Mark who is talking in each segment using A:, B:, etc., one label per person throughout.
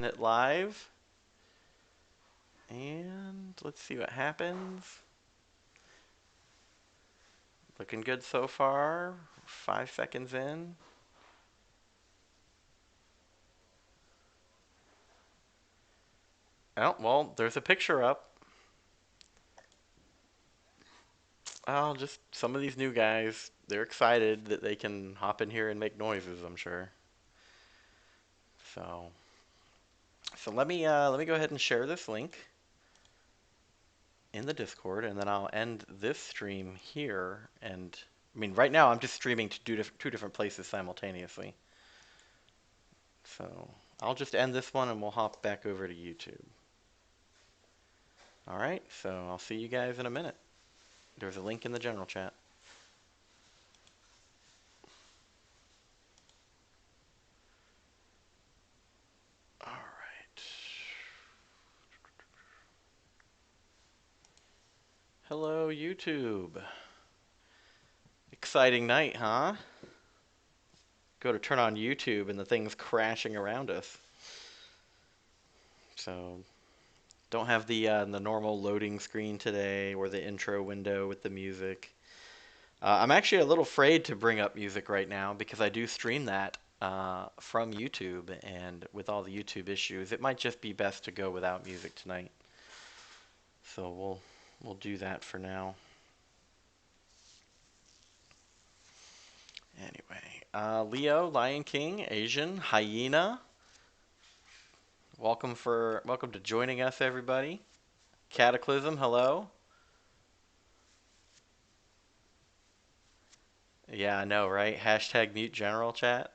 A: It live, and let's see what happens. Looking good so far. 5 seconds in. Oh, well, there's a picture up. Oh, just some of these new guys. They're excited that they can hop in here and make noises, I'm sure. So, so let me go ahead and share this link in the Discord, and then I'll end this stream here. And I mean, right now I'm just streaming to two different places simultaneously. So I'll just end this one, and we'll hop back over to YouTube. All right. So I'll see you guys in a minute. There's a link in the general chat. All right. Hello, YouTube. Exciting night, huh? Go to turn on YouTube and the thing's crashing around us. So don't have the normal loading screen today or the intro window with the music. I'm actually a little afraid to bring up music right now because I do stream that from YouTube, and with all the YouTube issues, it might just be best to go without music tonight. So we'll do that for now. Anyway, Leo, Lion King, Asian, Hyena. Welcome to joining us, everybody. Cataclysm, hello. Yeah, I know, right? Hashtag mute general chat.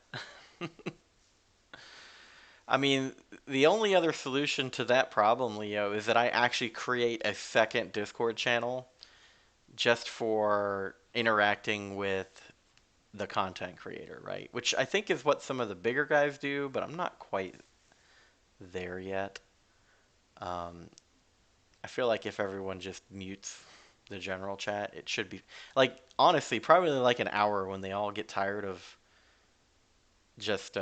A: I mean, the only other solution to that problem, Leo, is that I actually create a second Discord channel just for interacting with the content creator, right? Which I think is what some of the bigger guys do, but I'm not quite there yet. Um, I feel like if everyone just mutes the general chat, it should be like honestly probably like an hour when they all get tired of just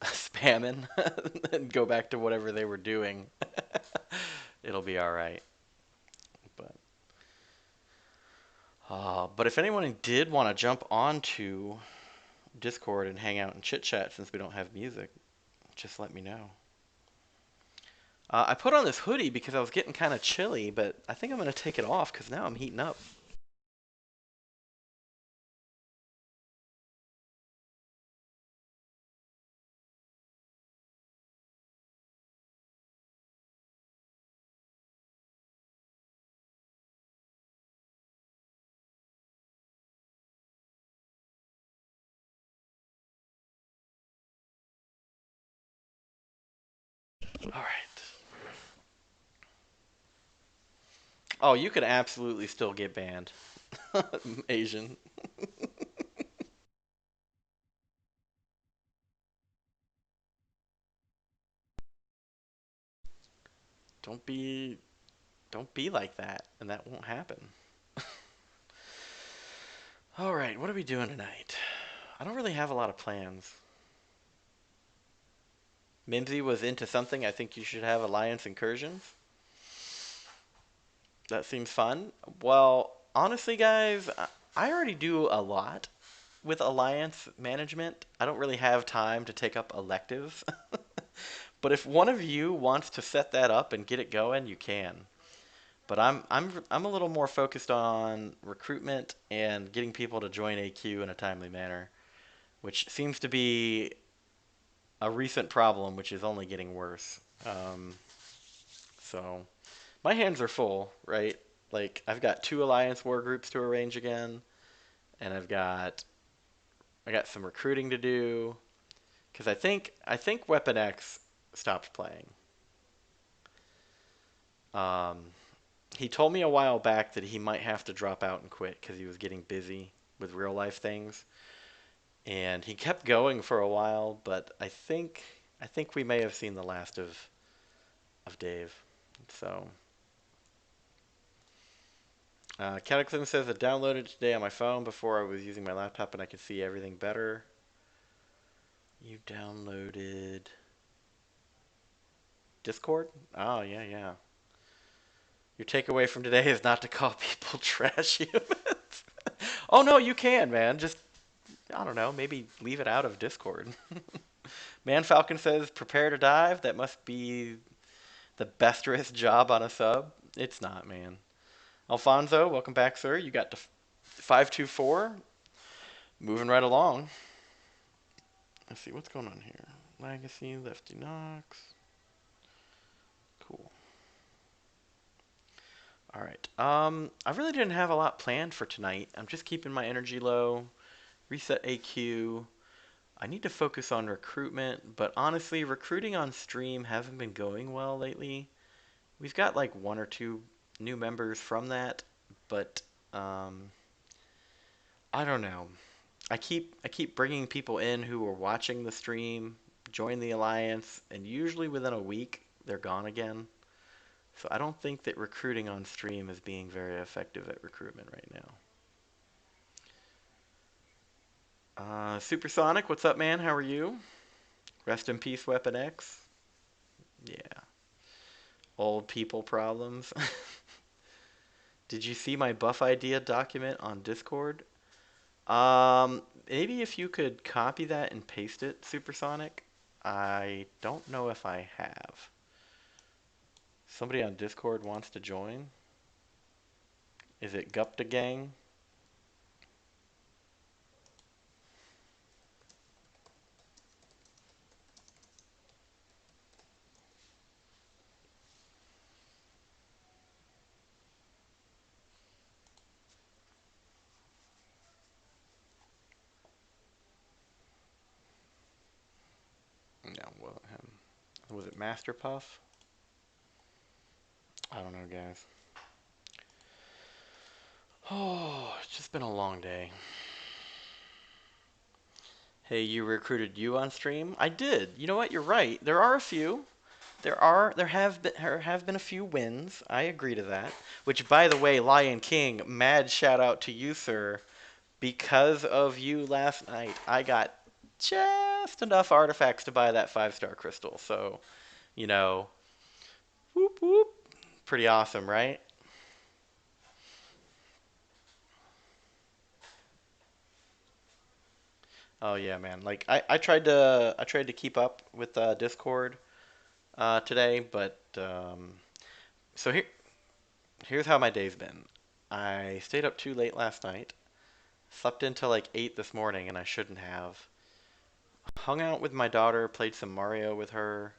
A: spamming and go back to whatever they were doing. It'll be all right. But but if anyone did want to jump onto Discord and hang out and chit chat since we don't have music, just let me know. I put on this hoodie because I was getting kind of chilly, but I think I'm going to take it off because now I'm heating up. All right. Oh, you could absolutely still get banned. Asian. Don't be don't be like that, and that won't happen. All right, what are we doing tonight? I don't really have a lot of plans. Mimsy was into something. I think you should have alliance incursions. That seems fun. Well, honestly, guys, I already do a lot with alliance management. I don't really have time to take up electives. But if one of you wants to set that up and get it going, you can. But I'm a little more focused on recruitment and getting people to join AQ in a timely manner, which seems to be a recent problem, which is only getting worse. So my hands are full, right? Like I've got two alliance war groups to arrange again, and I got some recruiting to do because I think Weapon X stopped playing. Um, he told me a while back that he might have to drop out and quit because he was getting busy with real life things, and he kept going for a while. But I think we may have seen the last of Dave. So Cataclysm says I downloaded it today on my phone before I was using my laptop and I could see everything better. You downloaded. Discord? Oh, yeah, yeah. Your takeaway from today is not to call people trash humans. Oh, no, you can, man. Just, I don't know, maybe leave it out of Discord. Man Falcon says, prepare to dive. That must be the besterest job on a sub. It's not, man. Alfonso, welcome back, sir. You got to 524. Moving right along. Let's see, what's going on here? Legacy, Lefty Knox. Cool. All right. I really didn't have a lot planned for tonight. I'm just keeping my energy low. Reset AQ. I need to focus on recruitment, but honestly, recruiting on stream hasn't been going well lately. We've got like one or two new members from that, but um, I don't know. I keep bringing people in who are watching the stream, join the alliance, and usually within a week they're gone again. So I don't think that recruiting on stream is being very effective at recruitment right now. Supersonic, what's up, man? How are you? Rest in peace, Weapon X. Yeah, old people problems. Did you see my buff idea document on Discord? Maybe if you could copy that and paste it, Supersonic. I don't know if I have. Somebody on Discord wants to join. Is it Gupta Gang? No, wasn't him. Was it Master Puff? I don't know, guys. Oh, it's just been a long day. Hey, you recruited you on stream? I did. You know what? You're right. There are a few. There have been a few wins. I agree to that. Which, by the way, Lion King, mad shout out to you, sir. Because of you last night, I got just enough artifacts to buy that 5-star crystal. So, you know, whoop whoop. Pretty awesome, right? Oh yeah, man. Like I tried to keep up with Discord today, but so here's how my day's been. I stayed up too late last night, slept until like 8 this morning, and I shouldn't have. Hung out with my daughter, played some Mario with her,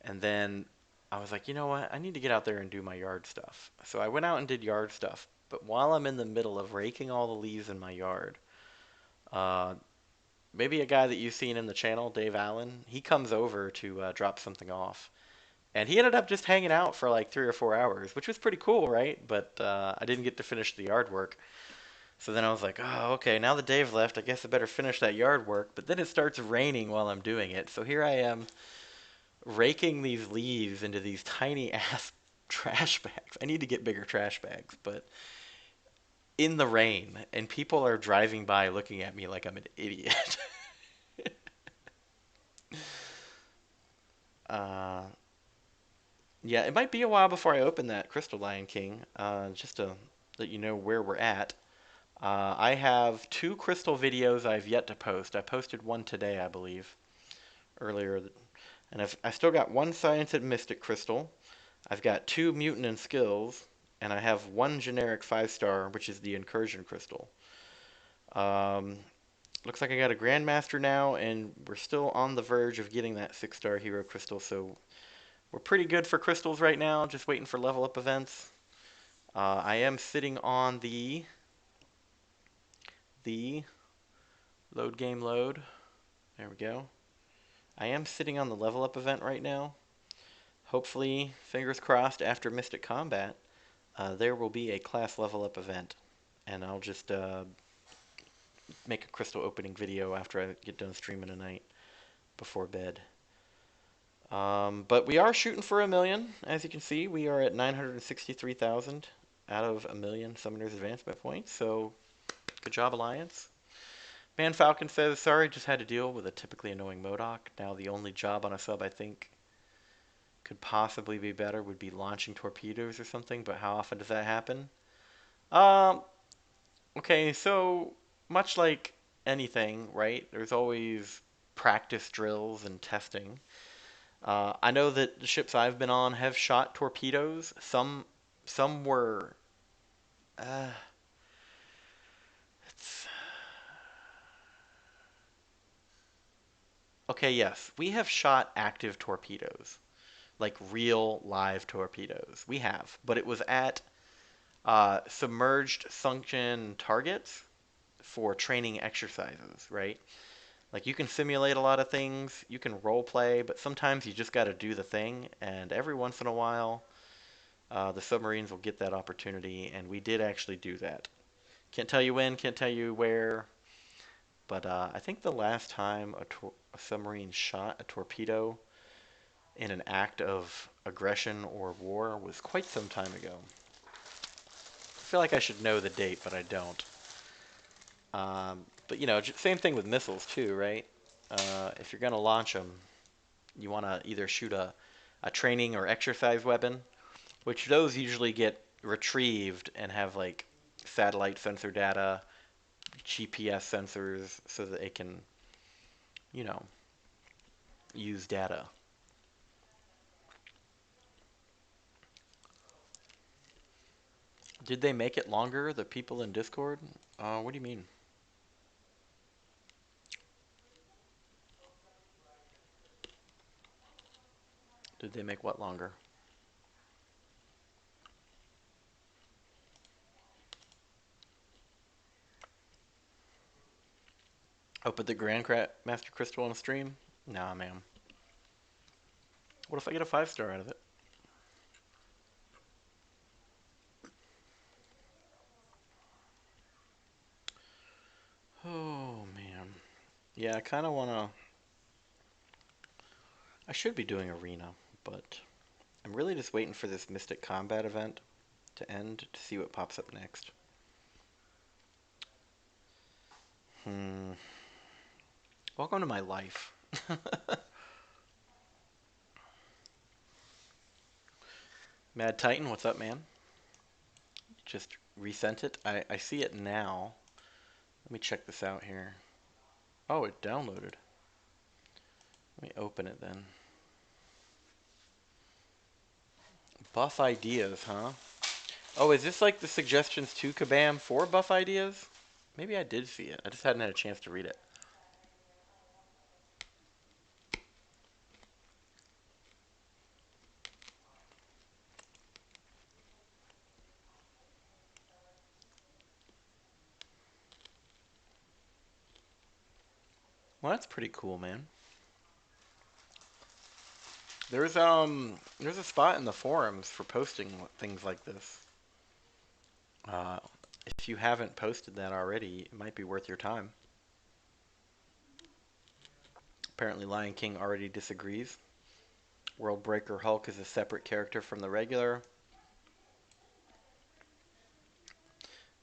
A: and then I was like, you know what? I need to get out there and do my yard stuff. So I went out and did yard stuff. But while I'm in the middle of raking all the leaves in my yard, uh, maybe a guy that you've seen in the channel, Dave Allen, he comes over to drop something off. And he ended up just hanging out for like 3 or 4 hours, which was pretty cool, right? But I didn't get to finish the yard work. So then I was like, oh, okay, now that Dave left, I guess I better finish that yard work. But then it starts raining while I'm doing it. So here I am raking these leaves into these tiny ass trash bags. I need to get bigger trash bags, but in the rain, and people are driving by looking at me like I'm an idiot. uh, yeah, it might be a while before I open that Crystal Lion King, just to let you know where we're at. I have two crystal videos I've yet to post. I posted one today, I believe, earlier, and I still got one Science and Mystic crystal. I've got two Mutant and Skills, and I have one generic 5-star, which is the Incursion crystal. Um, looks like I got a Grandmaster now, and we're still on the verge of getting that 6-star Hero crystal, so we're pretty good for crystals right now, just waiting for level up events. I am sitting on the load game load. There we go. I am sitting on the level up event right now. Hopefully, fingers crossed, after Mystic Combat, there will be a class level up event, and I'll just make a crystal opening video after I get done streaming tonight before bed. But we are shooting for 1 million. As you can see, we are at 963,000 out of 1 million Summoner's Advancement points. So, good job, Alliance. Man Falcon says, sorry, just had to deal with a typically annoying MODOK. Now the only job on a sub, I think, could possibly be better would be launching torpedoes or something, but how often does that happen? Um, okay, so much like anything, right? There's always practice drills and testing. I know that the ships I've been on have shot torpedoes. Some were. Uh, it's, okay, yes, we have shot active torpedoes, like real live torpedoes. We have, but it was at submerged sunken targets for training exercises, right? Like you can simulate a lot of things, you can role play, but sometimes you just got to do the thing. And every once in a while, the submarines will get that opportunity, and we did actually do that. Can't tell you when, can't tell you where, but I think the last time a submarine shot a torpedo in an act of aggression or war was quite some time ago. I feel like I should know the date, but I don't. But you know, same thing with missiles too, right? If you're gonna launch them, you want to either shoot a training or exercise weapon, which those usually get retrieved and have like satellite sensor data, GPS sensors, so that it can, you know, use data. Did they make it longer, the people in Discord? What do you mean? Did they make what longer? Oh, put the Grandmaster Crystal on a stream? Nah, man. What if I get a 5-star out of it? Oh, man. Yeah, I kind of want to. I should be doing Arena, but I'm really just waiting for this Mystic Combat event to end to see what pops up next. Hmm. Welcome to my life. Mad Titan, what's up, man? Just resent it. I see it now. Let me check this out here. Oh, it downloaded. Let me open it then. Buff ideas, huh? Oh, is this like the suggestions to Kabam for buff ideas? Maybe I did see it. I just hadn't had a chance to read it. Well, that's pretty cool, man. There's a spot in the forums for posting things like this. Uh, if you haven't posted that already, it might be worth your time. Apparently, Lion King already disagrees. World Breaker Hulk is a separate character from the regular.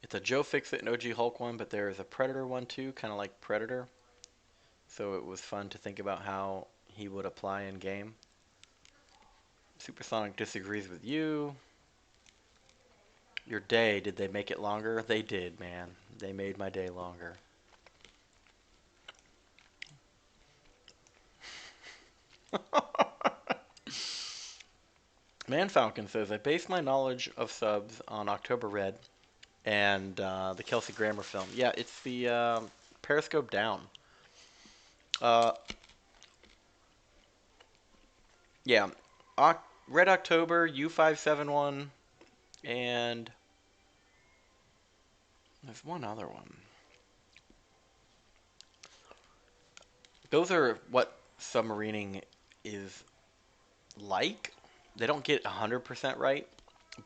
A: It's a Joe Fixit and OG Hulk one, but there is a Predator one too, kind of like Predator. So it was fun to think about how he would apply in game. Supersonic disagrees with you. Your day, did they make it longer? They did, man. They made my day longer. Man Falcon says, I base my knowledge of subs on October Red and the Kelsey Grammer film. Yeah, it's the Periscope Down. Uh, yeah, Red October, U571, and there's one other one. Those are what submarining is like. They don't get 100% right,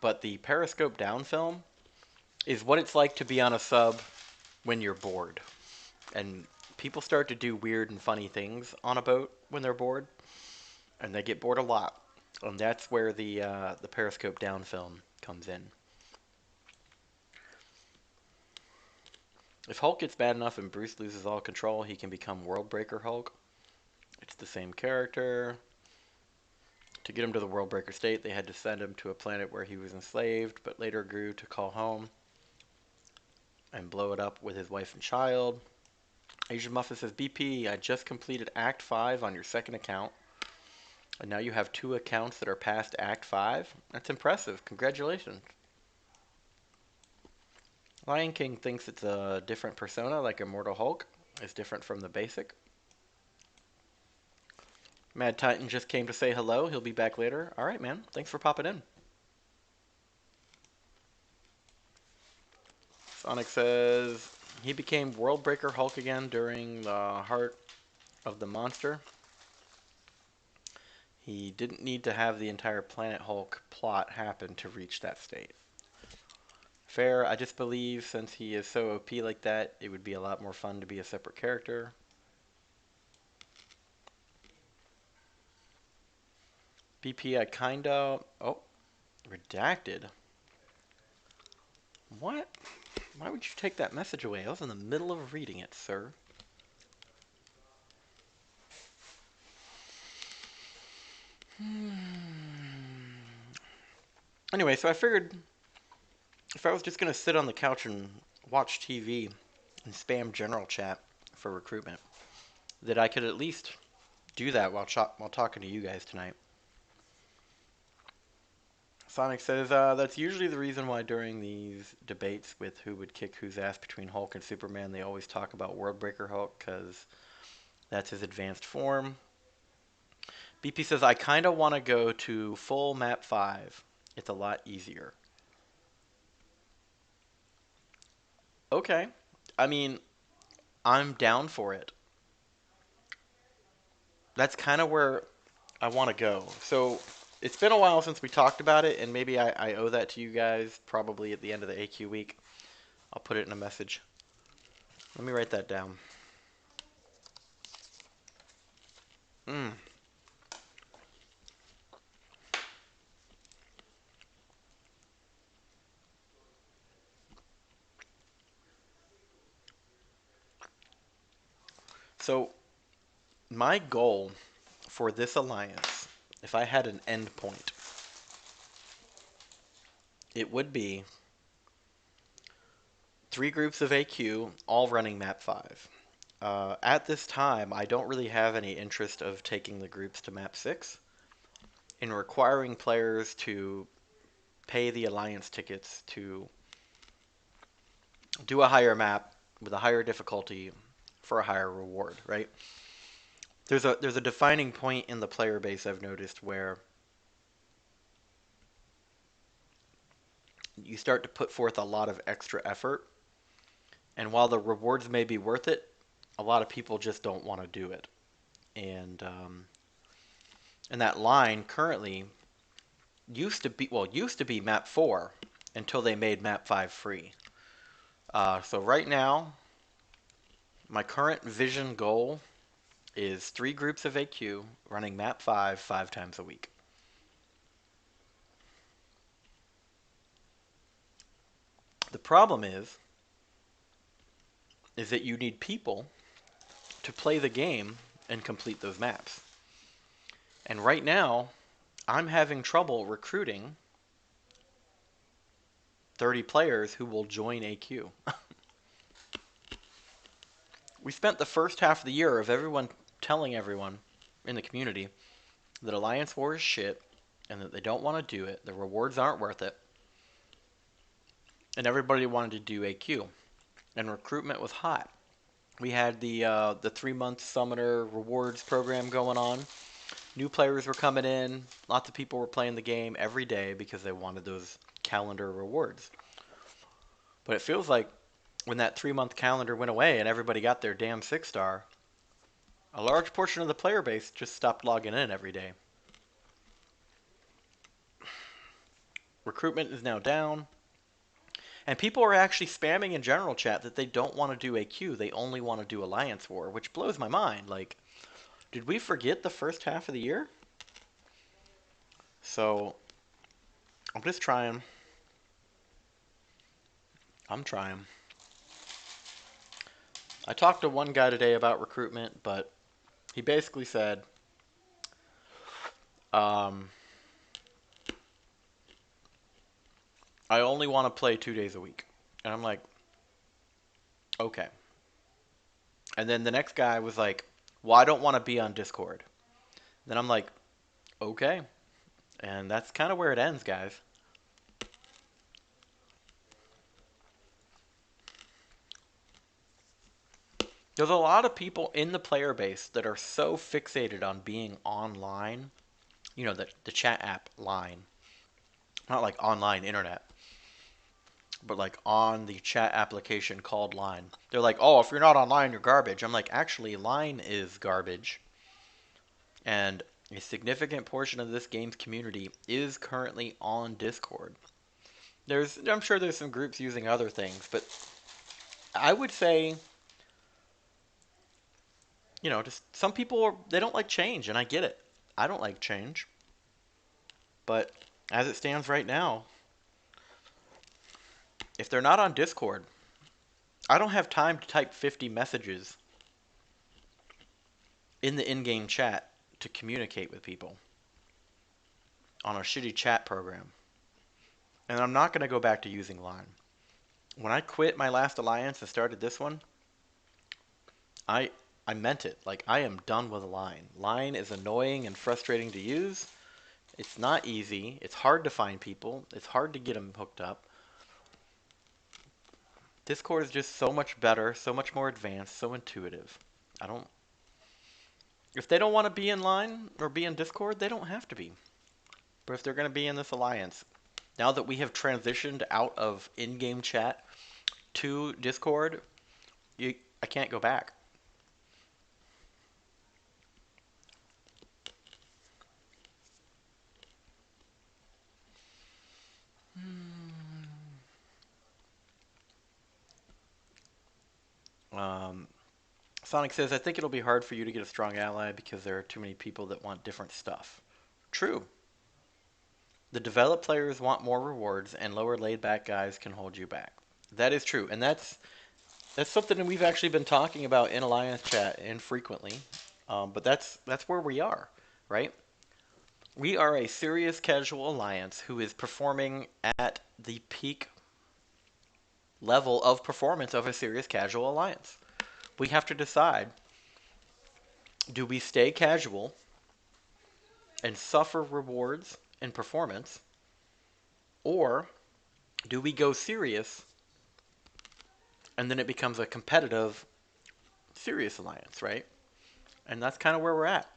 A: but the Periscope Down film is what it's like to be on a sub when you're bored. And people start to do weird and funny things on a boat when they're bored, and they get bored a lot. And that's where the Periscope Down film comes in. If Hulk gets bad enough and Bruce loses all control, he can become World Breaker Hulk. It's the same character. To get him to the World Breaker state, they had to send him to a planet where he was enslaved, but later grew to call home and blow it up with his wife and child. Asian Muffin says, BP, I just completed Act 5 on your second account, and now you have 2 accounts that are past Act 5? That's impressive. Congratulations. Lion King thinks it's a different persona, like Immortal Hulk. It's different from the basic. Mad Titan just came to say hello. He'll be back later. All right, man. Thanks for popping in. Sonic says he became World Breaker Hulk again during the Heart of the Monster. He didn't need to have the entire Planet Hulk plot happen to reach that state. Fair, I just believe since he is so OP like that, it would be a lot more fun to be a separate character. BP, I kinda... Oh, redacted. What? Why would you take that message away? I was in the middle of reading it, sir. Anyway, so I figured if I was just going to sit on the couch and watch TV and spam general chat for recruitment, that I could at least do that while talking to you guys tonight. Sonic says, that's usually the reason why during these debates with who would kick whose ass between Hulk and Superman, they always talk about World Breaker Hulk, because that's his advanced form. BP says, I kind of want to go to full map 5. It's a lot easier. Okay. I mean, I'm down for it. That's kind of where I want to go. So it's been a while since we talked about it, and maybe I owe that to you guys probably at the end of the AQ week. I'll put it in a message. Let me write that down. Mm. So my goal for this alliance, if I had an end point, it would be 3 groups of AQ, all running map 5. At this time, I don't really have any interest of taking the groups to map 6 and requiring players to pay the alliance tickets to do a higher map with a higher difficulty for a higher reward, right? There's a defining point in the player base I've noticed where you start to put forth a lot of extra effort, and while the rewards may be worth it, a lot of people just don't want to do it. And that line currently used to be map 4 until they made map 5 free. So right now, my current vision goal is 3 groups of AQ running map 5 5 times a week. The problem is that you need people to play the game and complete those maps. And right now, I'm having trouble recruiting 30 players who will join AQ. We spent the first half of the year of everyone telling everyone in the community that Alliance War is shit and that they don't want to do it. The rewards aren't worth it. And everybody wanted to do AQ. And recruitment was hot. We had the 3-month Summoner Rewards program going on. New players were coming in. Lots of people were playing the game every day because they wanted those calendar rewards. But it feels like when that 3-month calendar went away and everybody got their damn 6-star, a large portion of the player base just stopped logging in every day. Recruitment is now down. And people are actually spamming in general chat that they don't want to do AQ, they only want to do Alliance War, which blows my mind. Like, did we forget the first half of the year? So, I'm just trying. I'm trying. I talked to one guy today about recruitment, but he basically said, I only want to play 2 days a week. And I'm like, okay. And then the next guy was like, well, I don't want to be on Discord. Then I'm like, okay. And that's kind of where it ends, guys. There's a lot of people in the player base that are so fixated on being online, the chat app line, not like online internet, but like on the chat application called Line. They're like, oh, if you're not online, you're garbage. I'm like, actually, Line is garbage. And a significant portion of this game's community is currently on Discord. I'm sure there's some groups using other things, but I would say, just some people, they don't like change, and I get it. I don't like change. But as it stands right now, if they're not on Discord, I don't have time to type 50 messages in the in-game chat to communicate with people on a shitty chat program. And I'm not going to go back to using Line. When I quit my last alliance and started this one, I I meant it. Like, I am done with Line. Line is annoying and frustrating to use. It's not easy. It's hard to find people. It's hard to get them hooked up. Discord is just so much better, so much more advanced, so intuitive. I don't If they don't want to be in Line or be in Discord, they don't have to be. But if they're going to be in this alliance, now that we have transitioned out of in-game chat to Discord, I can't go back. Um, Sonic says, I think it'll be hard for you to get a strong ally because there are too many people that want different stuff. True. The developed players want more rewards, and lower laid back guys can hold you back. That is true, and that's something that we've actually been talking about in Alliance chat infrequently. But that's where we are, right? We are a serious casual alliance who is performing at the peak level of performance of a serious casual alliance. We have to decide, do we stay casual and suffer rewards and performance, or do we go serious and then it becomes a competitive, serious alliance, right? And that's kind of where we're at.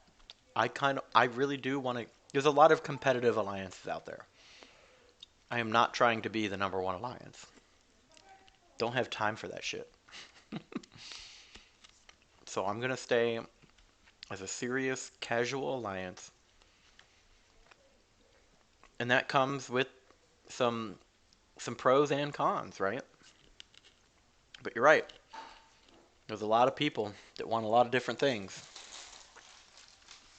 A: I really do want to. There's a lot of competitive alliances out there. I am not trying to be the number one alliance. Don't have time for that shit. So I'm gonna stay as a serious, casual alliance, and that comes with some some pros and cons, right? But you're right. There's a lot of people that want a lot of different things,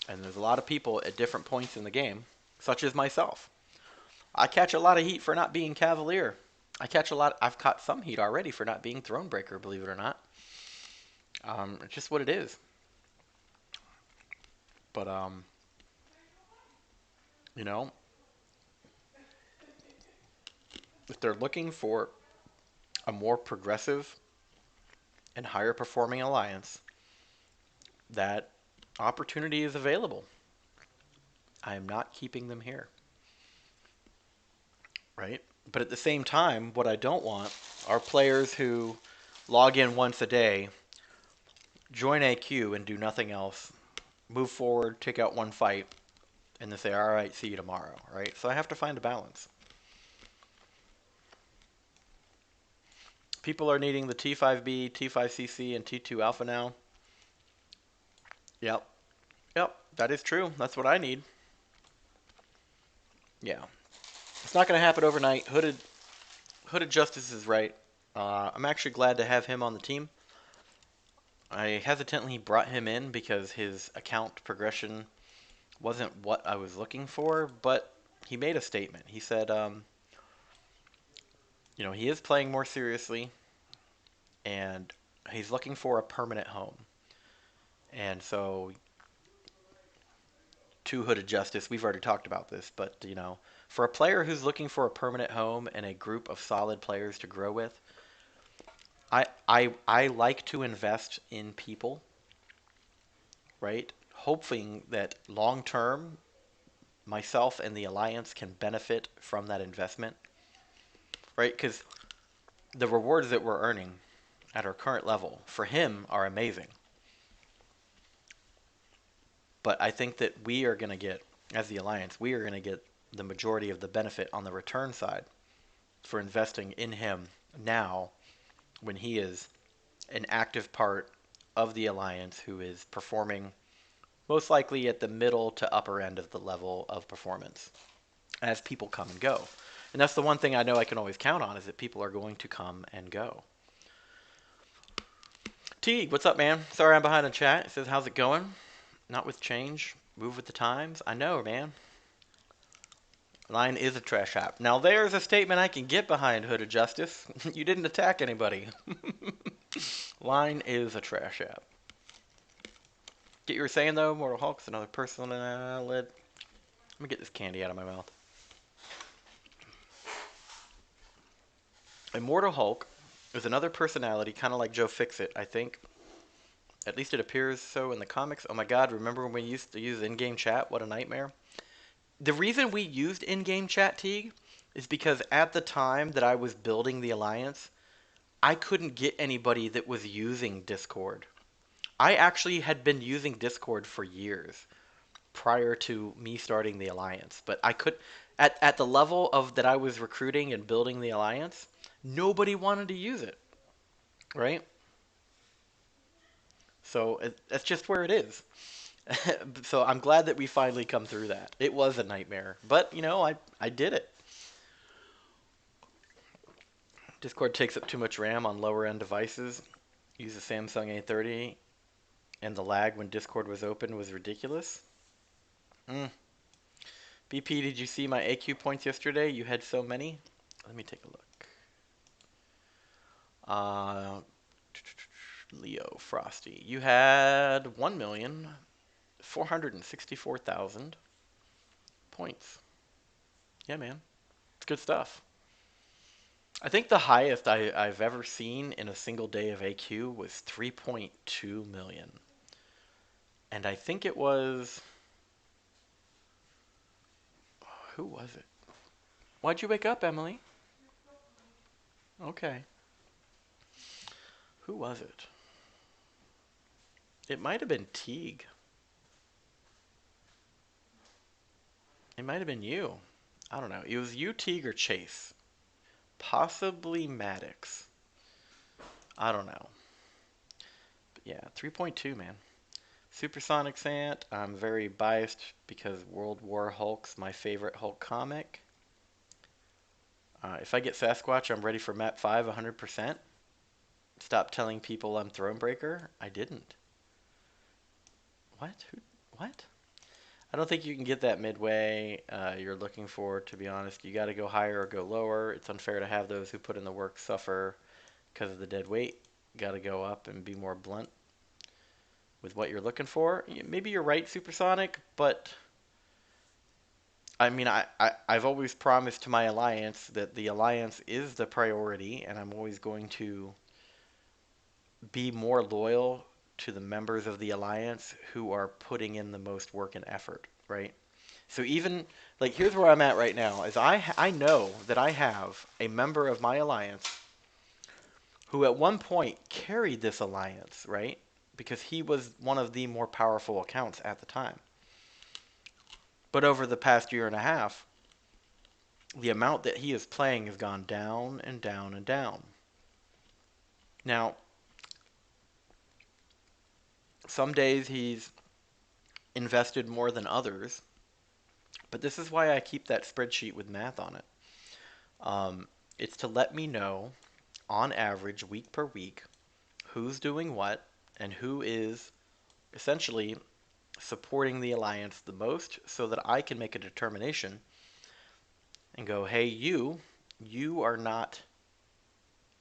A: and there's a lot of people at different points in the game, such as myself. I catch a lot of heat for not being Cavalier. I've caught some heat already for not being Thronebreaker, believe it or not. It's just what it is. But you know, if they're looking for a more progressive and higher performing alliance, that opportunity is available. I am not keeping them here, right? But at the same time, what I don't want are players who log in once a day, join a queue, and do nothing else, move forward, take out one fight, and then say, all right, see you tomorrow, right? So I have to find a balance. People are needing the T5B, T5CC, and T2 Alpha now. Yep. Yep, that is true. That's what I need. Yeah. It's not going to happen overnight. Hooded Justice is right. I'm actually glad to have him on the team. I hesitantly brought him in because his account progression wasn't what I was looking for, but he made a statement. He said, he is playing more seriously, and he's looking for a permanent home. And so to Hooded Justice, we've already talked about this, but for a player who's looking for a permanent home and a group of solid players to grow with, I like to invest in people, right? Hoping that long term, myself and the alliance can benefit from that investment, right? Because the rewards that we're earning at our current level for him are amazing. But I think that we are going to get, as the alliance, we are going to get the majority of the benefit on the return side for investing in him now when he is an active part of the alliance who is performing most likely at the middle to upper end of the level of performance as people come and go. And that's the one thing I know I can always count on is that people are going to come and go. Teague, what's up, man? Sorry I'm behind in chat. It says, how's it going? Not with change. Move with the times. I know, man. Line is a trash app. Now there's a statement I can get behind, Hooded Justice. You didn't attack anybody. Line is a trash app. Get you were saying though, Mortal Hulk's another personality. Let me get this candy out of my mouth. Immortal Hulk is another personality, kind of like Joe Fixit, I think. At least it appears so in the comics. Oh my god, remember when we used to use in-game chat? What a nightmare. The reason we used in-game chat, Teague, is because at the time that I was building the alliance, I couldn't get anybody that was using Discord. I actually had been using Discord for years prior to me starting the alliance, but I could at the level of that I was recruiting and building the alliance, nobody wanted to use it, right? So that's just where it is. So I'm glad that we finally come through that. It was a nightmare, but I did it. Discord takes up too much RAM on lower end devices. Use a Samsung A30, and the lag when Discord was open was ridiculous. BP, did you see my AQ points yesterday? You had so many. Let me take a look. Leo Frosty, you had 1,464,000 points. Yeah, man, it's good stuff. I think the highest I've ever seen in a single day of AQ was 3.2 million. And I think it was... Who was it? Why'd you wake up, Emily? Okay. Who was it? It might have been Teague. It might have been you. I don't know. It was you, Teague, or Chase. Possibly Maddox. I don't know. But yeah, 3.2, man. Supersonic Sant. I'm very biased because World War Hulk's my favorite Hulk comic. If I get Sasquatch, I'm ready for map 5 100%. Stop telling people I'm Thronebreaker. I didn't. What? What? I don't think you can get that midway you're looking for, to be honest. You got to go higher or go lower. It's unfair to have those who put in the work suffer because of the dead weight. Got to go up and be more blunt with what you're looking for. Maybe you're right, Supersonic, but I mean, I've always promised to my alliance that the alliance is the priority, and I'm always going to be more loyal to the members of the alliance who are putting in the most work and effort, right? So even like here's where I'm at right now is I know that I have a member of my alliance who at one point carried this alliance, right? Because he was one of the more powerful accounts at the time. But over the past year and a half, the amount that he is playing has gone down and down and down. Now, some days he's invested more than others, but this is why I keep that spreadsheet with math on it. It's to let me know, on average, week per week, who's doing what and who is essentially supporting the alliance the most so that I can make a determination and go, hey, you are not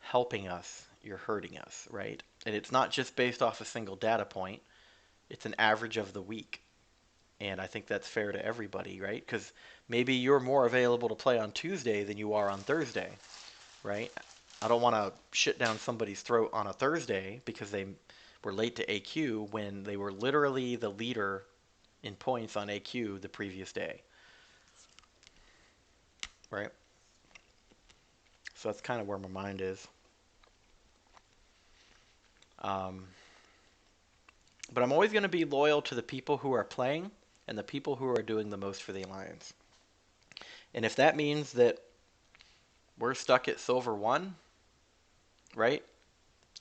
A: helping us, you're hurting us, right? And it's not just based off a single data point, it's an average of the week. And I think that's fair to everybody, right? Because maybe you're more available to play on Tuesday than you are on Thursday, right? I don't want to shit down somebody's throat on a Thursday because they were late to AQ when they were literally the leader in points on AQ the previous day, right? So that's kind of where my mind is. Um, but I'm always going to be loyal to the people who are playing and the people who are doing the most for the Alliance. And if that means that we're stuck at Silver 1, right?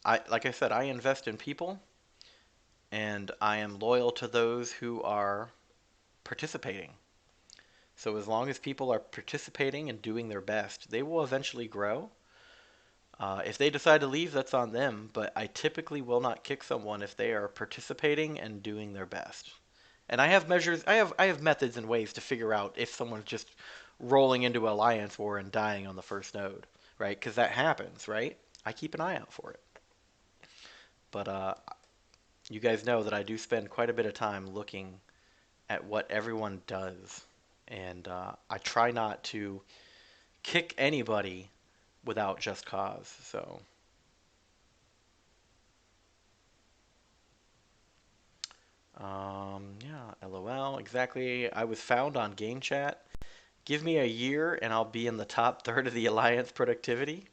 A: Like I said, I invest in people and I am loyal to those who are participating. So as long as people are participating and doing their best, they will eventually grow. If they decide to leave, that's on them, but I typically will not kick someone if they are participating and doing their best. And I have measures, I have methods and ways to figure out if someone's just rolling into Alliance War and dying on the first node, right? Because that happens, right? I keep an eye out for it. But you guys know that I do spend quite a bit of time looking at what everyone does, and I try not to kick anybody without just cause. So, yeah, LOL, exactly. I was found on Game Chat. Give me a year and I'll be in the top third of the Alliance productivity.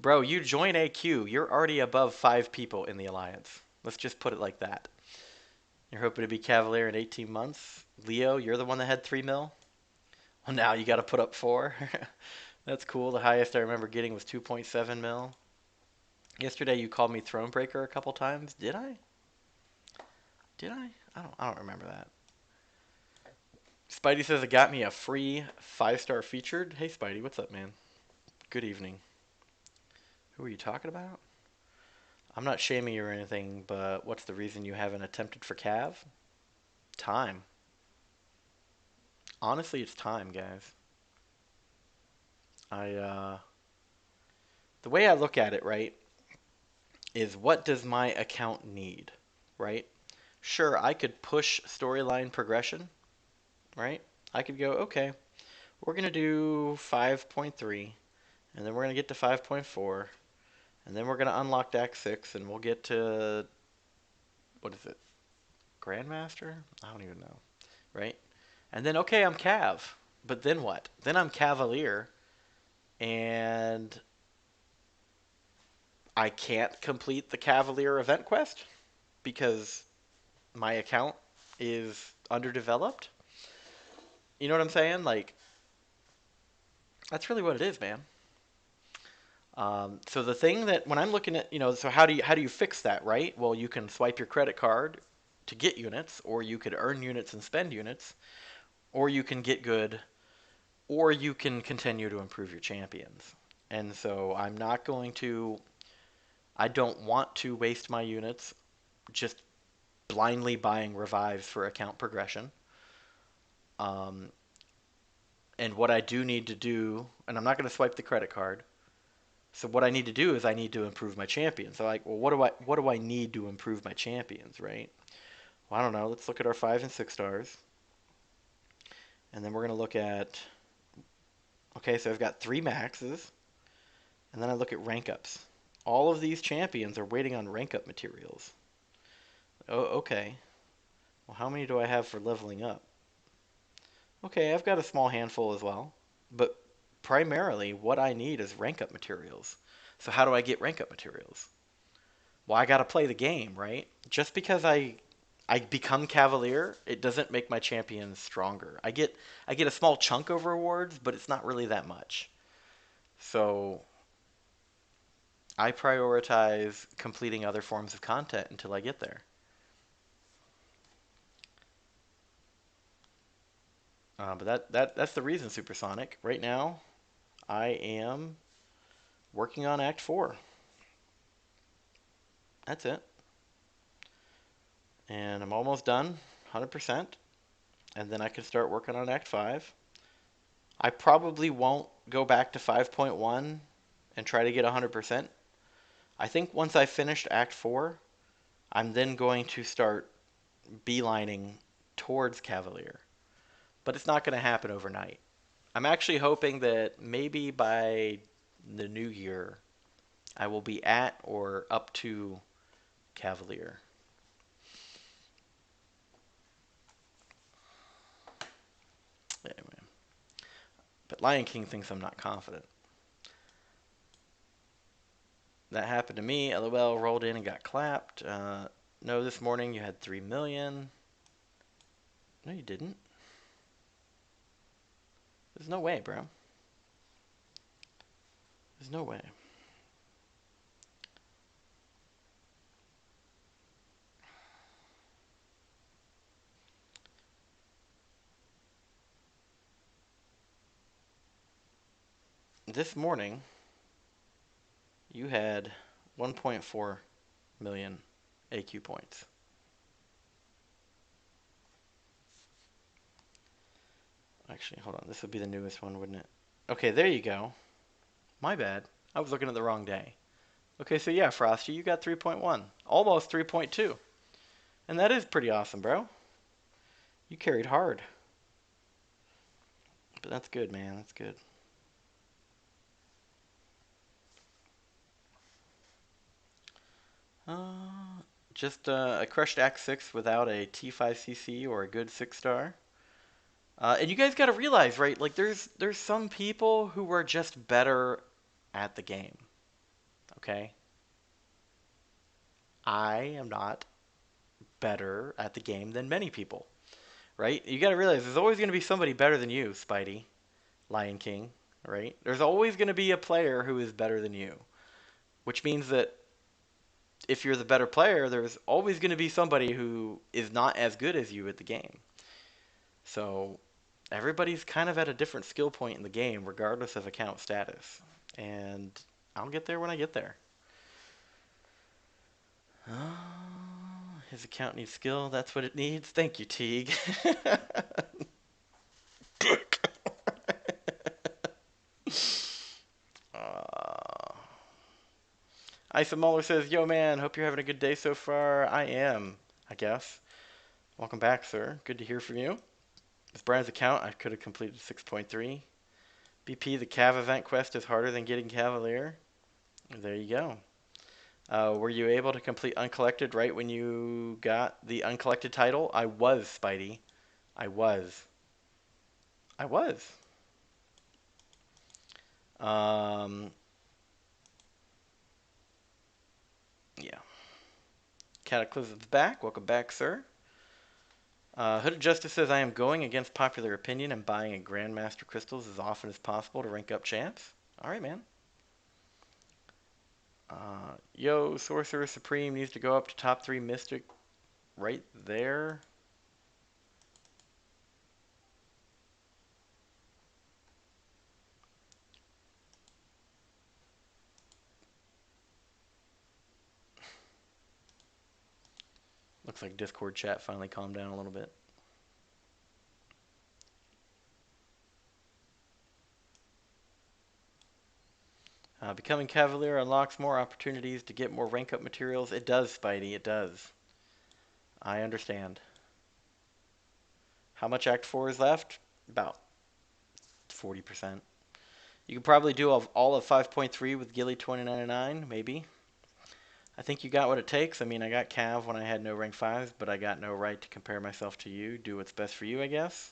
A: Bro, you join AQ. You're already above 5 people in the Alliance. Let's just put it like that. You're hoping to be Cavalier in 18 months. Leo, you're the one that had 3 mil? Well, now you got to put up 4. That's cool. The highest I remember getting was 2.7 mil. Yesterday you called me Thronebreaker a couple times. Did I? Did I? I don't remember that. Spidey says it got me a free 5-star featured. Hey Spidey, what's up, man? Good evening. Who are you talking about? I'm not shaming you or anything, but what's the reason you haven't attempted for Cav? Time. Honestly, it's time, guys. I the way I look at it, right, is what does my account need, right? Sure, I could push storyline progression, right? I could go, okay, we're going to do 5.3, and then we're going to get to 5.4, and then we're going to unlock Act 6, and we'll get to, what is it, Grandmaster? I don't even know, right? And then, okay, I'm Cav. But then what? Then I'm Cavalier, and I can't complete the Cavalier event quest because my account is underdeveloped. You know what I'm saying? Like, that's really what it is, man. So the thing that when I'm looking at, so how do you fix that, right? Well, you can swipe your credit card to get units, or you could earn units and spend units, or you can get good, or you can continue to improve your champions. And so I don't want to waste my units just blindly buying revives for account progression. Um, and what I do need to do, and I'm not going to swipe the credit card. So what I need to do is I need to improve my champions. So like, well, what do I need to improve my champions, right? Well, I don't know. Let's look at our 5 and 6 stars, and then we're going to look at. Okay, so I've got 3 maxes, and then I look at rank ups. All of these champions are waiting on rank up materials. Oh, okay. Well, how many do I have for leveling up? Okay, I've got a small handful as well, but primarily what I need is rank up materials. So how do I get rank up materials? Well, I got to play the game, right? Just because I become Cavalier, it doesn't make my champions stronger. I get a small chunk of rewards, but it's not really that much. So I prioritize completing other forms of content until I get there. But that's the reason, Supersonic. Right now, I am working on Act 4. That's it. And I'm almost done, 100%. And then I can start working on Act 5. I probably won't go back to 5.1 and try to get 100%. I think once I finished Act 4, I'm then going to start beelining towards Cavalier, but it's not going to happen overnight. I'm actually hoping that maybe by the new year, I will be at or up to Cavalier. Anyway, but Lion King thinks I'm not confident. That happened to me. LOL rolled in and got clapped. No, this morning you had 3 million. No, you didn't. There's no way, bro. There's no way. This morning, you had 1.4 million AQ points. Actually, hold on. This would be the newest one, wouldn't it? Okay, there you go. My bad. I was looking at the wrong day. Okay, so yeah, Frosty, you got 3.1. Almost 3.2. And that is pretty awesome, bro. You carried hard. But that's good, man. That's good. Just a crushed Act 6 without a T5CC or a good 6-star. And you guys got to realize, right? Like, there's some people who are just better at the game. Okay? I am not better at the game than many people, right? You got to realize there's always going to be somebody better than you, Spidey, Lion King, right? There's always going to be a player who is better than you, which means that if you're the better player, there's always going to be somebody who is not as good as you at the game. So everybody's kind of at a different skill point in the game, regardless of account status. And I'll get there when I get there. His account needs skill. That's what it needs. Thank you, Teague. Isa Muller says, "Yo, man, hope you're having a good day so far." I am, I guess. Welcome back, sir. Good to hear from you. With Brian's account, I could have completed 6.3. BP, the Cav event quest is harder than getting Cavalier. There you go. Were you able to complete Uncollected right when you got the Uncollected title? I was, Spidey. I was. I was. Yeah. Cataclysm's back. Welcome back, sir. Hooded Justice says, I am going against popular opinion and buying a Grandmaster Crystals as often as possible to rank up champs. Alright, man. Yo, Sorcerer Supreme needs to go up to top 3 Mystic right there. Looks like Discord chat finally calmed down a little bit. Becoming Cavalier unlocks more opportunities to get more rank up materials. It does, Spidey, it does. I understand. How much Act 4 is left? About 40%. You could probably do all of 5.3 with Gilly 2099, maybe. I think you got what it takes. I mean, I got Cav when I had no rank 5s, but I got no right to compare myself to you. Do what's best for you, I guess.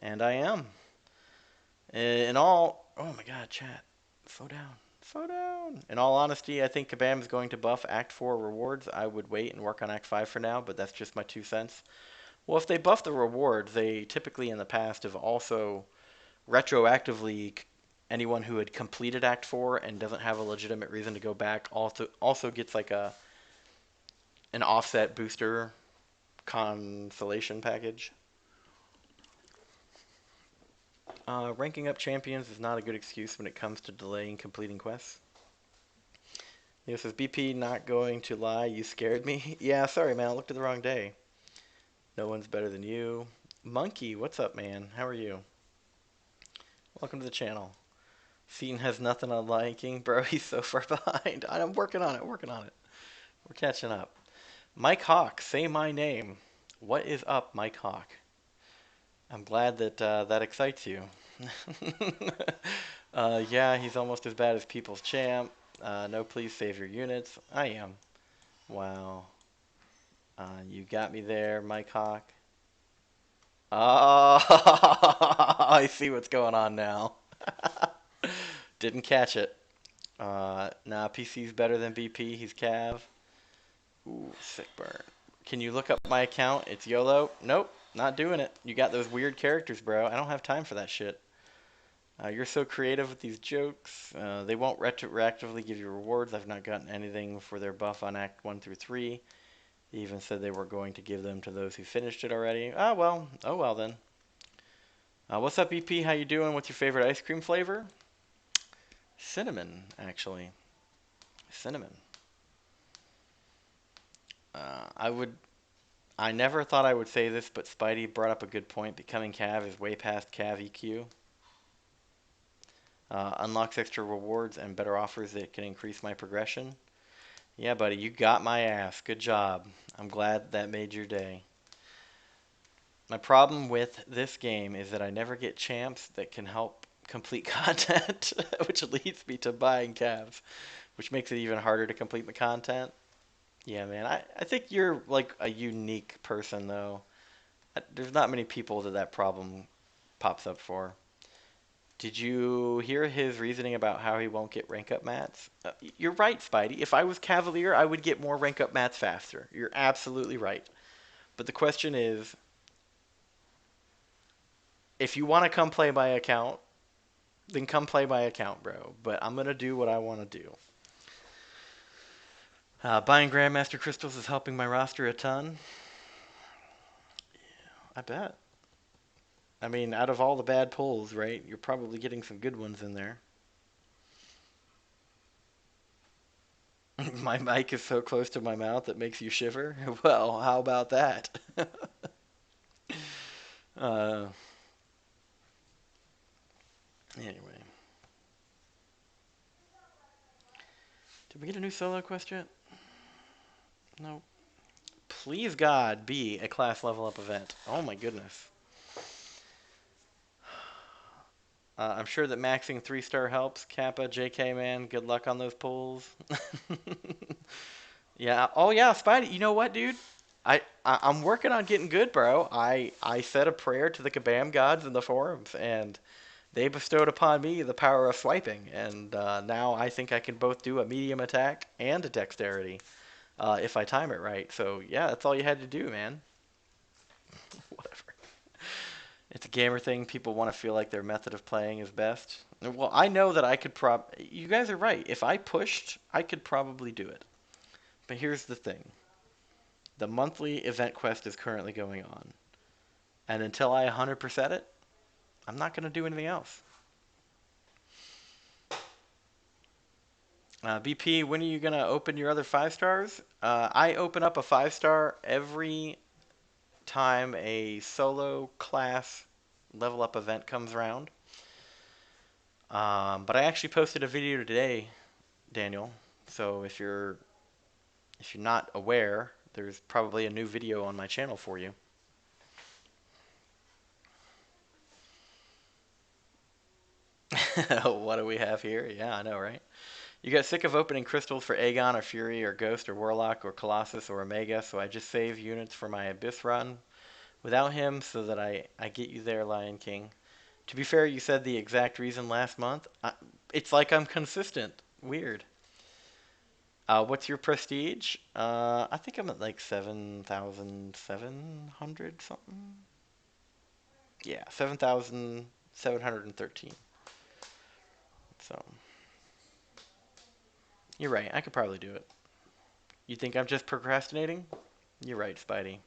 A: And I am. In all... Oh my god, chat. Slow down. Slow down. In all honesty, I think Kabam is going to buff Act 4 rewards. I would wait and work on Act 5 for now, but that's just my 2 cents. Well, if they buff the rewards, they typically in the past have also retroactively anyone who had completed Act 4 and doesn't have a legitimate reason to go back also gets like an offset booster consolation package. Ranking up champions is not a good excuse when it comes to delaying completing quests. Leo says, BP, not going to lie, you scared me. Yeah, sorry, man, I looked at the wrong day. No one's better than you. Monkey, what's up, man? How are you? Welcome to the channel. Seaton has nothing on liking, bro. He's so far behind. I'm working on it. We're catching up. Mike Hawk, say my name. What is up, MCoC? I'm glad that that excites you. Yeah, he's almost as bad as People's Champ. No, please save your units. I am. Wow. You got me there, MCoC. Oh, I see what's going on now. Didn't catch it. Nah, PC's better than BP. He's Cav. Ooh, sick burn. Can you look up my account? It's YOLO. Nope, not doing it. You got those weird characters, bro. I don't have time for that shit. You're so creative with these jokes. They won't retroactively give you rewards. I've not gotten anything for their buff on Act 1 through 3. They even said they were going to give them to those who finished it already. Ah, well. Oh, well then. What's up, EP? How you doing? What's your favorite ice cream flavor? Cinnamon, actually. Cinnamon. I would. I never thought I would say this, but Spidey brought up a good point. Becoming Cav is way past Cav EQ. Unlocks extra rewards and better offers that can increase my progression. Yeah, buddy, you got my ass. Good job. I'm glad that made your day. My problem with this game is that I never get champs that can help complete content, which leads me to buying calves, which makes it even harder to complete the content. Yeah, man, I think you're like a unique person, though. There's not many people that that problem pops up for. Did you hear his reasoning about how he won't get rank up mats? You're right, Spidey. If I was Cavalier, I would get more rank up mats faster. You're absolutely right. But the question is, if you want to come play my account, then come play my account, bro. But I'm going to do what I want to do. Buying Grandmaster Crystals is helping my roster a ton. I bet. I mean, out of all the bad pulls, right, you're probably getting some good ones in there. My mic is so close to my mouth it makes you shiver. Well, how about that? uh, anyway. Did we get a new solo quest yet? No. Please God be a class level up event. Oh my goodness. I'm sure that maxing 3-star helps. Kappa, JK, man, good luck on those pulls. Yeah. Oh yeah, Spidey. You know what, dude? I'm working on getting good, bro. I said a prayer to the Kabam gods in the forums, and they bestowed upon me the power of swiping, and now I think I can both do a medium attack and a dexterity if I time it right. So yeah, that's all you had to do, man. Whatever. It's a gamer thing. People want to feel like their method of playing is best. Well, I know that I could You guys are right. If I pushed, I could probably do it. But here's the thing. The monthly event quest is currently going on. And until I 100% it, I'm not going to do anything else. BP, when are you going to open your other 5-stars? I open up a 5-star every time a solo class level up event comes around. But I actually posted a video today, Daniel. So if you're not aware, there's probably a new video on my channel for you. What do we have here? Yeah, I know, right? You got sick of opening crystals for Aegon or Fury or Ghost or Warlock or Colossus or Omega, so I just save units for my Abyss run without him so that I get you there, Lion King. To be fair, you said the exact reason last month. It's like I'm consistent. Weird. What's your prestige? I think I'm at like 7,700 something. Yeah, 7,713. So, you're right. I could probably do it. You think I'm just procrastinating? You're right, Spidey.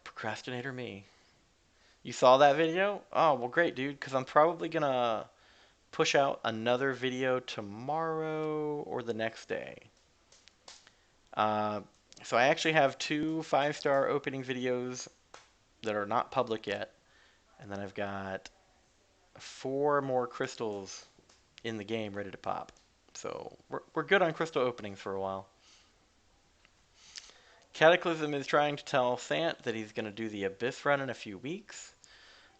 A: Procrastinator me. You saw that video? Oh, well, great, dude, because I'm probably going to push out another video tomorrow or the next day. Uh, so I actually have 2 5-star opening videos that are not public yet. And then I've got 4 more crystals in the game ready to pop. So we're good on crystal openings for a while. Cataclysm is trying to tell Sant that he's going to do the Abyss run in a few weeks.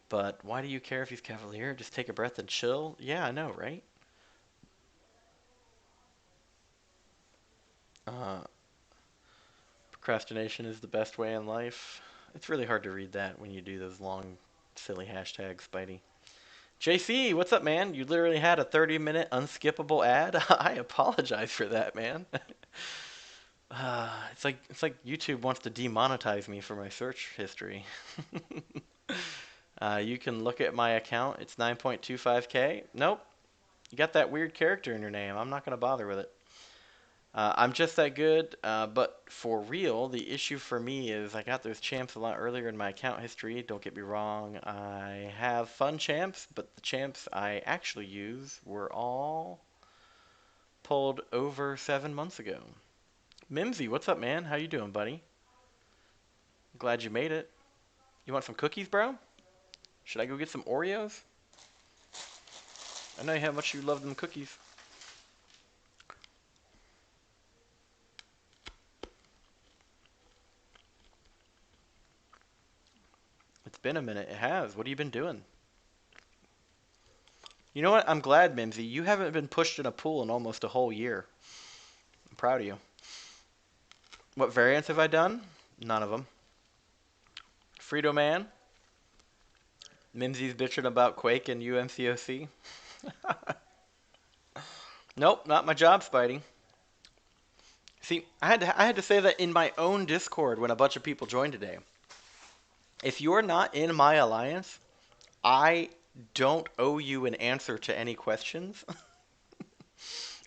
A: But why do you care if he's Cavalier? Just take a breath and chill. Yeah, I know, right? Uh, Procrastination is the best way in life. It's really hard to read that when you do those long, silly hashtags, Spidey. JC, what's up, man? You literally had a 30-minute unskippable ad. I apologize for that, man. It's like YouTube wants to demonetize me for my search history. You can look at my account. It's 9.25K. Nope, you got that weird character in your name. I'm not gonna bother with it. I'm just that good, but for real, the issue for me is I got those champs a lot earlier in my account history. Don't get me wrong, I have fun champs, but the champs I actually use were all pulled over 7 months ago. Mimsy, what's up, man? How you doing, buddy? Glad you made it. You want some cookies, bro? Should I go get some Oreos? I know how much you love them cookies. It's been a minute. It has. What have you been doing? You know what? I'm glad, Mimsy. You haven't been pushed in a pool in almost a whole year. I'm proud of you. What variants have I done? None of them. Frito Man. Mimsy's bitching about Quake and UMCOC. Nope, not my job, Spidey. See, I had to say that in my own Discord when a bunch of people joined today. If you're not in my alliance, I don't owe you an answer to any questions.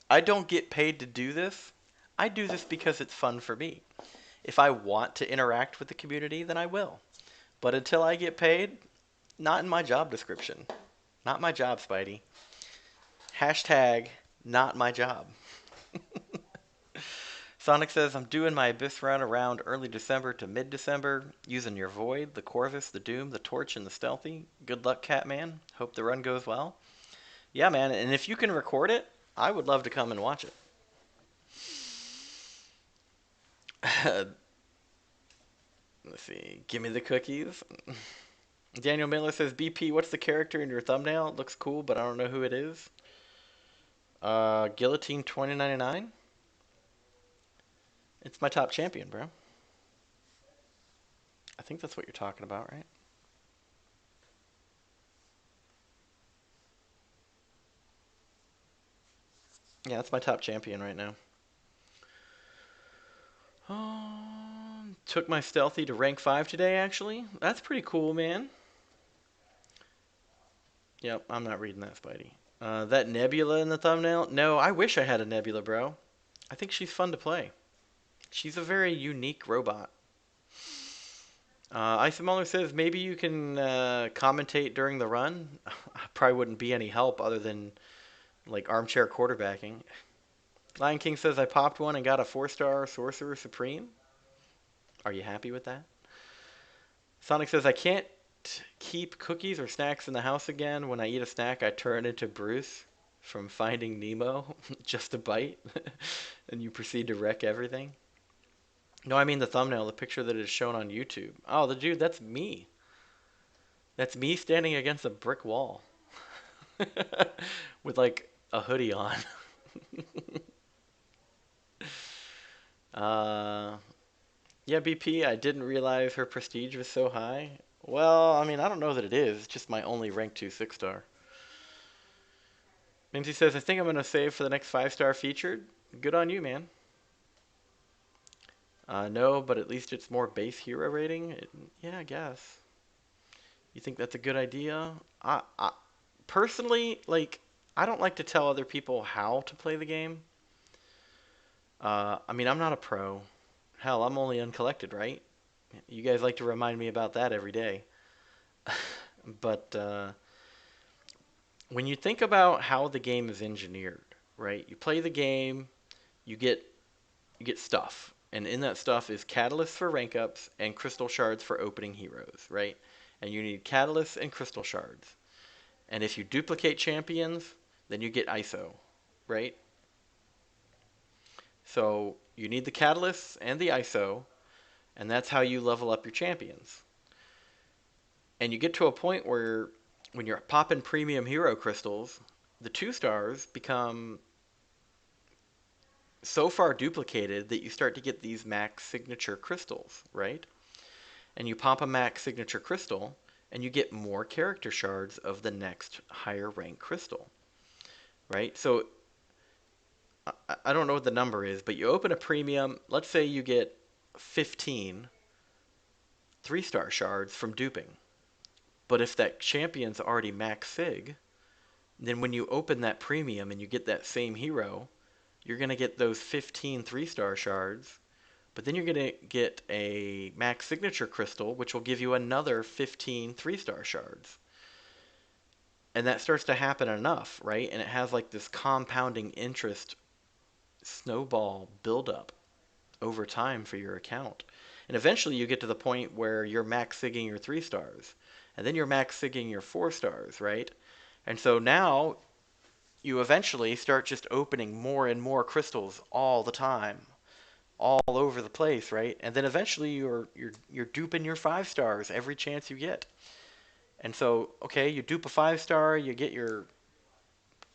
A: I don't get paid to do this. I do this because it's fun for me. If I want to interact with the community, then I will. But until I get paid, not in my job description. Not my job, Spidey. Hashtag not my job. Sonic says, I'm doing my Abyss run around early December to mid-December, using your Void, the Corvus, the Doom, the Torch, and the Stealthy. Good luck, Catman. Hope the run goes well. Yeah, man, and if you can record it, I would love to come and watch it. Let's see. Give me the cookies. Daniel Miller says, BP, what's the character in your thumbnail? It looks cool, but I don't know who it is. Guillotine 2099? It's my top champion, bro. I think that's what you're talking about, right? Yeah, that's my top champion right now. Took my stealthy to rank 5 today, actually. That's pretty cool, man. Yep, I'm not reading that, Spidey. That Nebula in the thumbnail? No, I wish I had a Nebula, bro. I think she's fun to play. She's a very unique robot. Isomuller says maybe you can commentate during the run. Probably wouldn't be any help other than like armchair quarterbacking. Lion King says I popped one and got a 4-star Sorcerer Supreme. Are you happy with that? Sonic says I can't keep cookies or snacks in the house again. When I eat a snack, I turn into Bruce from Finding Nemo. Just a bite. And you proceed to wreck everything. No, I mean the thumbnail, the picture that is shown on YouTube. Oh, the dude, that's me. That's me standing against a brick wall. With like a hoodie on. uh, yeah, BP, I didn't realize her prestige was so high. Well, I mean, I don't know that it is. It's just my only rank 2 6-star. Mimsy says, I think I'm going to save for the next 5-star featured. Good on you, man. No, but at least it's more base hero rating. Yeah, I guess. You think that's a good idea? I personally, like, I don't like to tell other people how to play the game. I mean, I'm not a pro. Hell, I'm only uncollected, right? You guys like to remind me about that every day. But when you think about how the game is engineered, right? You play the game, you get stuff, and in that stuff is catalysts for rank ups and crystal shards for opening heroes, right? And you need catalysts and crystal shards. And if you duplicate champions, then you get ISO, right? So you need the catalysts and the ISO. And that's how you level up your champions. And you get to a point where when you're popping premium hero crystals, the 2 stars become so far duplicated that you start to get these max signature crystals, right? And you pop a max signature crystal, and you get more character shards of the next higher rank crystal, right? So I don't know what the number is, but you open a premium, let's say you get 15 3-star shards from duping. But if that champion's already max sig, then when you open that premium and you get that same hero, you're going to get those 15 3-star shards, but then you're going to get a max signature crystal, which will give you another 15 3-star shards. And that starts to happen enough, right? And it has like this compounding interest snowball buildup over time for your account. And eventually you get to the point where you're max sigging your 3-stars. And then you're max sigging your 4-stars, right? And so now you eventually start just opening more and more crystals all the time, all over the place, right? And then eventually you're duping your 5-stars every chance you get. And so, okay, you dupe a 5-star, you get your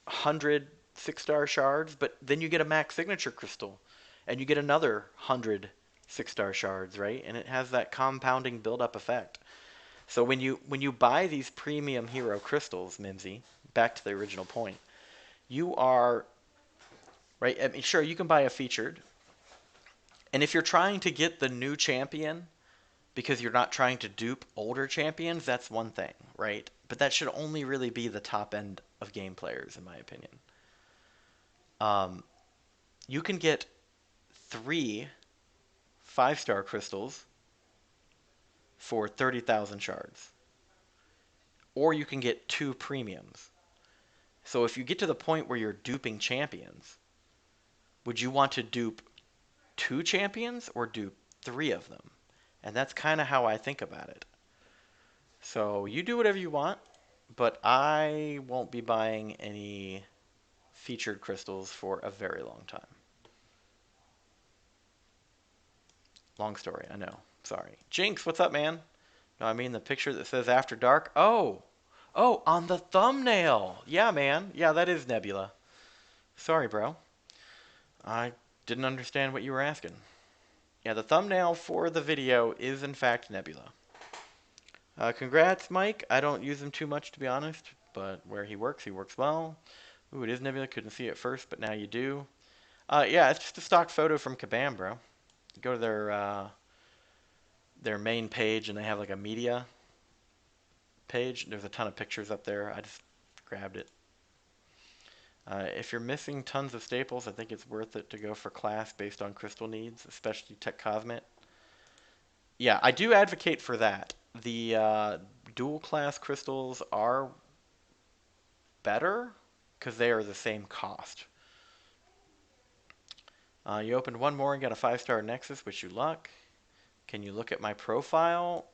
A: 100 6-star shards, but then you get a max signature crystal, and you get another 100 6-star shards, right? And it has that compounding build-up effect. So when you buy these premium hero crystals, Mimsy, back to the original point, you are right. I mean, sure, you can buy a featured, and if you're trying to get the new champion because you're not trying to dupe older champions, that's one thing, right? But that should only really be the top end of game players, in my opinion. Um, you can get 3 5-star crystals for 30,000 shards, or you can get 2 premiums. So if you get to the point where you're duping champions, would you want to dupe 2 champions or dupe 3 of them? And that's kind of how I think about it. So you do whatever you want, but I won't be buying any featured crystals for a very long time. Long story, I know. Sorry. Jinx, what's up, man? No, I mean the picture that says After Dark. Oh, on the thumbnail. Yeah, man. Yeah, that is Nebula. Sorry, bro. I didn't understand what you were asking. Yeah, the thumbnail for the video is in fact Nebula. Congrats, Mike. I don't use him too much, to be honest, but where he works well. Ooh, it is Nebula. Couldn't see it first, but now you do. Yeah, it's just a stock photo from Kabam, bro. Go to their main page, and they have like a media page. There's a ton of pictures up there. I just grabbed it. If you're missing tons of staples, I think it's worth it to go for class based on crystal needs, especially Tech Cosmet. Yeah, I do advocate for that. The dual class crystals are better because they are the same cost. You opened one more and got a 5-star Nexus. Wish you luck. Can you look at my profile?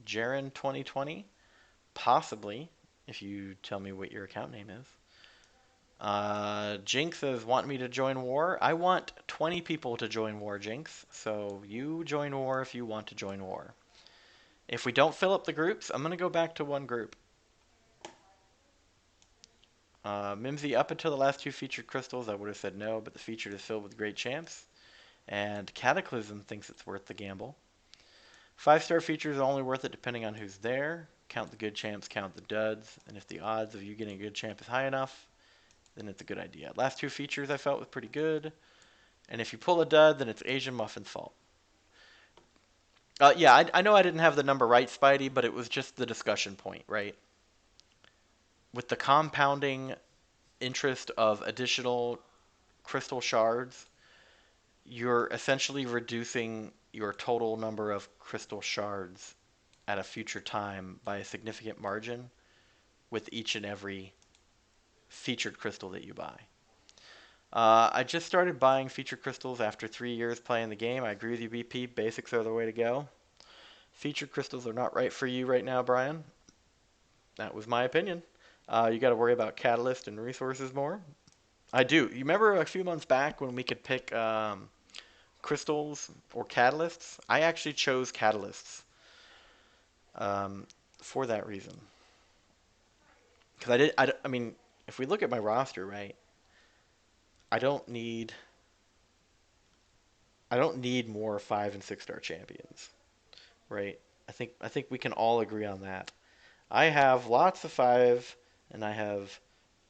A: Jaren 2020? Possibly, if you tell me what your account name is. Jinx says, want me to join war? I want 20 people to join war, Jinx. So you join war if you want to join war. If we don't fill up the groups, I'm going to go back to one group. Mimsy, up until the last 2 featured crystals, I would have said no, but the featured is filled with great champs. And Cataclysm thinks it's worth the gamble. 5-star features are only worth it depending on who's there. Count the good champs, count the duds. And if the odds of you getting a good champ is high enough, then it's a good idea. Last 2 features I felt was pretty good. And if you pull a dud, then it's Asian Muffin's fault. Yeah, I know I didn't have the number right, Spidey, but it was just the discussion point, right? With the compounding interest of additional crystal shards, you're essentially reducing your total number of crystal shards at a future time by a significant margin with each and every featured crystal that you buy. I just started buying featured crystals after 3 years playing the game. I agree with you, BP. Basics are the way to go. Featured crystals are not right for you right now, Brian. That was my opinion. You got to worry about catalyst and resources more. I do. You remember a few months back when we could pick crystals or catalysts. I actually chose catalysts um, for that reason. Because I mean, if we look at my roster, right, I don't need I don't need more 5 and 6 star champions, right? I think we can all agree on that. I have lots of 5 and I have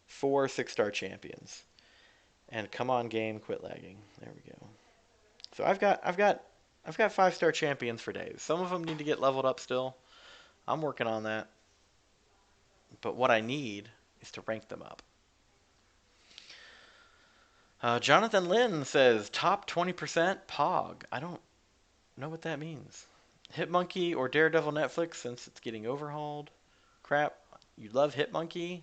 A: 4 6 star champions. And come on game, quit lagging. There we go. So I've got 5 star champions for days. Some of them need to get leveled up still. I'm working on that. But what I need is to rank them up. Jonathan Lynn says top 20% Pog. I don't know what that means. Hitmonkey or Daredevil Netflix since it's getting overhauled. Crap. You love Hitmonkey?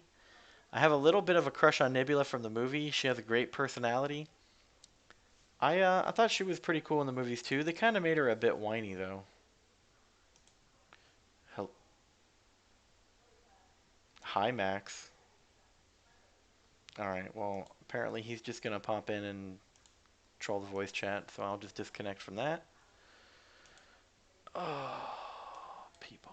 A: I have a little bit of a crush on Nebula from the movie. She has a great personality. I thought she was pretty cool in the movies too. They kind of made her a bit whiny though. Hel- Hi Max. All right. Well, apparently he's just gonna pop in and troll the voice chat, so I'll just disconnect from that. Oh, people.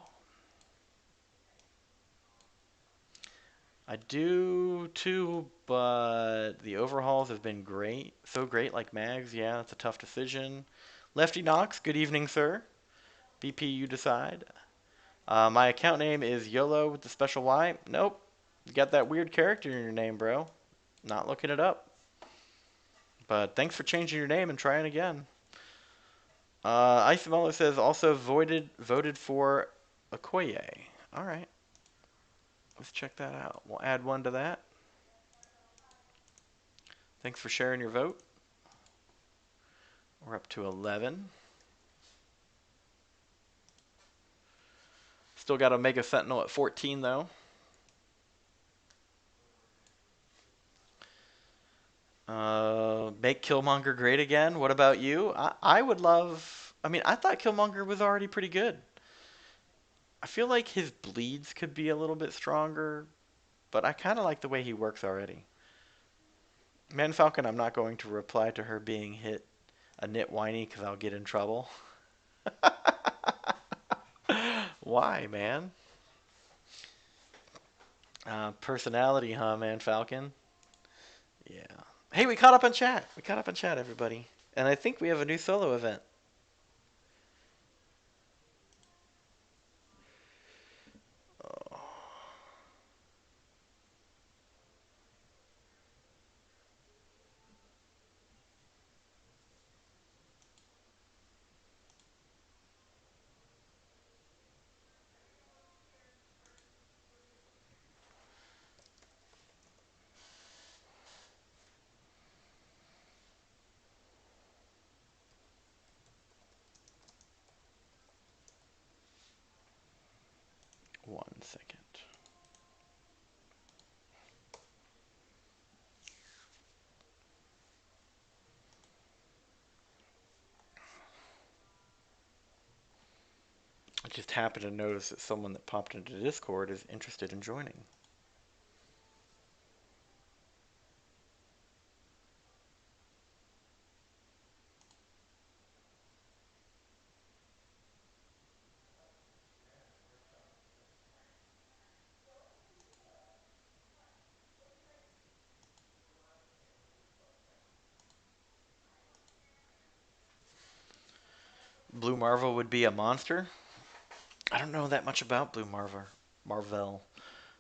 A: I do too, but the overhauls have been great. So great, like Mags. Yeah, it's a tough decision. Lefty Knox, good evening, sir. BP, you decide. My account name is YOLO with the special Y. Nope. You got that weird character in your name, bro. Not looking it up. But thanks for changing your name and trying again. Icemello says also voted for Okoye. All right. Let's check that out. We'll add one to that. Thanks for sharing your vote. We're up to 11. Still got Omega Sentinel at 14 though. Make Killmonger great again. What about you? I would love. I mean, I thought Killmonger was already pretty good. I feel like his bleeds could be a little bit stronger, but I kind of like the way he works already. Man Falcon, I'm not going to reply to her being hit a nit whiny because I'll get in trouble. Why, man? Personality, huh, Man Falcon? Yeah. Hey, we caught up on chat. We caught up on chat, everybody. And I think we have a new solo event. Oh, 1 second. I just happened to notice that someone that popped into Discord is interested in joining. Blue Marvel would be a monster? I don't know that much about Blue Marvel. Marvel.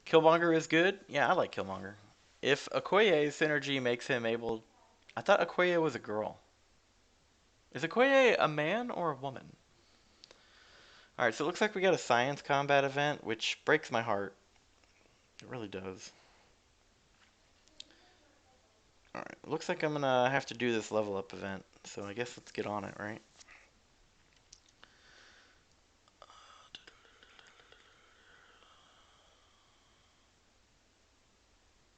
A: Killmonger is good? Yeah, I like Killmonger. If Okoye's synergy makes him able... I thought Okoye was a girl. Is Okoye a man or a woman? Alright, so it looks like we got a science combat event, which breaks my heart. It really does. Alright, looks like I'm gonna have to do this level up event, so I guess let's get on it, right?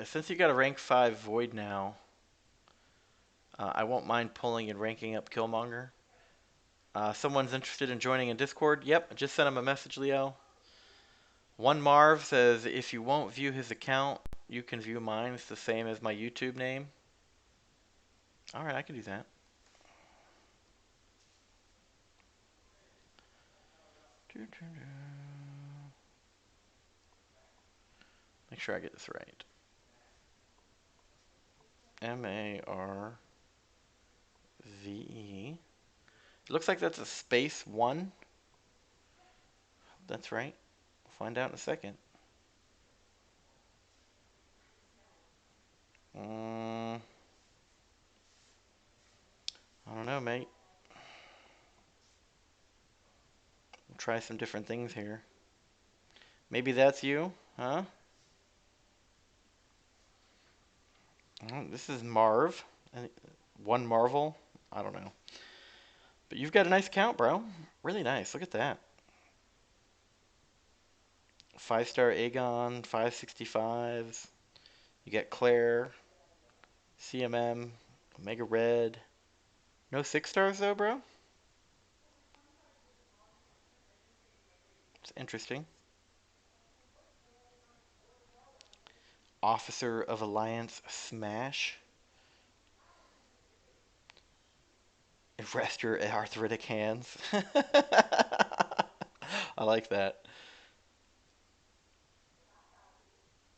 A: Since you got a rank 5 Void now, I won't mind pulling and ranking up Killmonger. Someone's interested in joining in Discord. Yep, I just sent him a message, Leo. One Marv says, if you won't view his account, you can view mine. It's the same as my YouTube name. Alright, I can do that. Make sure I get this right. Marve. It looks like that's a space 1. That's right. We'll find out in a second. I don't know, mate. We'll try some different things here. Maybe that's you, huh? This is Marv. One Marvel. I don't know. But you've got a nice account, bro. Really nice. Look at that. 5-star Aegon, 565s. You get Claire, CMM, Omega Red. No 6-stars though, bro? It's interesting. Officer of Alliance Smash. Rest your arthritic hands. I like that.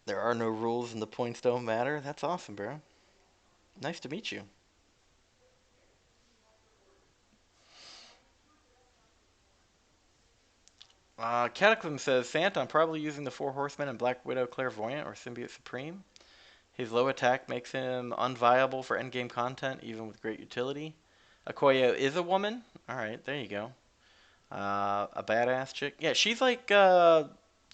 A: There are no rules and the points don't matter. That's awesome, bro. Nice to meet you. Cataclysm says, Santa, I'm probably using the Four Horsemen and Black Widow Clairvoyant or Symbiote Supreme. His low attack makes him unviable for endgame content, even with great utility. Okoye is a woman. Alright, there you go. A badass chick. Yeah, she's like,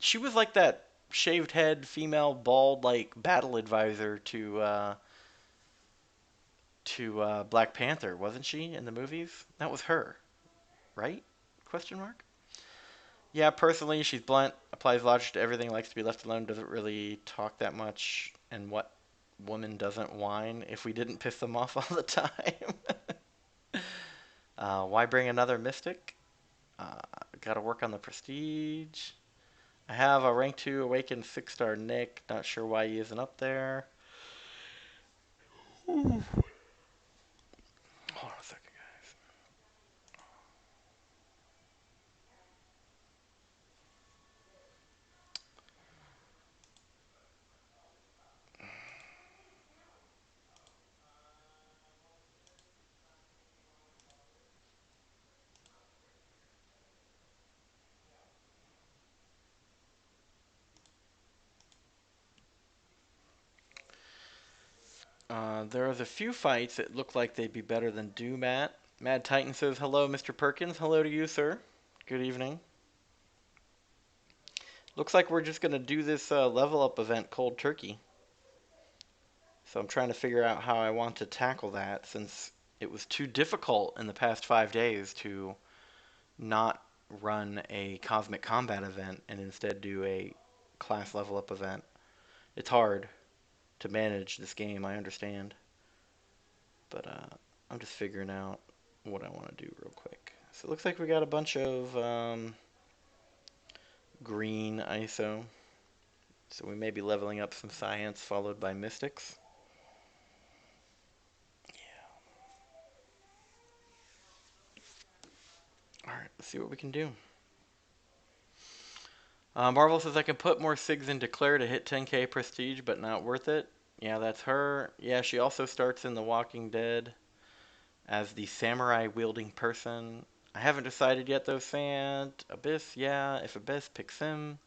A: she was like that shaved head, female, bald, like, battle advisor to Black Panther, wasn't she, in the movies? That was her, right? Question mark? Yeah, personally, she's blunt, applies logic to everything, likes to be left alone, doesn't really talk that much, and what woman doesn't whine if we didn't piss them off all the time? Why bring another mystic? Gotta work on the prestige. I have a rank 2 awakened 6-star Nick, not sure why he isn't up there. Ooh. Hold on a second, guys. There's a few fights that look like they'd be better than Doom at. Mad Titan says, hello, Mr. Perkins. Hello to you, sir. Good evening. Looks like we're just going to do this level up event cold turkey. So I'm trying to figure out how I want to tackle that since it was too difficult in the past 5 days to not run a cosmic combat event and instead do a class level up event. It's hard to manage this game, I understand. But I'm just figuring out what I want to do real quick. So it looks like we got a bunch of green ISO. So we may be leveling up some science followed by mystics. Alright, let's see what we can do. Marvel says I can put more SIGs into Claire to hit 10k prestige, but not worth it. Yeah, that's her. Yeah, she also starts in The Walking Dead as the samurai wielding person. I haven't decided yet though, Sant. Abyss, yeah, if Abyss picks him.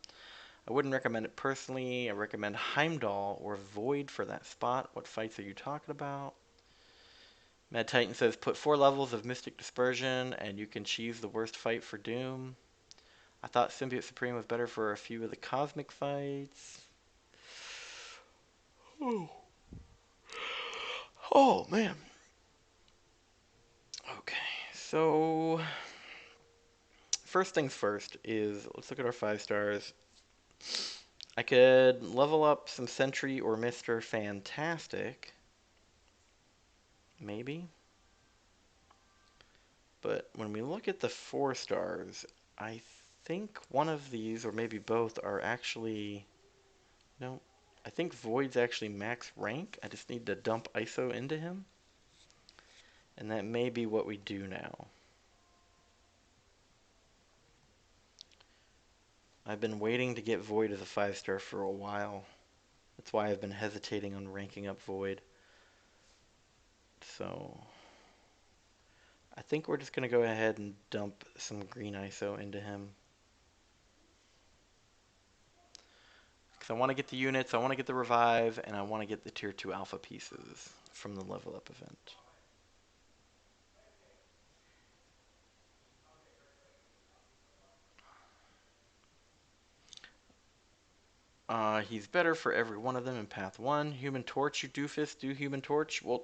A: I wouldn't recommend it personally. I recommend Heimdall or Void for that spot. What fights are you talking about? Mad Titan says put 4 levels of Mystic Dispersion and you can cheese the worst fight for Doom. I thought Symbiote Supreme was better for a few of the cosmic fights. Oh, oh man. Okay, so first things first is let's look at our 5 stars. I could level up some Sentry or Mr. Fantastic. Maybe. But when we look at the 4 stars, I think one of these, or maybe both, are actually... No, I think Void's actually max rank. I just need to dump ISO into him. And that may be what we do now. I've been waiting to get Void as a 5-star for a while. That's why I've been hesitating on ranking up Void. So I think we're just going to go ahead and dump some green ISO into him. Because I want to get the units, I want to get the revive, and I want to get the tier 2 alpha pieces from the level up event. He's better for every one of them in Path 1. Human Torch, you doofus, do Human Torch. Well,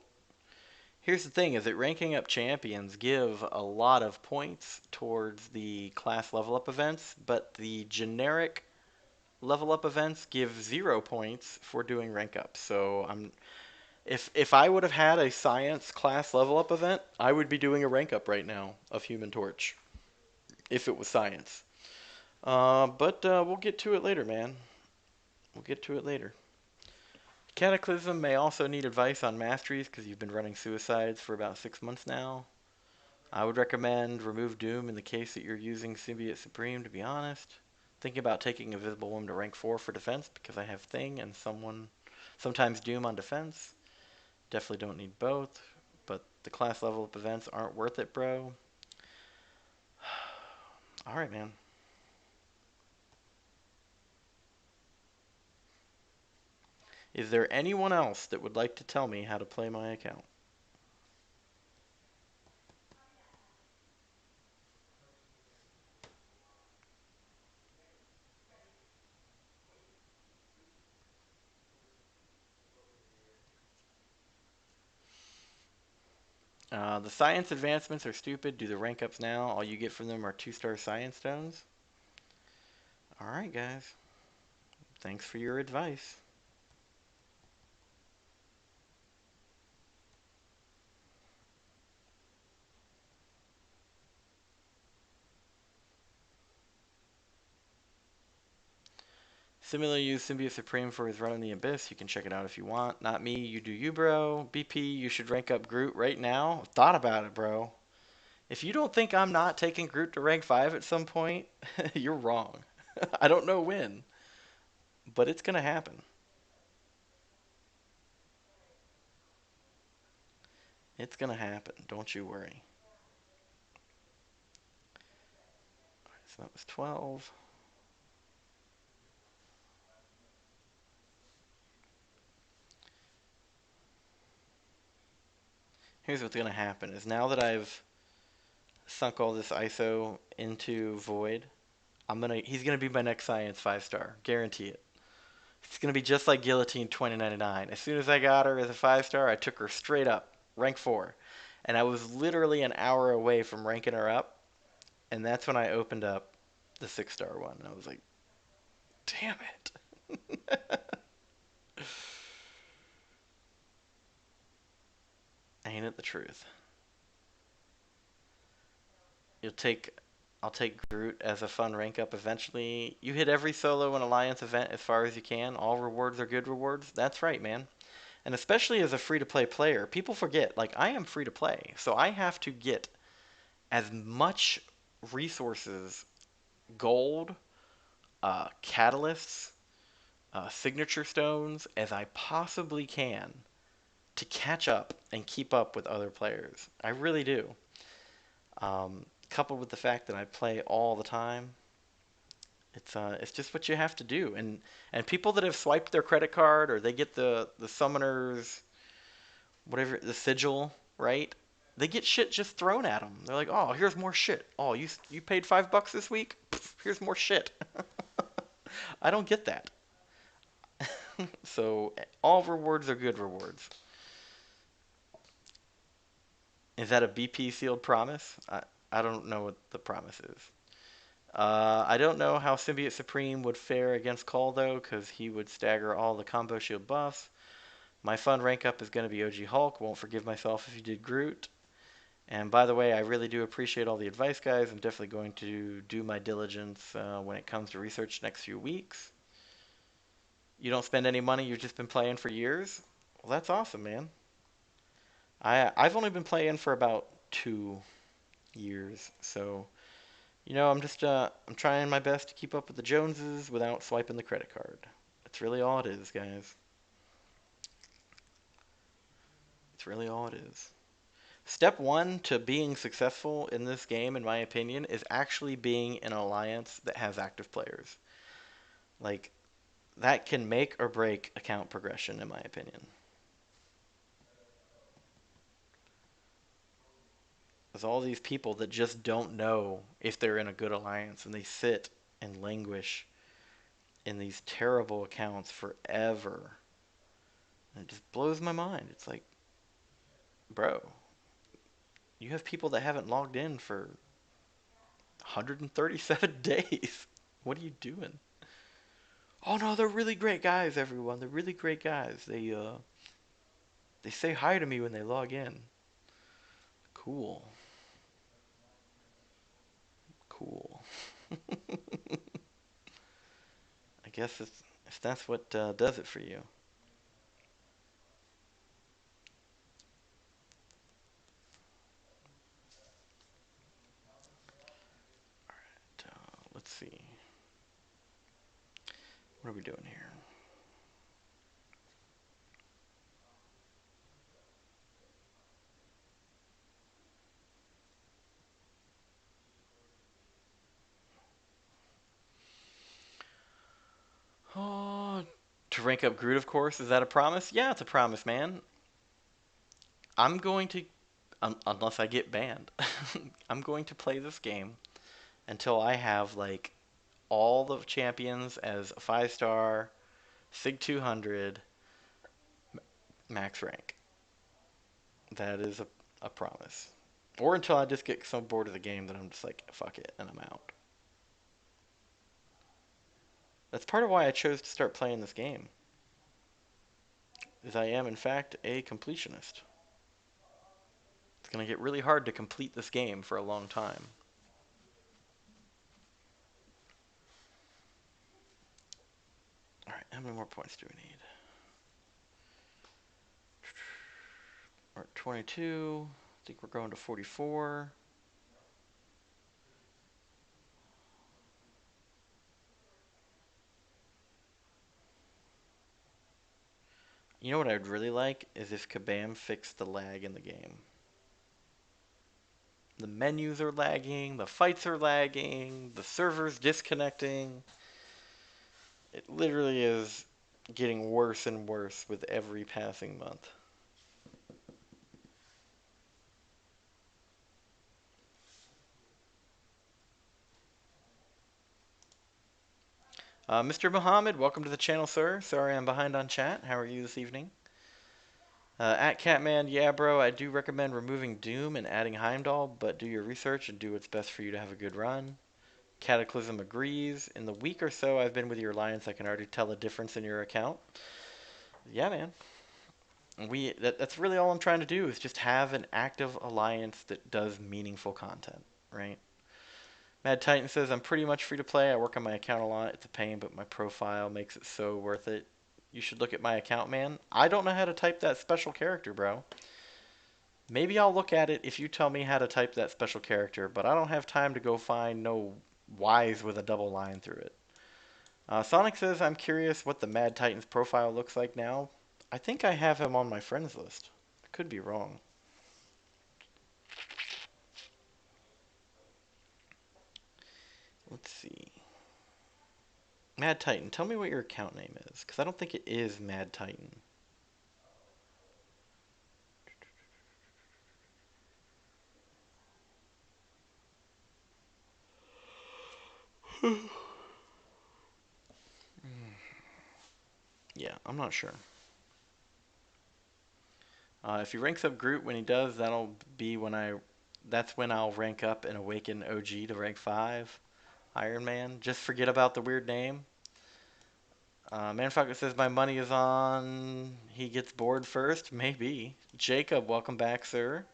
A: here's the thing, is that ranking up champions give a lot of points towards the class level up events, but the generic level up events give 0 points for doing rank up. So if I would have had a science class level up event, I would be doing a rank up right now of Human Torch if it was science. But we'll get to it later, man. We'll get to it later. Cataclysm may also need advice on masteries because you've been running suicides for about 6 months now. I would recommend remove Doom in the case that you're using Symbiote Supreme, to be honest. Thinking about taking Invisible Woman to rank 4 for defense because I have Thing and sometimes Doom on defense. Definitely don't need both, but the class level up events aren't worth it, bro. Alright, man. Is there anyone else that would like to tell me how to play my account? The science advancements are stupid. Do the rank ups now. All you get from them are 2-star science stones. Alright, guys. Thanks for your advice. Similarly, use Symbiote Supreme for his run in the Abyss. You can check it out if you want. Not me, you do you, bro. BP, you should rank up Groot right now. Thought about it, bro. If you don't think I'm not taking Groot to rank 5 at some point, you're wrong. I don't know when, but it's going to happen. It's going to happen. Don't you worry. So that was 12. Here's what's going to happen is now that I've sunk all this ISO into Void, he's gonna be my next science 5-star. Guarantee it. It's gonna be just like Guillotine 2099. As soon as I got her as a 5-star, I took her straight up, rank 4. And I was literally an hour away from ranking her up, and that's when I opened up the 6-star one. And I was like, damn it. Ain't it the truth? You'll take I'll take Groot as a fun rank up eventually. You hit every solo and alliance event as far as you can. All rewards are good rewards. That's right, man. And especially as a free to play player, people forget, like, I am free to play. So I have to get as much resources, gold, catalysts, signature stones as I possibly can to catch up and keep up with other players. I really do. Coupled with the fact that I play all the time, it's just what you have to do. And people that have swiped their credit card or they get the summoners, whatever, the sigil, right? They get shit just thrown at them. They're like, oh, here's more shit. Oh, you paid $5 this week? Pff, here's more shit. I don't get that. So all rewards are good rewards. Is that a BP sealed promise? I don't know what the promise is. I don't know how Symbiote Supreme would fare against Call, though, because he would stagger all the combo shield buffs. My fun rank up is going to be OG Hulk. Won't forgive myself if you did Groot. And by the way, I really do appreciate all the advice, guys. I'm definitely going to do my diligence when it comes to research next few weeks. You don't spend any money, you've just been playing for years? Well, that's awesome, man. I've only been playing for about 2 years, so I'm trying my best to keep up with the Joneses without swiping the credit card. That's really all it is, guys. It's really all it is. Step one to being successful in this game, in my opinion, is actually being in an alliance that has active players. Like, that can make or break account progression, in my opinion. There's all these people that just don't know if they're in a good alliance, and they sit and languish in these terrible accounts forever. And it just blows my mind. It's like, bro, you have people that haven't logged in for 137 days. What are you doing? Oh no, they're really great guys, everyone. They're really great guys. They say hi to me when they log in. Cool. Cool. I guess if that's what does it for you. Let's see. What are we doing here? Oh, to rank up Groot, of course. Is that a promise? Yeah, it's a promise, man. I'm going to, unless I get banned, I'm going to play this game until I have like all the champions as a 5-star, Sig 200, max rank. That is a promise. Or until I just get so bored of the game that I'm just like, fuck it, and I'm out. That's part of why I chose to start playing this game, is I am in fact a completionist. It's gonna get really hard to complete this game for a long time. Alright, how many more points do we need? We're at 22. I think we're going to 44. You know what I'd really like is if Kabam fixed the lag in the game. The menus are lagging, the fights are lagging, the server's disconnecting. It literally is getting worse and worse with every passing month. Mr. Muhammad, welcome to the channel, sir. Sorry I'm behind on chat. How are you this evening? At Catman, yeah, bro, I do recommend removing Doom and adding Heimdall, but do your research and do what's best for you to have a good run. Cataclysm agrees. In the week or so I've been with your alliance, I can already tell a difference in your account. Yeah, man. That's really all I'm trying to do is just have an active alliance that does meaningful content, right? Mad Titan says I'm pretty much free to play. I work on my account a lot. It's a pain, but my profile makes it so worth it. You should look at my account, man. I don't know how to type that special character, bro. Maybe I'll look at it if you tell me how to type that special character, but I don't have time to go find no Y's with a double line through it. Sonic says, I'm curious what the Mad Titan's profile looks like now. I think I have him on my friends list. I could be wrong. Let's see. Mad Titan, tell me what your account name is, because I don't think it is Mad Titan. Yeah, I'm not sure. If he ranks up Groot when he does, that'll be when that's when I'll rank up and awaken OG to rank 5. Iron Man. Just forget about the weird name. Manfucker says my money is on. He gets bored first. Maybe. Jacob, welcome back, sir.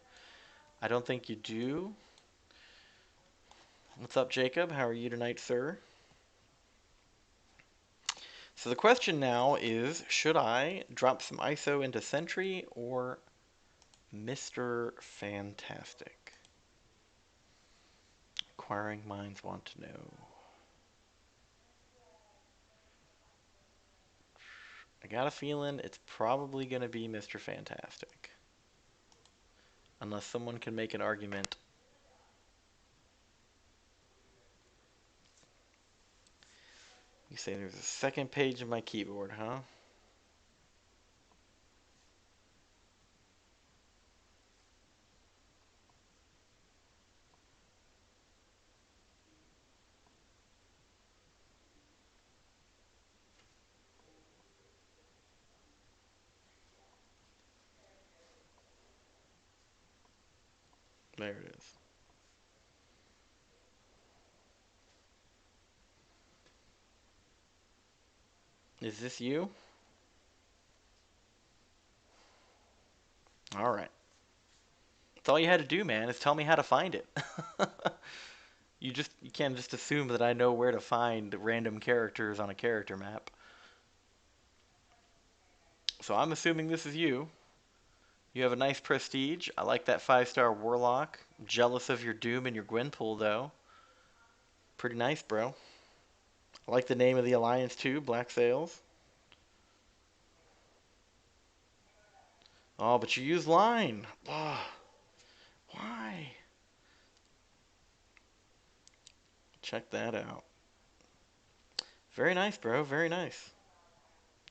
A: I don't think you do. What's up, Jacob? How are you tonight, sir? So the question now is, should I drop some ISO into Sentry or Mr. Fantastic? inquiring minds want to know. I got a feeling it's probably going to be Mr. Fantastic. Unless someone can make an argument. You say there's a second page of my keyboard, huh? There it is. Is this you? All right. That's all you had to do, man, is tell me how to find it. You can't just assume that I know where to find random characters on a character map. So I'm assuming this is you. You have a nice prestige. I like that 5-star warlock. I'm jealous of your Doom and your Gwenpool though. Pretty nice, bro. I like the name of the alliance too, Black Sails. Oh, but you use line. Oh, why? Check that out. Very nice, bro. Very nice.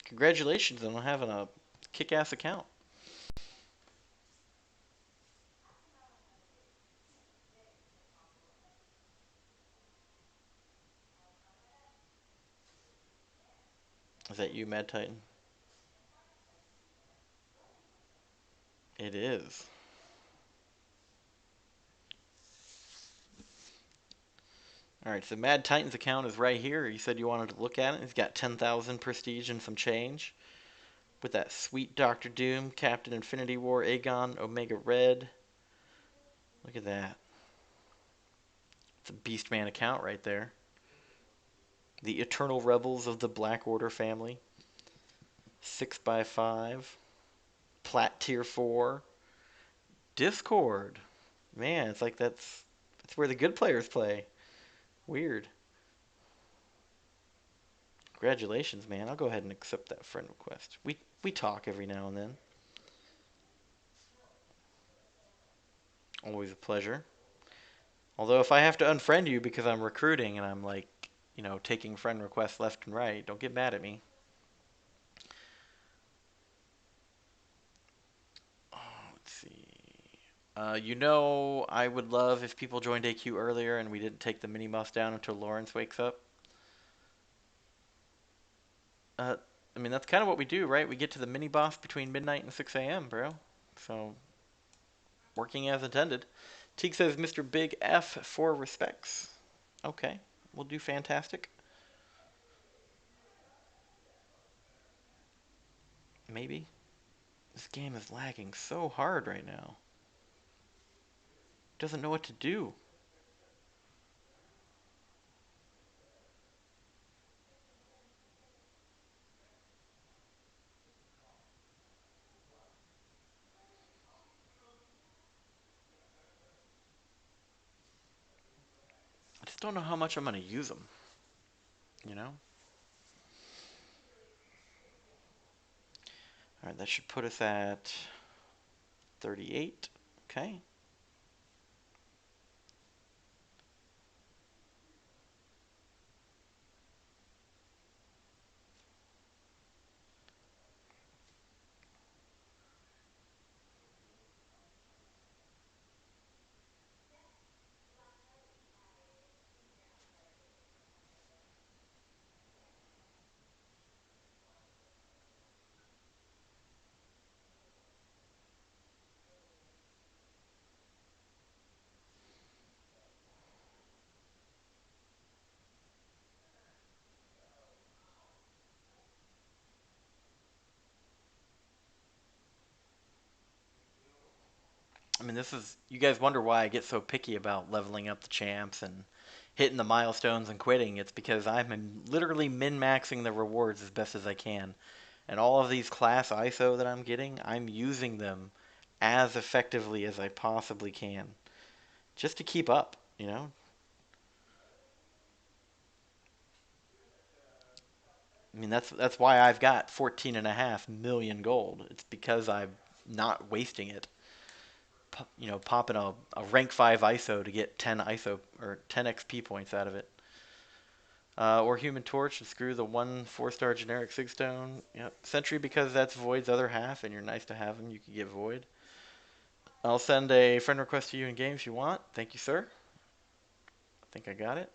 A: Congratulations on having a kick-ass account. Is that you, Mad Titan? It is. Alright, so Mad Titan's account is right here. You said you wanted to look at it. He's got 10,000 prestige and some change. With that sweet Doctor Doom, Captain Infinity War, Aegon, Omega Red. Look at that. It's a Beastman account right there. The Eternal Rebels of the Black Order family. 6x5. Plat Tier 4. Discord. Man, it's like that's where the good players play. Weird. Congratulations, man. I'll go ahead and accept that friend request. We talk every now and then. Always a pleasure. Although if I have to unfriend you because I'm recruiting and I'm like, taking friend requests left and right, don't get mad at me. Oh, let's see. I would love if people joined AQ earlier and we didn't take the mini boss down until Lawrence wakes up. Uh, I mean, that's kind of what we do, right? We get to the mini boss between midnight and 6 a.m., bro. So, working as intended. Teague says Mr. Big F for respects. Okay, we'll do fantastic. Maybe. This game is lagging so hard right now. It doesn't know what to do. I just don't know how much I'm going to use them. You know? Alright, that should put us at 38. Okay. I mean, you guys wonder why I get so picky about leveling up the champs and hitting the milestones and quitting. It's because I'm literally min-maxing the rewards as best as I can. And all of these class ISO that I'm getting, I'm using them as effectively as I possibly can. Just to keep up, I mean, that's why I've got 14.5 million gold. It's because I'm not wasting it. Popping a rank 5 ISO to get 10 ISO or 10 XP points out of it. Or Human Torch to screw the one 4-star generic Sigstone. Yep. Sentry because that's Void's other half, and you're nice to have him. You can get Void. I'll send a friend request to you in game if you want. Thank you, sir. I think I got it.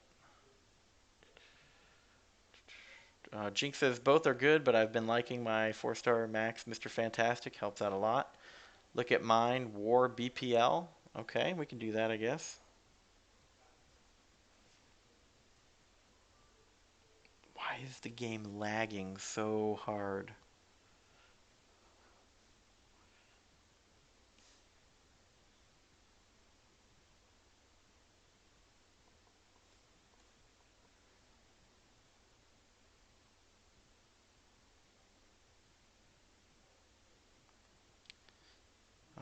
A: Jinx says both are good, but I've been liking my 4-star max Mr. Fantastic. Helps out a lot. Look at mine, War BPL. Okay, we can do that, I guess. Why is the game lagging so hard?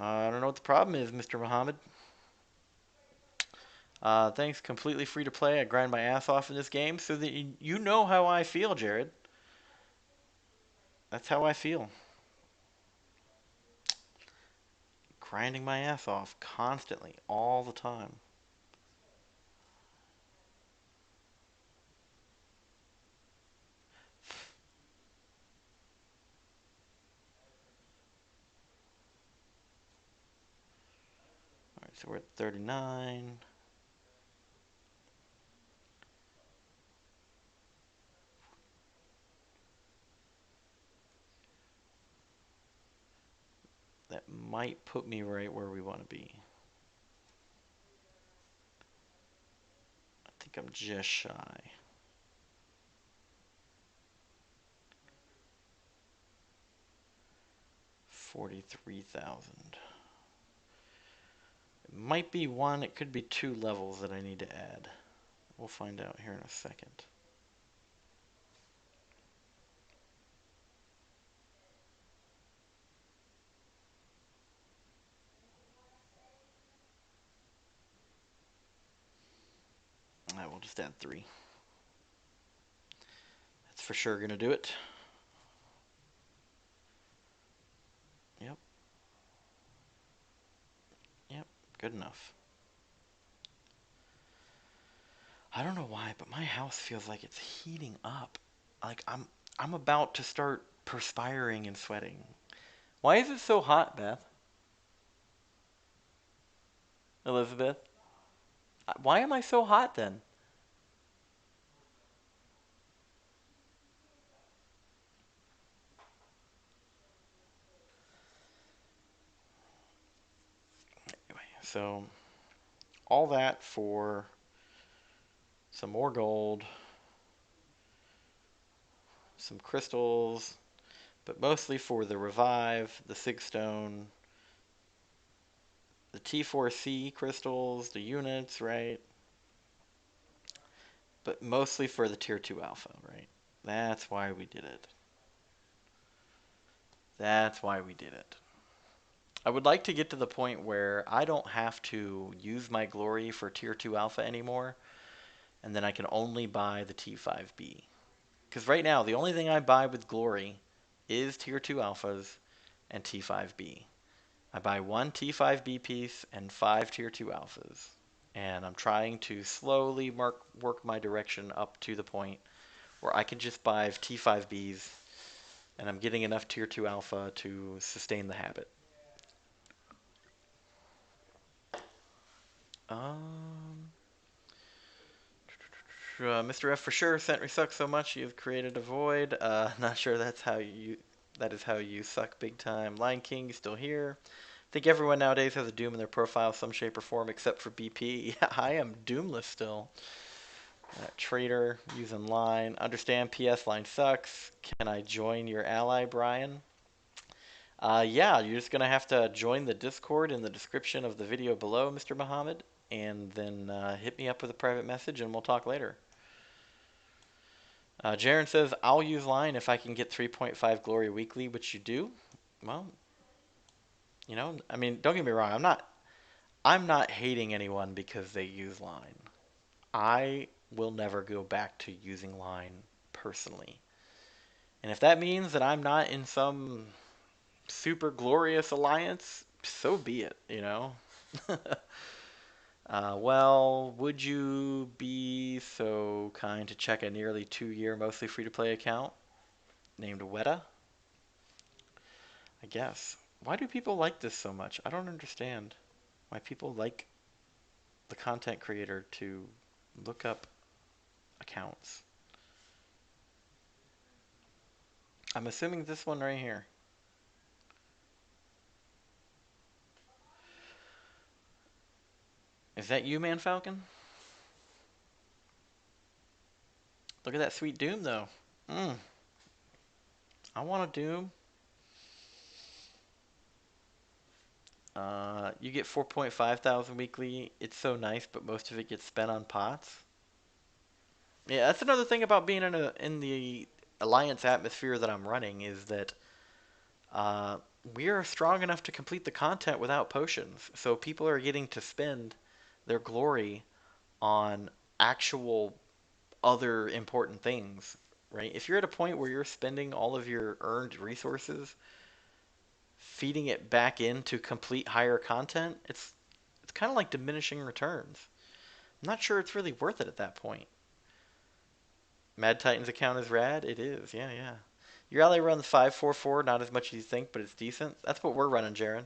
A: I don't know what the problem is, Mr. Muhammad. Thanks, completely free to play. I grind my ass off in this game so that you know how I feel, Jared. That's how I feel. Grinding my ass off constantly, all the time. Alright, so we're at 39. That might put me right where we want to be. I think I'm just shy. 43,000. It might be one, it could be two levels that I need to add. We'll find out here in a second. I will just add 3. That's for sure going to do it. Yep. Yep. Good enough. I don't know why, but my house feels like it's heating up. Like I'm about to start perspiring and sweating. Why is it so hot, Beth? Elizabeth? Why am I so hot then? Anyway, so all that for some more gold, some crystals, but mostly for the revive, the Sigstone, the T4C crystals, the units, right? But mostly for the tier 2 alpha, right? That's why we did it. That's why we did it. I would like to get to the point where I don't have to use my glory for tier 2 alpha anymore, and then I can only buy the T5B. Because right now, the only thing I buy with glory is tier 2 alphas and T5B. I buy one T5B piece and 5 tier 2 alphas. And I'm trying to slowly work my direction up to the point where I can just buy T5Bs and I'm getting enough tier 2 alpha to sustain the habit. Um, Mr. F for sure. Sentry sucks so much you've created a void. Not sure that is how you suck big time. Lion King, you still here? I think everyone nowadays has a Doom in their profile, some shape or form, except for BP. Yeah, I am Doomless still. Trader using line. Understand PS line sucks. Can I join your ally, Brian? Yeah, you're just gonna have to join the Discord in the description of the video below, Mr. Muhammad, and then hit me up with a private message, and we'll talk later. Jaren says, I'll use line if I can get 3.5 glory weekly, which you do. Well, I mean, don't get me wrong. I'm not hating anyone because they use line. I will never go back to using line personally. And if that means that I'm not in some super glorious alliance, so be it, you know? Well, would you be so kind to check a nearly 2 year mostly free to play account named Weta? I guess. Why do people like this so much? I don't understand why people like the content creator to look up accounts. I'm assuming this one right here. Is that you, Man Falcon? Look at that sweet Doom, though. Mm, I want a Doom. You get 4.5 thousand weekly. It's so nice, but most of it gets spent on pots. Yeah, that's another thing about being in the alliance atmosphere that I'm running is that uh, we are strong enough to complete the content without potions. So people are getting to spend their glory on actual other important things, right? If you're at a point where you're spending all of your earned resources feeding it back in to complete higher content, it's kind of like diminishing returns. I'm not sure it's really worth it at that point. Mad Titan's account is rad. It is, yeah, yeah. Your ally runs 544, not as much as you think, but it's decent. That's what we're running, Jaren.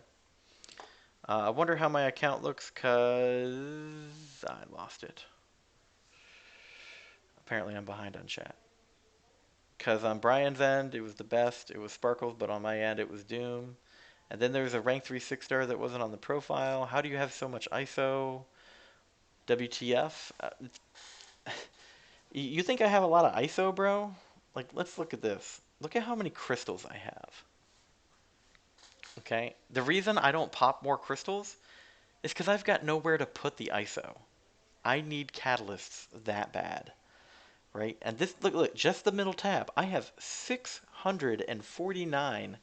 A: I wonder how my account looks, cause I lost it. Apparently I'm behind on chat. Cause on Brian's end it was the best, it was Sparkles, but on my end it was Doom. And then there's a rank 3 6-star that wasn't on the profile. How do you have so much ISO? WTF? You think I have a lot of ISO, bro? Like, let's look at this. Look at how many crystals I have. Okay? The reason I don't pop more crystals is because I've got nowhere to put the ISO. I need catalysts that bad, right? And this, look, just the middle tab. I have 649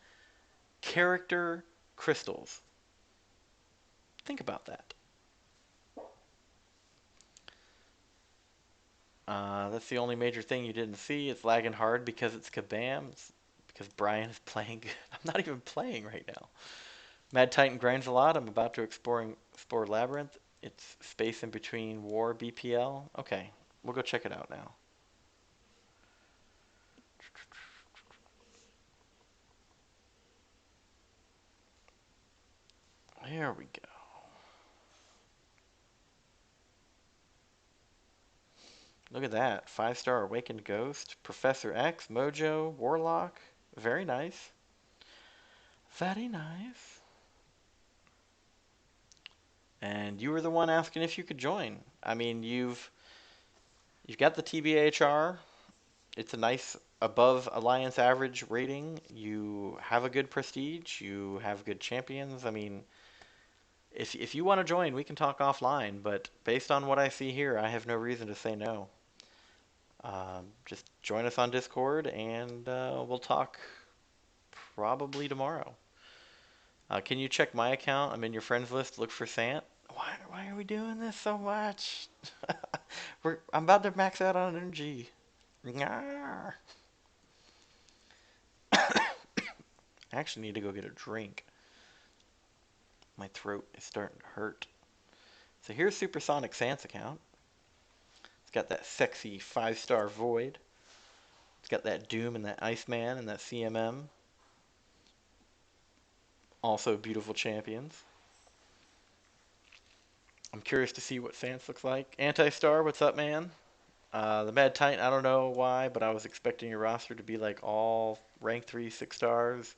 A: character crystals. Think about that. That's the only major thing you didn't see. It's lagging hard because it's Kabam. It's because Brian is playing. I'm not even playing right now. Mad Titan grinds a lot. I'm about to explore Labyrinth. It's space in between War BPL. Okay, we'll go check it out now. There we go. Look at that. 5-star Awakened Ghost. Professor X, Mojo, Warlock. Very nice. Very nice. And you were the one asking if you could join. I mean, you've got the TBHR. It's a nice above alliance average rating. You have a good prestige. You have good champions. I mean, if you want to join, we can talk offline. But based on what I see here, I have no reason to say no. Just join us on Discord, and we'll talk probably tomorrow. Can you check my account? I'm in your friends list. Look for Sant. Why are we doing this so much? I'm about to max out on energy. I actually need to go get a drink. My throat is starting to hurt. So here's Supersonic Sant's account. It's got that sexy 5-star Void. It's got that Doom and that Iceman and that CMM. Also beautiful champions. I'm curious to see what Sans looks like. Anti-Star, what's up, man? The Mad Titan, I don't know why, but I was expecting your roster to be like all rank 3, 6 stars.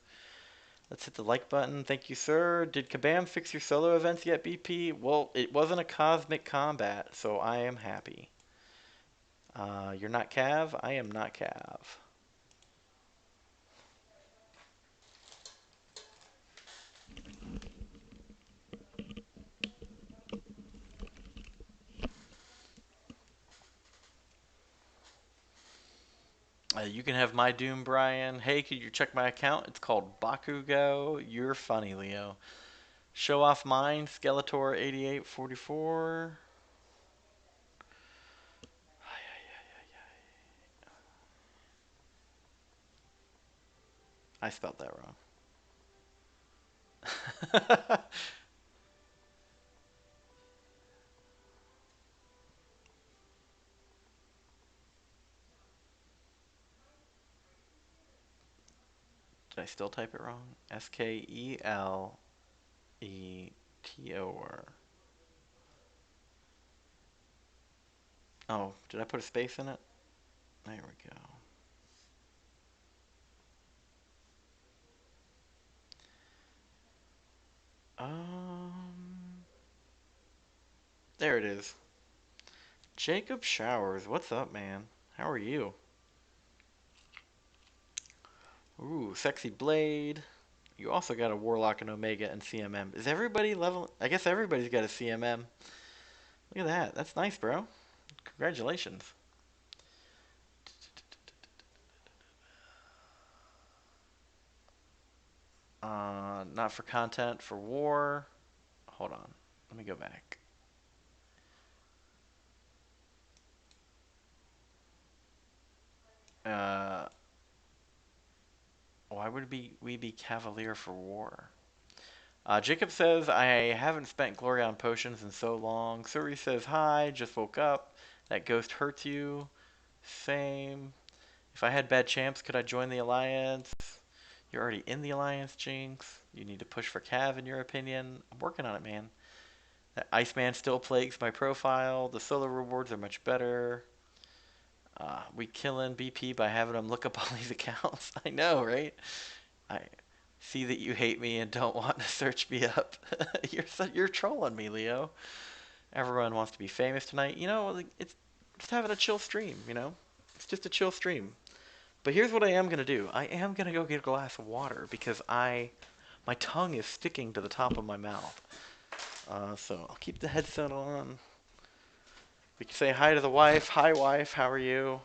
A: Let's hit the like button. Thank you, sir. Did Kabam fix your solo events yet, BP? Well, it wasn't a cosmic combat, so I am happy. You're not Cav? I am not Cav. You can have my Doom, Brian. Hey, could you check my account? It's called Bakugo. You're funny, Leo. Show off mine, Skeletor8844. I spelled that wrong. Did I still type it wrong? Skeletor. Oh, did I put a space in it? There we go. Um, there it is. Jacob Showers, what's up, man? How are you? Ooh, Sexy Blade. You also got a Warlock and Omega and CMM. Is everybody level? I guess everybody's got a CMM. Look at that. That's nice, bro. Congratulations. Not for content, for war. Hold on. Let me go back. Uh, why would we be cavalier for war? Jacob says, I haven't spent glory on potions in so long. Suri says, hi, just woke up. That ghost hurts you. Same. If I had bad champs, could I join the alliance? You're already in the alliance, Jinx. You need to push for Cav, in your opinion. I'm working on it, man. That Iceman still plagues my profile. The solo rewards are much better. We killing BP by having him look up all these accounts. I know, right? I see that you hate me and don't want to search me up. You're trolling me, Leo. Everyone wants to be famous tonight. Like, it's just having a chill stream. It's just a chill stream. But here's what I am gonna do. I am gonna go get a glass of water because my tongue is sticking to the top of my mouth. So I'll keep the headset on. We can say hi to the wife. Hi, wife. How are you?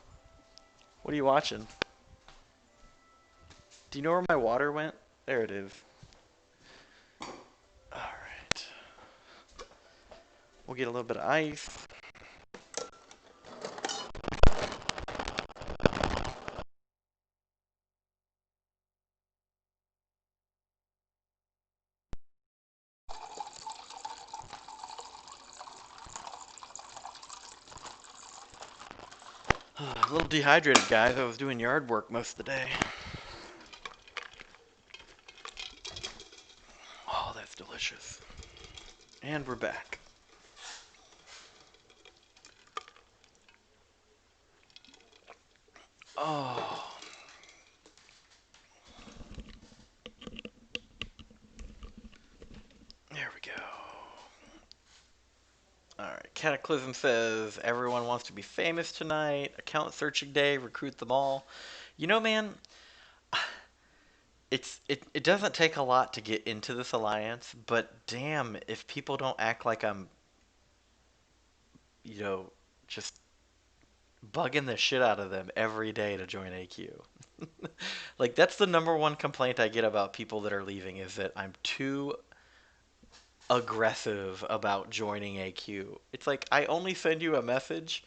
A: What are you watching? Do you know where my water went? There it is. All right. We'll get a little bit of ice. A little dehydrated, guys. I was doing yard work most of the day. Oh, that's delicious. And we're back. Oh, there we go. Alright, Cataclysm says everyone wants to be famous tonight. Account searching day, recruit them all. Man, it doesn't take a lot to get into this alliance, but damn if people don't act like I'm, you know, just bugging the shit out of them every day to join AQ. Like that's the number one complaint I get about people that are leaving is that I'm too aggressive about joining AQ. It's like I only send you a message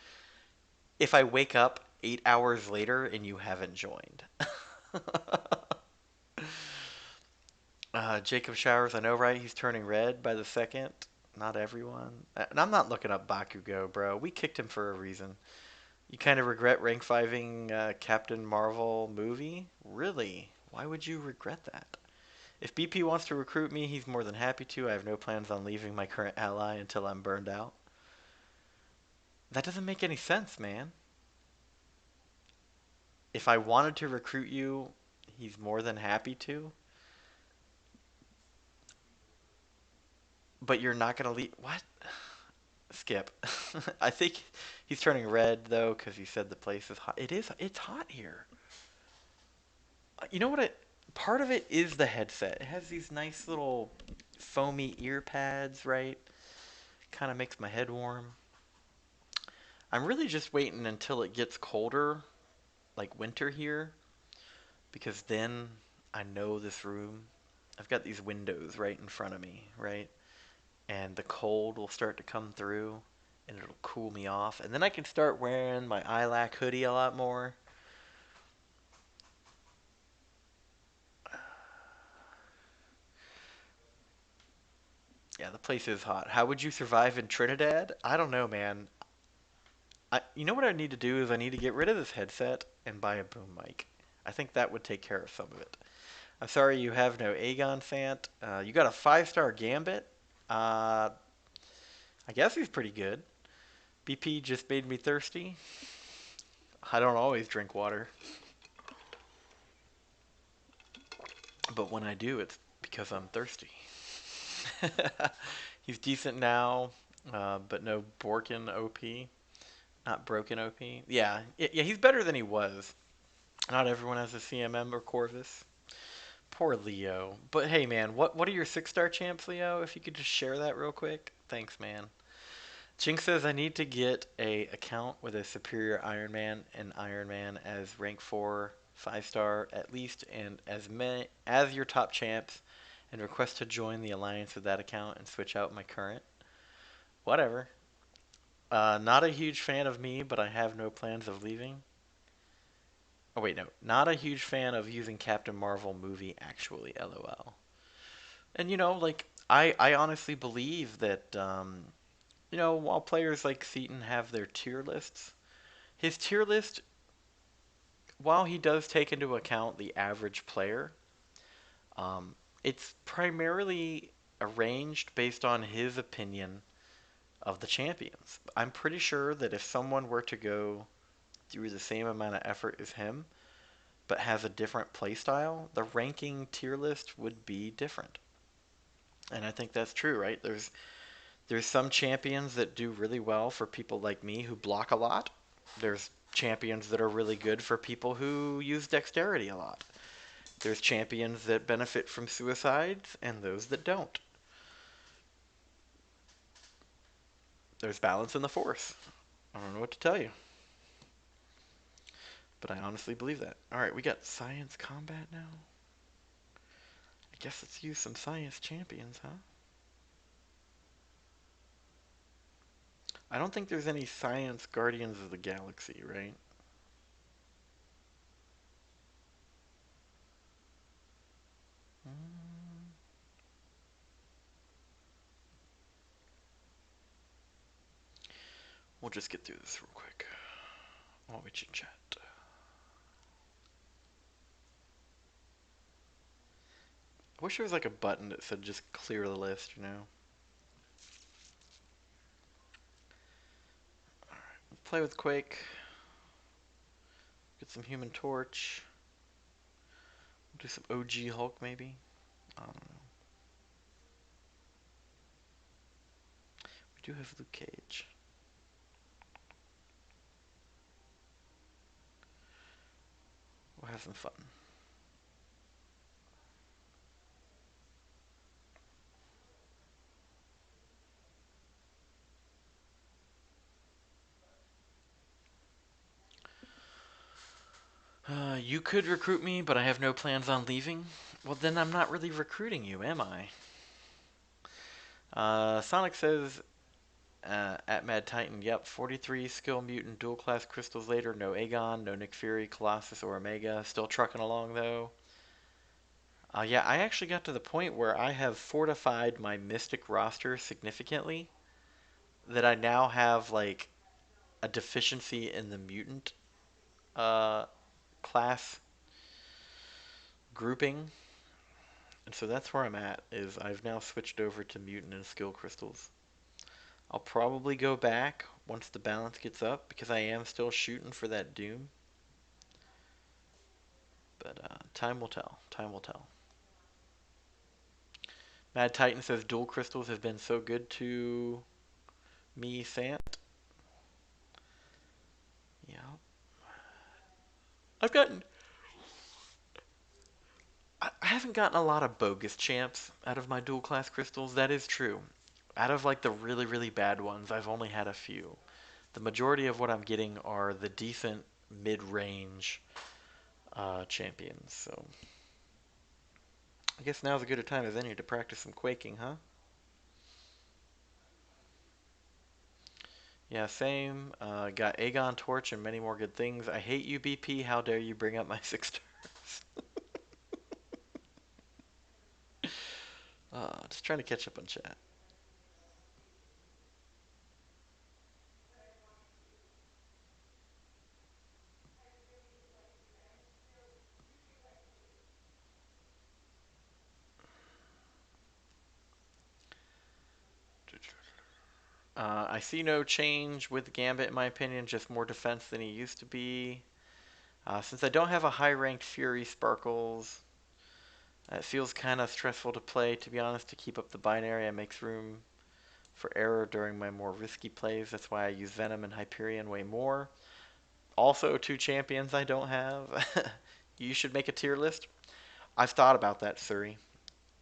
A: if I wake up 8 hours later and you haven't joined. Jacob Showers, I know, right? He's turning red by the second. Not everyone. And I'm not looking up Bakugo, bro. We kicked him for a reason. You kind of regret rank fiving Captain Marvel movie? Really? Why would you regret that? If BP wants to recruit me, he's more than happy to. I have no plans on leaving my current ally until I'm burned out. That doesn't make any sense, man. If I wanted to recruit you, he's more than happy to. But you're not gonna leave. What? Skip. I think he's turning red though because he said the place is hot. It is. It's hot here. You know what? Part of it is the headset. It has these nice little foamy ear pads, right? Kind of makes my head warm. I'm really just waiting until it gets colder, like winter here, because then I know this room. I've got these windows right in front of me, right? And the cold will start to come through and it'll cool me off. And then I can start wearing my iLac hoodie a lot more. the place is hot. How would you survive in Trinidad? I don't know, man. You know what I need to do is I need to get rid of this headset and buy a boom mic. I think that would take care of some of it. I'm sorry you have no Aegon Sant. You got a 5-star Gambit. Uh, I guess he's pretty good. BP just made me thirsty. I don't always drink water, but when I do, it's because I'm thirsty. He's decent now, but no Borkin OP. Not broken OP. Yeah, he's better than he was. Not everyone has a CMM or Corvus. Poor Leo. But hey, man, what are your 6-star champs, Leo? If you could just share that real quick. Thanks, man. Jinx says I need to get a account with a superior Iron Man and Iron Man as rank 4, 5-star at least, and as many as your top champs, and request to join the alliance with that account and switch out my current. Whatever. Not a huge fan of me, but I have no plans of leaving. Oh wait, no, not a huge fan of using Captain Marvel movie actually, LOL. And like I honestly believe that while players like Seaton have their tier lists, his tier list, while he does take into account the average player, um, it's primarily arranged based on his opinion of the champions. I'm pretty sure that if someone were to go through the same amount of effort as him, but has a different playstyle, the ranking tier list would be different. And I think that's true, right? There's some champions that do really well for people like me who block a lot. There's champions that are really good for people who use dexterity a lot. There's champions that benefit from suicides and those that don't. There's balance in the force. I don't know what to tell you, but I honestly believe that. Alright, we got science combat now. I guess let's use some science champions, huh? I don't think there's any science Guardians of the Galaxy, right? Mm, we'll just get through this real quick while we chit chat. I wish there was like a button that said just clear the list. Play with Quake, get some Human Torch, do some OG Hulk maybe. I don't know. We do have Luke Cage. We'll have some fun. You could recruit me, but I have no plans on leaving. Well, then I'm not really recruiting you, am I? Sonic says, at Mad Titan, yep, 43 skill mutant dual class crystals later, no Aegon, no Nick Fury, Colossus, or Omega. Still trucking along though. Yeah, I actually got to the point where I have fortified my Mystic roster significantly. That I now have like a deficiency in the mutant uh, class grouping, and so that's where I'm at. Is I've now switched over to mutant and skill crystals. I'll probably go back once the balance gets up because I am still shooting for that Doom. But time will tell. Time will tell. Mad Titan says dual crystals have been so good to me, Sant. Yeah. I've gotten. I haven't gotten a lot of bogus champs out of my dual class crystals. That is true. Out of like the really, really bad ones, I've only had a few. The majority of what I'm getting are the decent mid-range champions. So I guess now's as good a time as any to practice some quaking, huh? Yeah, same. Got Aegon Torch and many more good things. I hate you, BP. How dare you bring up my 6 stars? Just trying to catch up on chat. I see no change with Gambit in my opinion, just more defense than he used to be. Since I don't have a high-ranked Fury Sparkles, it feels kind of stressful to play, to be honest, to keep up the binary. It makes room for error during my more risky plays. That's why I use Venom and Hyperion way more. Also, two champions I don't have. You should make a tier list. I've thought about that, Suri.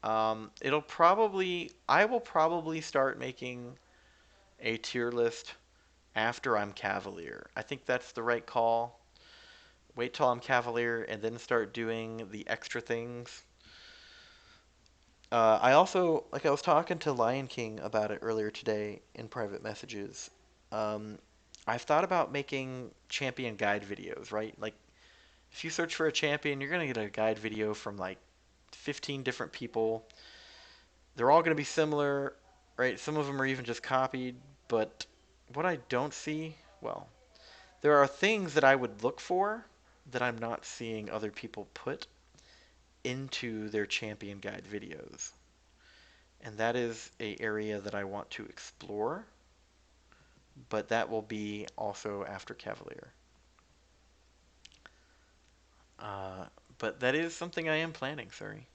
A: I will probably start making a tier list after I'm Cavalier. I think that's the right call. Wait till I'm Cavalier and then start doing the extra things. I also, like, I was talking to Lion King about it earlier today in private messages. Um, I've thought about making champion guide videos, right? Like, if you search for a champion, you're going to get a guide video from like 15 different people. They're all going to be similar, right? Some of them are even just copied, but what I don't see, well, there are things that I would look for that I'm not seeing other people put into their champion guide videos. And that is a area that I want to explore, but that will be also after Cavalier. Uh, but that is something I am planning, sorry.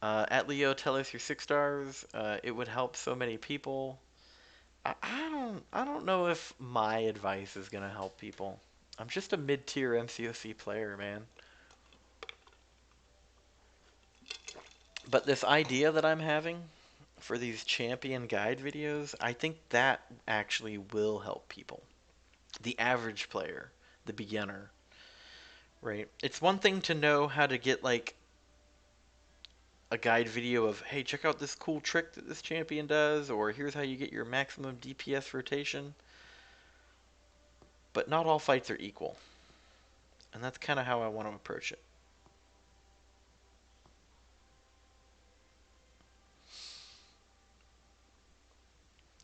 A: At Leo, tell us your 6 stars. It would help so many people. I don't know if my advice is gonna help people. I'm just a mid-tier MCoC player, man. But this idea that I'm having for these champion guide videos, I think that actually will help people. The average player, the beginner, right? It's one thing to know how to get like a guide video of, hey, check out this cool trick that this champion does, or here's how you get your maximum DPS rotation. But not all fights are equal. And that's kind of how I want to approach it.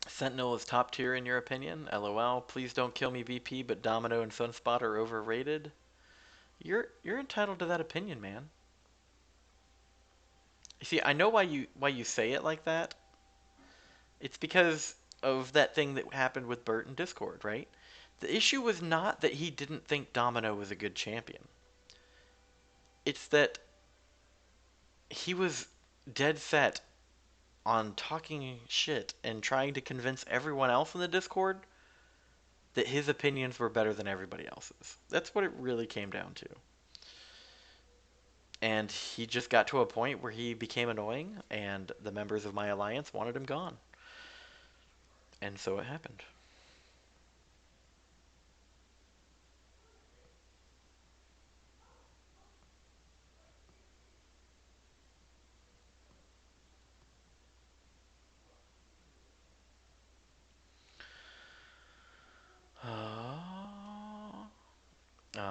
A: Sentinel is top tier in your opinion? LOL. Please don't kill me, VP, but Domino and Sunspot are overrated. You're entitled to that opinion, man. You see, I know why you say it like that. It's because of that thing that happened with Bert in Discord, right? The issue was not that he didn't think Domino was a good champion. It's that he was dead set on talking shit and trying to convince everyone else in the Discord that his opinions were better than everybody else's. That's what it really came down to. And he just got to a point where he became annoying, and the members of my alliance wanted him gone. And so it happened.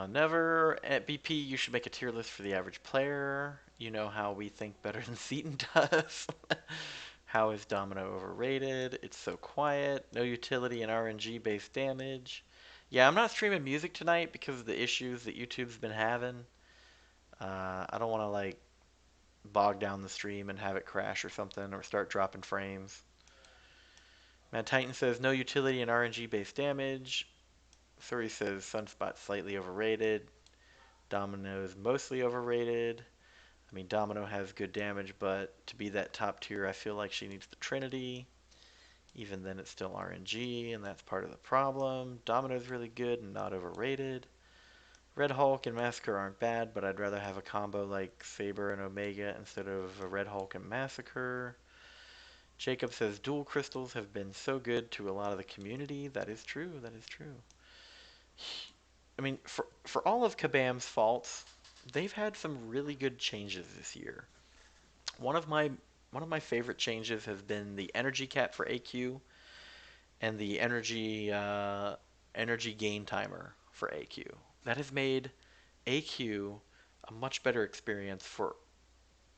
A: Never. At BP, you should make a tier list for the average player. You know how we think better than Seaton does. How is Domino overrated? It's so quiet. No utility in RNG based damage. Yeah, I'm not streaming music tonight because of the issues that YouTube's been having. I don't want to like bog down the stream and have it crash or something or start dropping frames. Mad Titan says no utility in RNG based damage. Suri says Sunspot slightly overrated. Domino is mostly overrated. I mean, Domino has good damage, but to be that top tier, I feel like she needs the Trinity. Even then, it's still RNG, and that's part of the problem. Domino's really good and not overrated. Red Hulk and Massacre aren't bad, but I'd rather have a combo like Saber and Omega instead of a Red Hulk and Massacre. Jacob says dual crystals have been so good to a lot of the community. That is true. That is true. I mean, for all of Kabam's faults, they've had some really good changes this year. One of my one of my favorite changes has been the energy cap for AQ and the energy gain timer for AQ. That has made AQ a much better experience for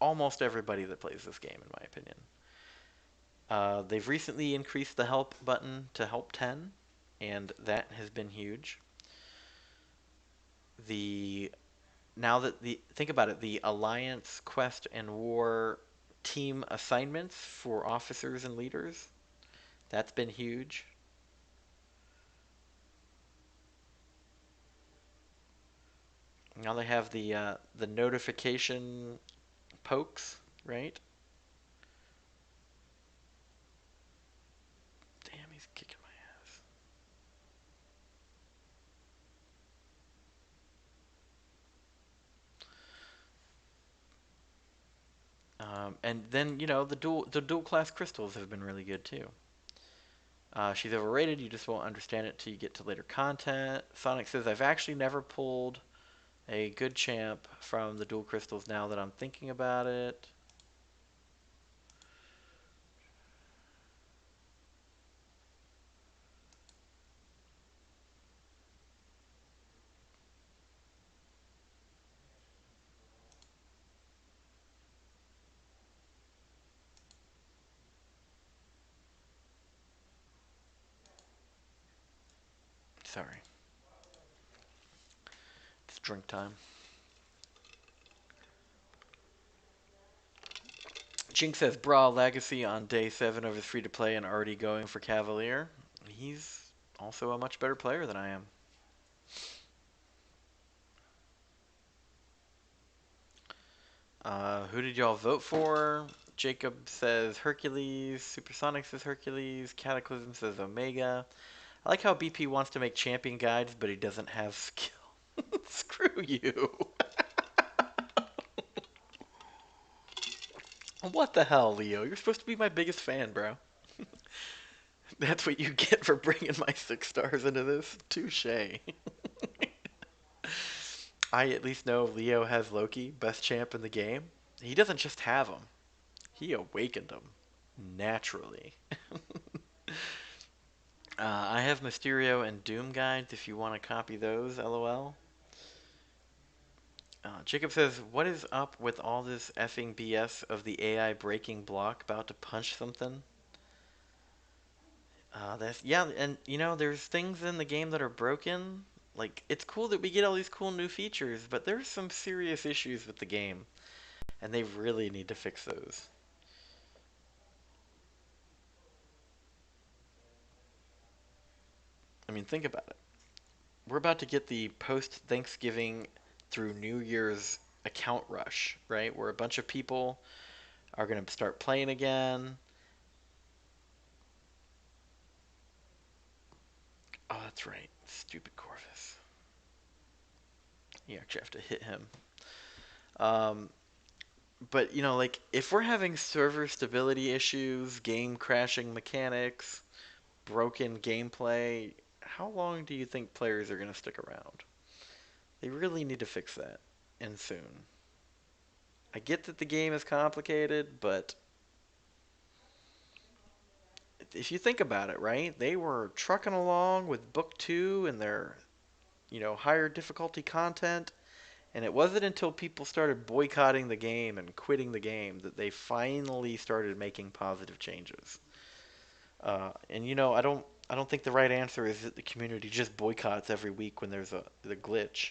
A: almost everybody that plays this game, in my opinion. They've recently increased the help button to help 10, and that has been huge. The Now that the think about it, the Alliance, Quest, and War team assignments for officers and leaders, That's been huge. Now they have the notification pokes, right? Damn, he's kicking my ass. And then the dual class crystals have been really good too. She's overrated. You just won't understand it till you get to later content. Sonic says I've actually never pulled a good champ from the dual crystals now that I'm thinking about it. Sorry, it's drink time. Jinx says Brawl Legacy on day 7 of his free to play and already going for Cavalier. He's also a much better player than I am. Who did y'all vote for? Jacob says Hercules. Supersonic says Hercules. Cataclysm says Omega. I like how BP wants to make champion guides, but he doesn't have skill. Screw you. What the hell, Leo? You're supposed to be my biggest fan, bro. That's what you get for bringing my 6 stars into this? Touche. I at least know Leo has Loki, best champ in the game. He doesn't just have him, he awakened him naturally. I have Mysterio and Doom guides if you want to copy those, lol. Jacob says, what is up with all this effing BS of the AI breaking block about to punch something? That's yeah, and there's things in the game that are broken. Like it's cool that we get all these cool new features, but there's some serious issues with the game, and they really need to fix those. I mean, think about it. We're about to get the post Thanksgiving through New Year's account rush, right? Where a bunch of people are going to start playing again. Oh, that's right. Stupid Corvus. You actually have to hit him. Um, but like if we're having server stability issues, game crashing mechanics, broken gameplay, how long do you think players are going to stick around? They really need to fix that, and soon. I get that the game is complicated, but if you think about it, right? They were trucking along with book 2 and their, higher difficulty content, and it wasn't until people started boycotting the game and quitting the game that they finally started making positive changes. And I don't think the right answer is that the community just boycotts every week when there's a glitch.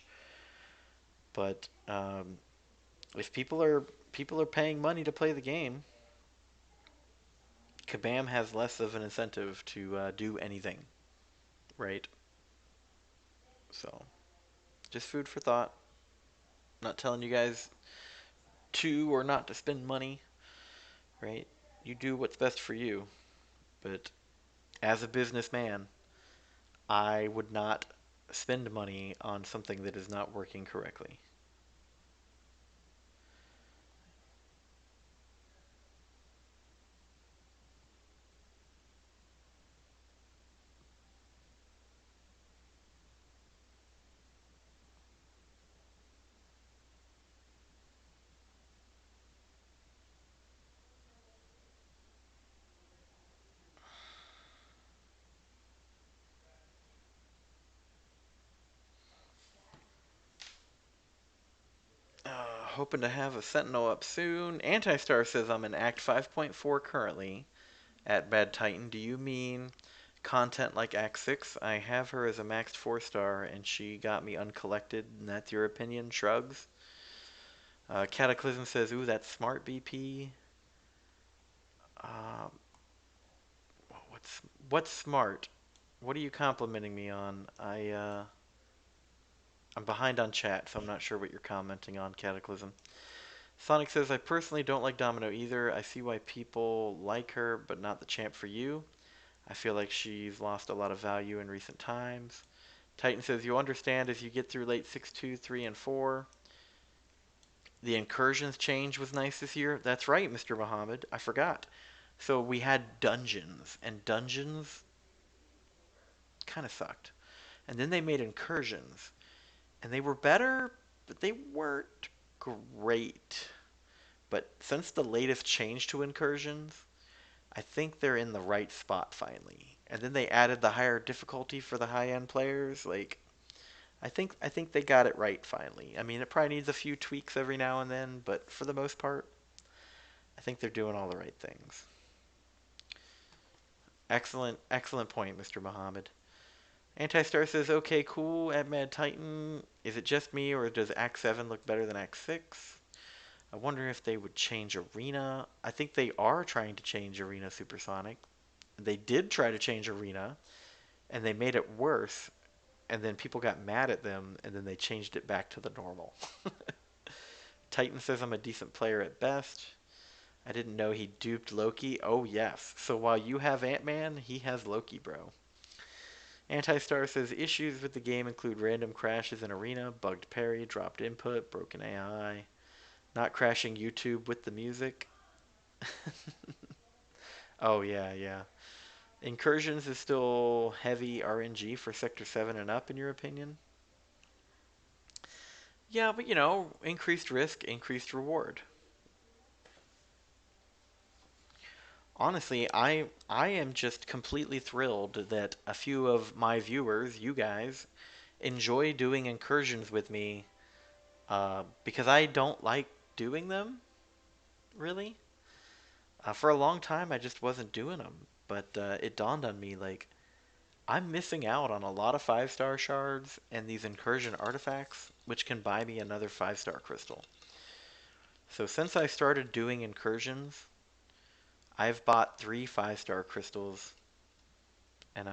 A: But if people are paying money to play the game, Kabam has less of an incentive to do anything, right? So just food for thought. Not telling you guys to or not to spend money, right? You do what's best for you. But as a businessman, I would not spend money on something that is not working correctly. Hoping to have a Sentinel up soon. Antistar says I'm in Act 5.4 currently at Bad Titan. Do you mean content like Act 6? I have her as a maxed 4 star and she got me uncollected, and that's your opinion? Shrugs. Cataclysm says, ooh, that's smart BP. Um, What's smart? What are you complimenting me on? I'm behind on chat, so I'm not sure what you're commenting on, Cataclysm. Sonic says, I personally don't like Domino either. I see why people like her, but not the champ for you. I feel like she's lost a lot of value in recent times. Titan says, you'll understand as you get through late 6, 2, 3, and 4. The incursions change was nice this year. That's right, Mr. Muhammad. I forgot. So we had dungeons, and dungeons kind of sucked. And then they made incursions, and they were better, but they weren't great. But since the latest change to incursions, I think they're in the right spot finally. And then they added the higher difficulty for the high-end players. Like, I think they got it right finally. I mean, it probably needs a few tweaks every now and then, but for the most part, I think they're doing all the right things. Excellent, excellent point, Mr. Muhammad. Anti-Star says, okay, cool, at Mad Titan. Is it just me, or does Act 7 look better than Act 6? I wonder if they would change Arena. I think they are trying to change Arena Supersonic. They did try to change Arena, and they made it worse, and then people got mad at them, and then they changed it back to the normal. Titan says I'm a decent player at best. I didn't know he duped Loki. Oh, yes. So while you have Ant-Man, he has Loki, bro. Anti-Star says issues with the game include random crashes in Arena, bugged parry, dropped input, broken AI, not crashing YouTube with the music. Oh, yeah, yeah. Incursions is still heavy RNG for Sector 7 and up, in your opinion? Yeah, but increased risk, increased reward. Honestly, I am just completely thrilled that a few of my viewers, you guys, enjoy doing incursions with me because I don't like doing them, really. For a long time, I just wasn't doing them, but it dawned on me like I'm missing out on a lot of 5-star shards and these incursion artifacts, which can buy me another 5-star crystal. So since I started doing incursions, I've bought 3 5-star crystals, and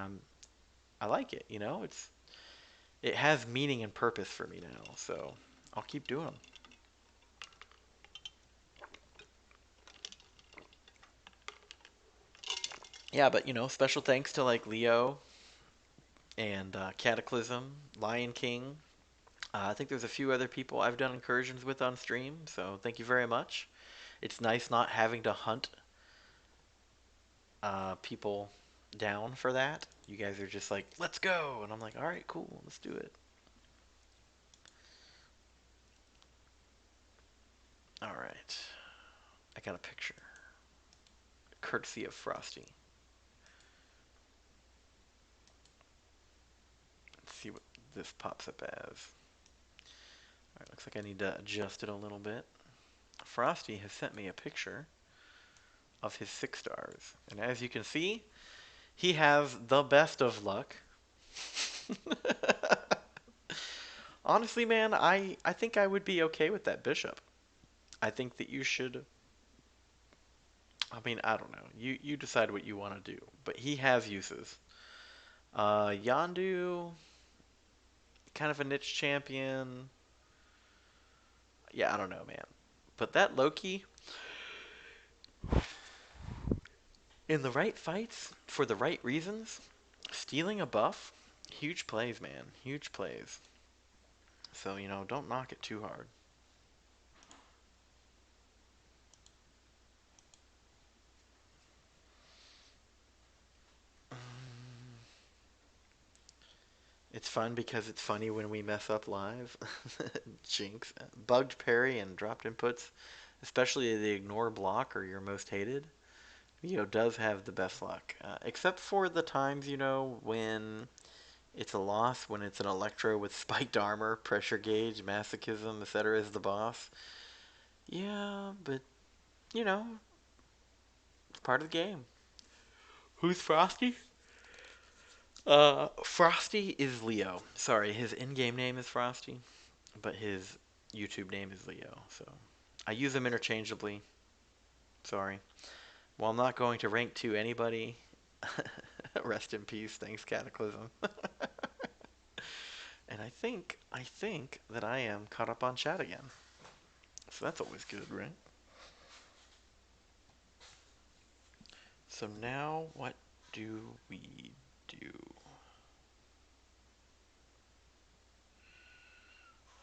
A: I like it. It has meaning and purpose for me now, so I'll keep doing them. Yeah, but special thanks to like Leo and Cataclysm, Lion King. I think there's a few other people I've done incursions with on stream, so thank you very much. It's nice not having to hunt people down for that. You guys are just like, let's go, and I'm like, all right, cool, let's do it. All right, I got a picture, courtesy of Frosty. Let's see what this pops up as. All right, looks like I need to adjust it a little bit. Frosty has sent me a picture of his 6-stars, and as you can see, he has the best of luck. Honestly, man, I think I would be okay with that bishop. I think that you should. I mean, I don't know. You decide what you want to do, but he has uses. Yandu, kind of a niche champion. Yeah, I don't know, man. But that Loki, in the right fights for the right reasons, stealing a buff, huge plays, man. Huge plays. So don't knock it too hard. It's fun because it's funny when we mess up live. Jinx. Bugged parry and dropped inputs, especially the ignore block or your most hated, does have the best luck. Except for the times, when it's a loss, when it's an Electro with spiked armor, pressure gauge, masochism, etc. is the boss. Yeah, but, you know, it's part of the game. Who's Frosty? Frosty is Leo. Sorry, his in-game name is Frosty, but his YouTube name is Leo, so I use them interchangeably. Sorry. Well, I'm not going to rank 2 anybody. Rest in peace. Thanks, Cataclysm. And I think that I am caught up on chat again. So that's always good, right? So now what do we do?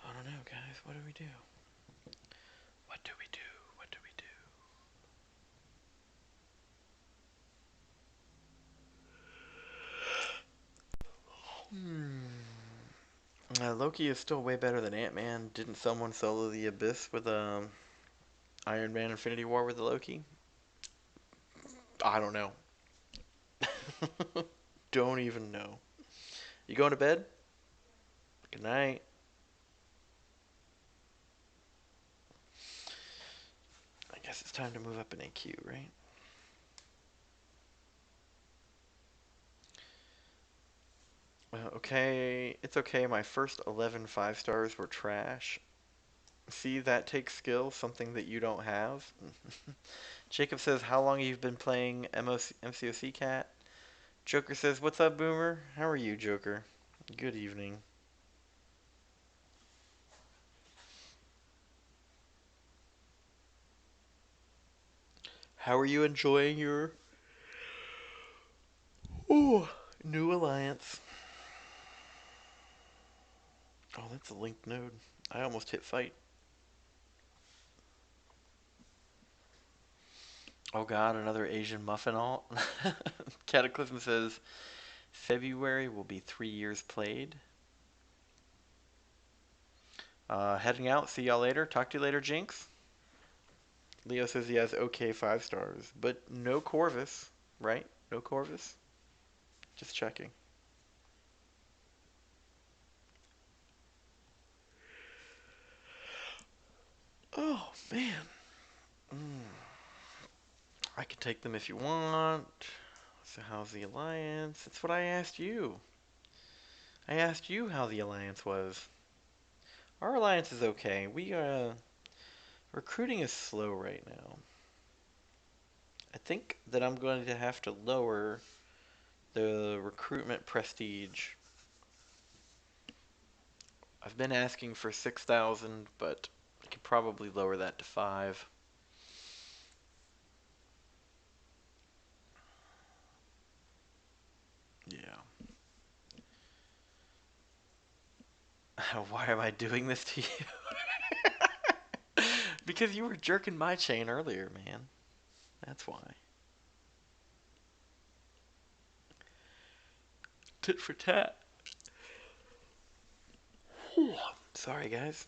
A: I don't know, guys. What do we do? What do we do? What do we do? Loki is still way better than Ant-Man. Didn't someone solo the Abyss with Iron Man Infinity War with the Loki? I don't know. Don't even know. You going to bed? Good night. I guess it's time to move up in AQ, right? Okay, it's okay. My first 11 5 stars were trash. See, that takes skill, something that you don't have. Jacob says, how long have you been playing MCoC Cat? Joker says, what's up, Boomer? How are you, Joker? Good evening. How are you enjoying your ooh, new alliance? Oh, that's a linked node. I almost hit fight. Oh god, another Asian muffin alt. Cataclysm says February will be 3 years played. Heading out. See y'all later. Talk to you later, Jinx. Leo says he has okay 5 stars, but no Corvus, right? No Corvus. Just checking. Oh man. Mm. I can take them if you want. So how's the alliance? That's what I asked you. I asked you how the alliance was. Our alliance is okay. Recruiting is slow right now. I think that I'm going to have to lower the recruitment prestige. I've been asking for 6,000, but I could probably lower that to 5. Yeah. Why am I doing this to you? Because you were jerking my chain earlier, man. That's why. Tit for tat. Sorry, guys.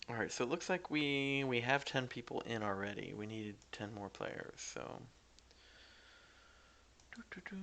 A: All right, so it looks like we have 10 people in already. We needed 10 more players, so. Doo-doo-doo.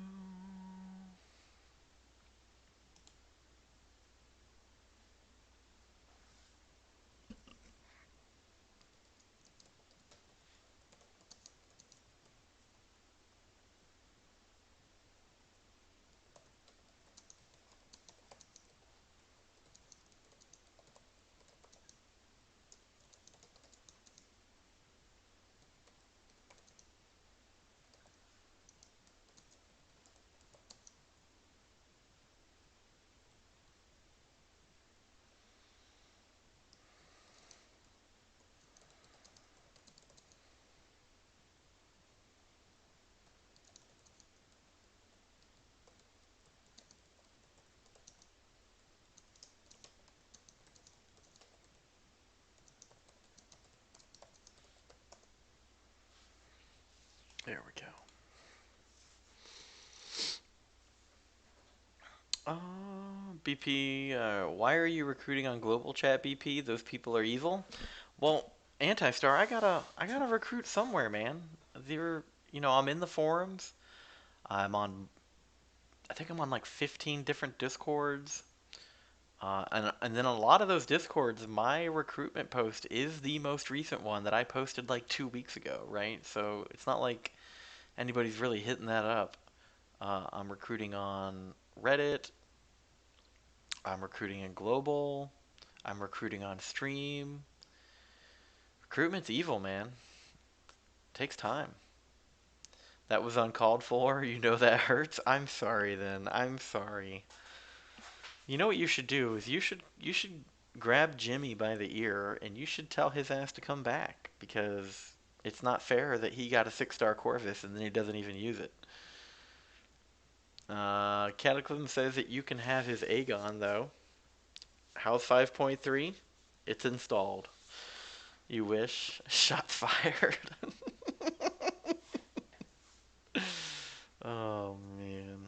A: There we go. Uh, BP, why are you recruiting on global chat, BP? Those people are evil. Well, Anti-Star, I gotta recruit somewhere, man. They're, I'm in the forums. I'm on, I think I'm on like 15 different Discords. And then a lot of those Discords, my recruitment post is the most recent one that I posted like 2 weeks ago, right? So it's not like anybody's really hitting that up. I'm recruiting on Reddit. I'm recruiting in global. I'm recruiting on stream. Recruitment's evil, man. Takes time. That was uncalled for. You know that hurts. I'm sorry then. I'm sorry. You know what you should do is you should grab Jimmy by the ear and you should tell his ass to come back because it's not fair that he got a 6-star Corvus and then he doesn't even use it. Cataclysm says that you can have his Aegon though. House 5.3, it's installed. You wish. Shots fired. Oh man.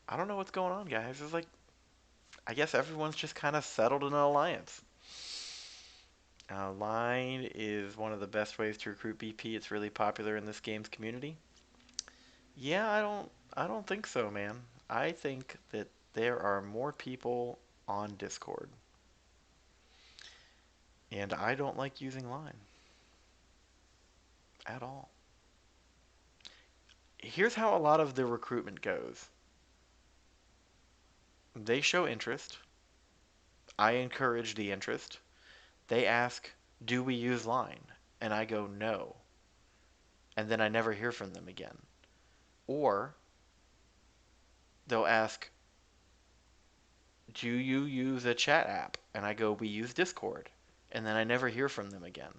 A: I don't know what's going on, guys. It's like I guess everyone's just kind of settled in an alliance. Line is one of the best ways to recruit BP. It's really popular in this game's community. Yeah, I don't think so, man. I think that there are more people on Discord, and I don't like using Line at all. Here's how a lot of the recruitment goes. They show interest. I encourage the interest. They ask, "Do we use Line?" And I go, "No." And then I never hear from them again. Or they'll ask, "Do you use a chat app?" And I go, "We use Discord." And then I never hear from them again.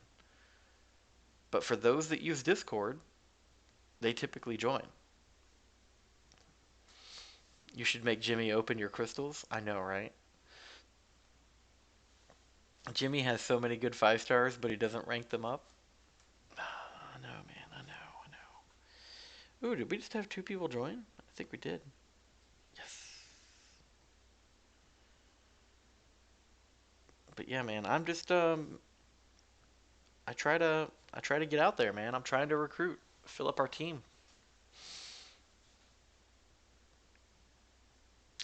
A: But for those that use Discord, they typically join. You should make Jimmy open your crystals. I know, right? Jimmy has so many good 5-stars, but he doesn't rank them up. I know, man. I know. I know. Ooh, did we just have 2 people join? I think we did. Yes. But yeah, man, I'm just I try to get out there, man. I'm trying to recruit, fill up our team.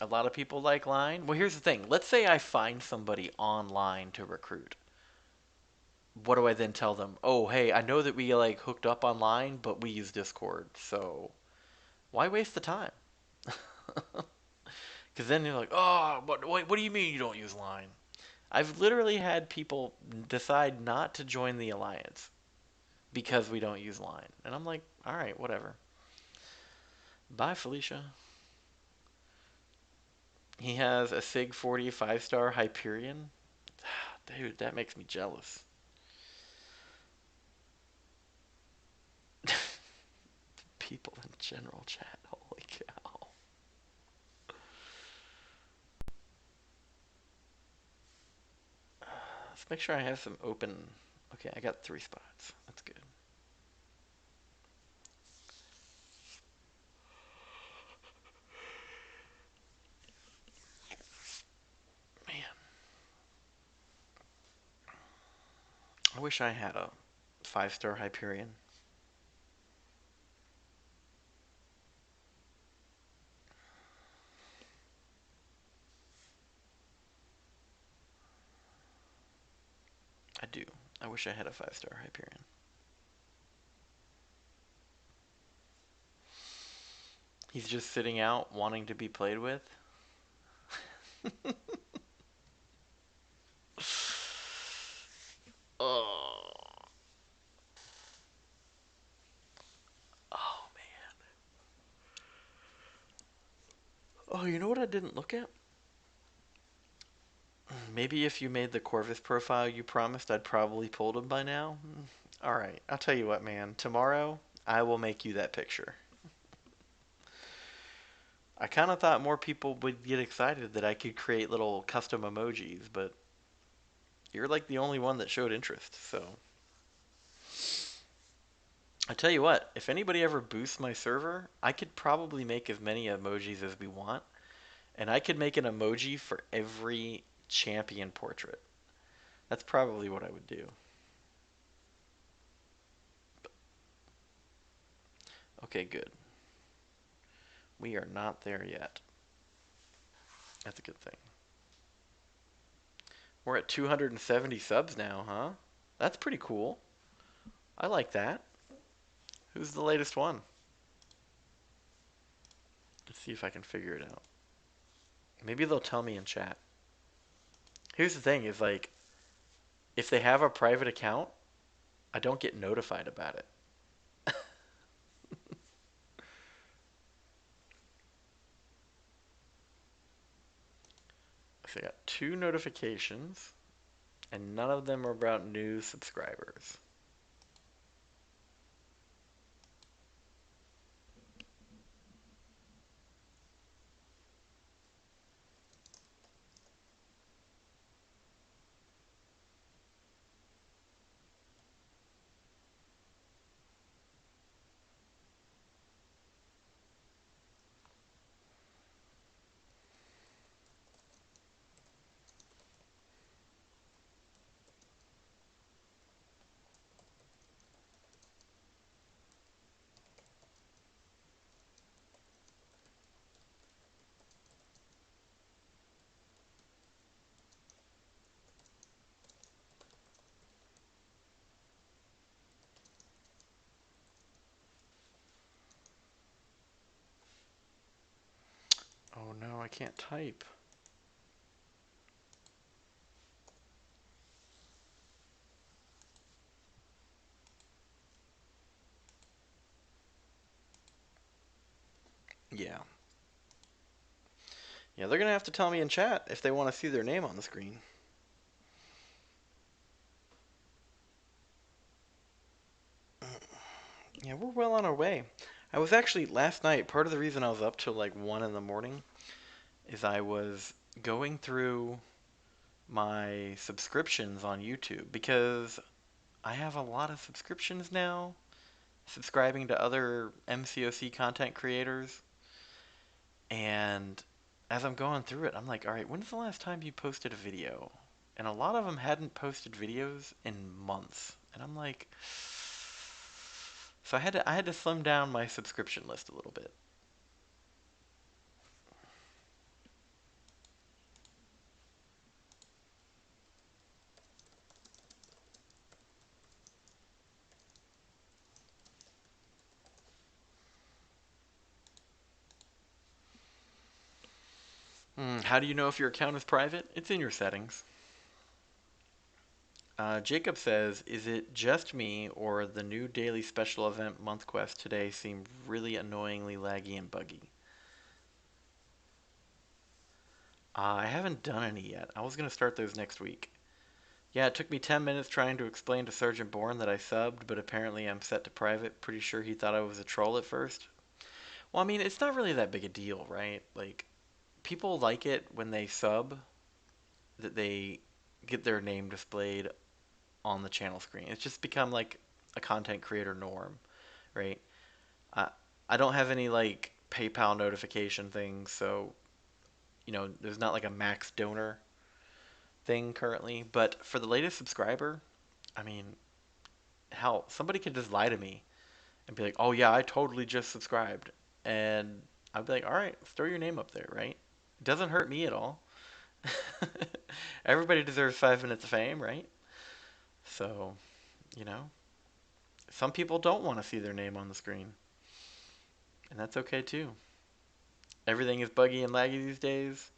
A: A lot of people like Line. Well, here's the thing. Let's say I find somebody online to recruit. What do I then tell them? Oh, hey, I know that we like hooked up online, but we use Discord. So why waste the time? Because then you're like, oh, what do you mean you don't use Line? I've literally had people decide not to join the alliance because we don't use Line, and I'm like, all right, whatever. Bye, Felicia. He has a Sig 40 5-star Hyperion. Dude, that makes me jealous. People in general chat. Holy cow. Let's make sure I have some open. Okay, I got 3 spots. That's good. Man, I wish I had a 5-star Hyperion. I do. I wish I had a 5-star Hyperion. He's just sitting out wanting to be played with. Oh. Oh man. Oh, you know what I didn't look at? Maybe if you made the Corvus profile you promised, I'd probably pulled him by now. All right, I'll tell you what, man. Tomorrow, I will make you that picture. I kind of thought more people would get excited that I could create little custom emojis, but you're like the only one that showed interest. So I tell you what, if anybody ever boosts my server, I could probably make as many emojis as we want, and I could make an emoji for every champion portrait. That's probably what I would do. Okay, good. We are not there yet. That's a good thing. We're at 270 subs now, huh? That's pretty cool. I like that. Who's the latest one? Let's see if I can figure it out. Maybe they'll tell me in chat. Here's the thing is like if they have a private account, I don't get notified about it. So I got two notifications, and none of them are about new subscribers. Oh no, I can't type. Yeah. Yeah, they're gonna have to tell me in chat if they want to see their name on the screen. Yeah, we're well on our way. I was actually last night, part of the reason I was up till like 1 in the morning is I was going through my subscriptions on YouTube because I have a lot of subscriptions now, subscribing to other MCoC content creators. And as I'm going through it, I'm like, all right, when's the last time you posted a video? And a lot of them hadn't posted videos in months. And I'm like, so I had to slim down my subscription list a little bit. How do you know if your account is private? It's in your settings. Jacob says, is it just me or the new daily special event month quest today seem really annoyingly laggy and buggy? I haven't done any yet. I was going to start those next week. Yeah, it took me 10 minutes trying to explain to Sergeant Bourne that I subbed, but apparently I'm set to private. Pretty sure he thought I was a troll at first. Well, I mean, it's not really that big a deal, right? Like, people like it when they sub, that they get their name displayed on the channel screen. It's just become like a content creator norm, right? I I don't have any like PayPal notification things, so there's not like a max donor thing currently. But for the latest subscriber, I mean, hell, somebody could just lie to me and be like, "Oh yeah, I totally just subscribed," and I'd be like, "All right, throw your name up there, right? It doesn't hurt me at all." Everybody deserves 5 minutes of fame, right? So, you know, some people don't want to see their name on the screen, and that's okay too. Everything is buggy and laggy these days.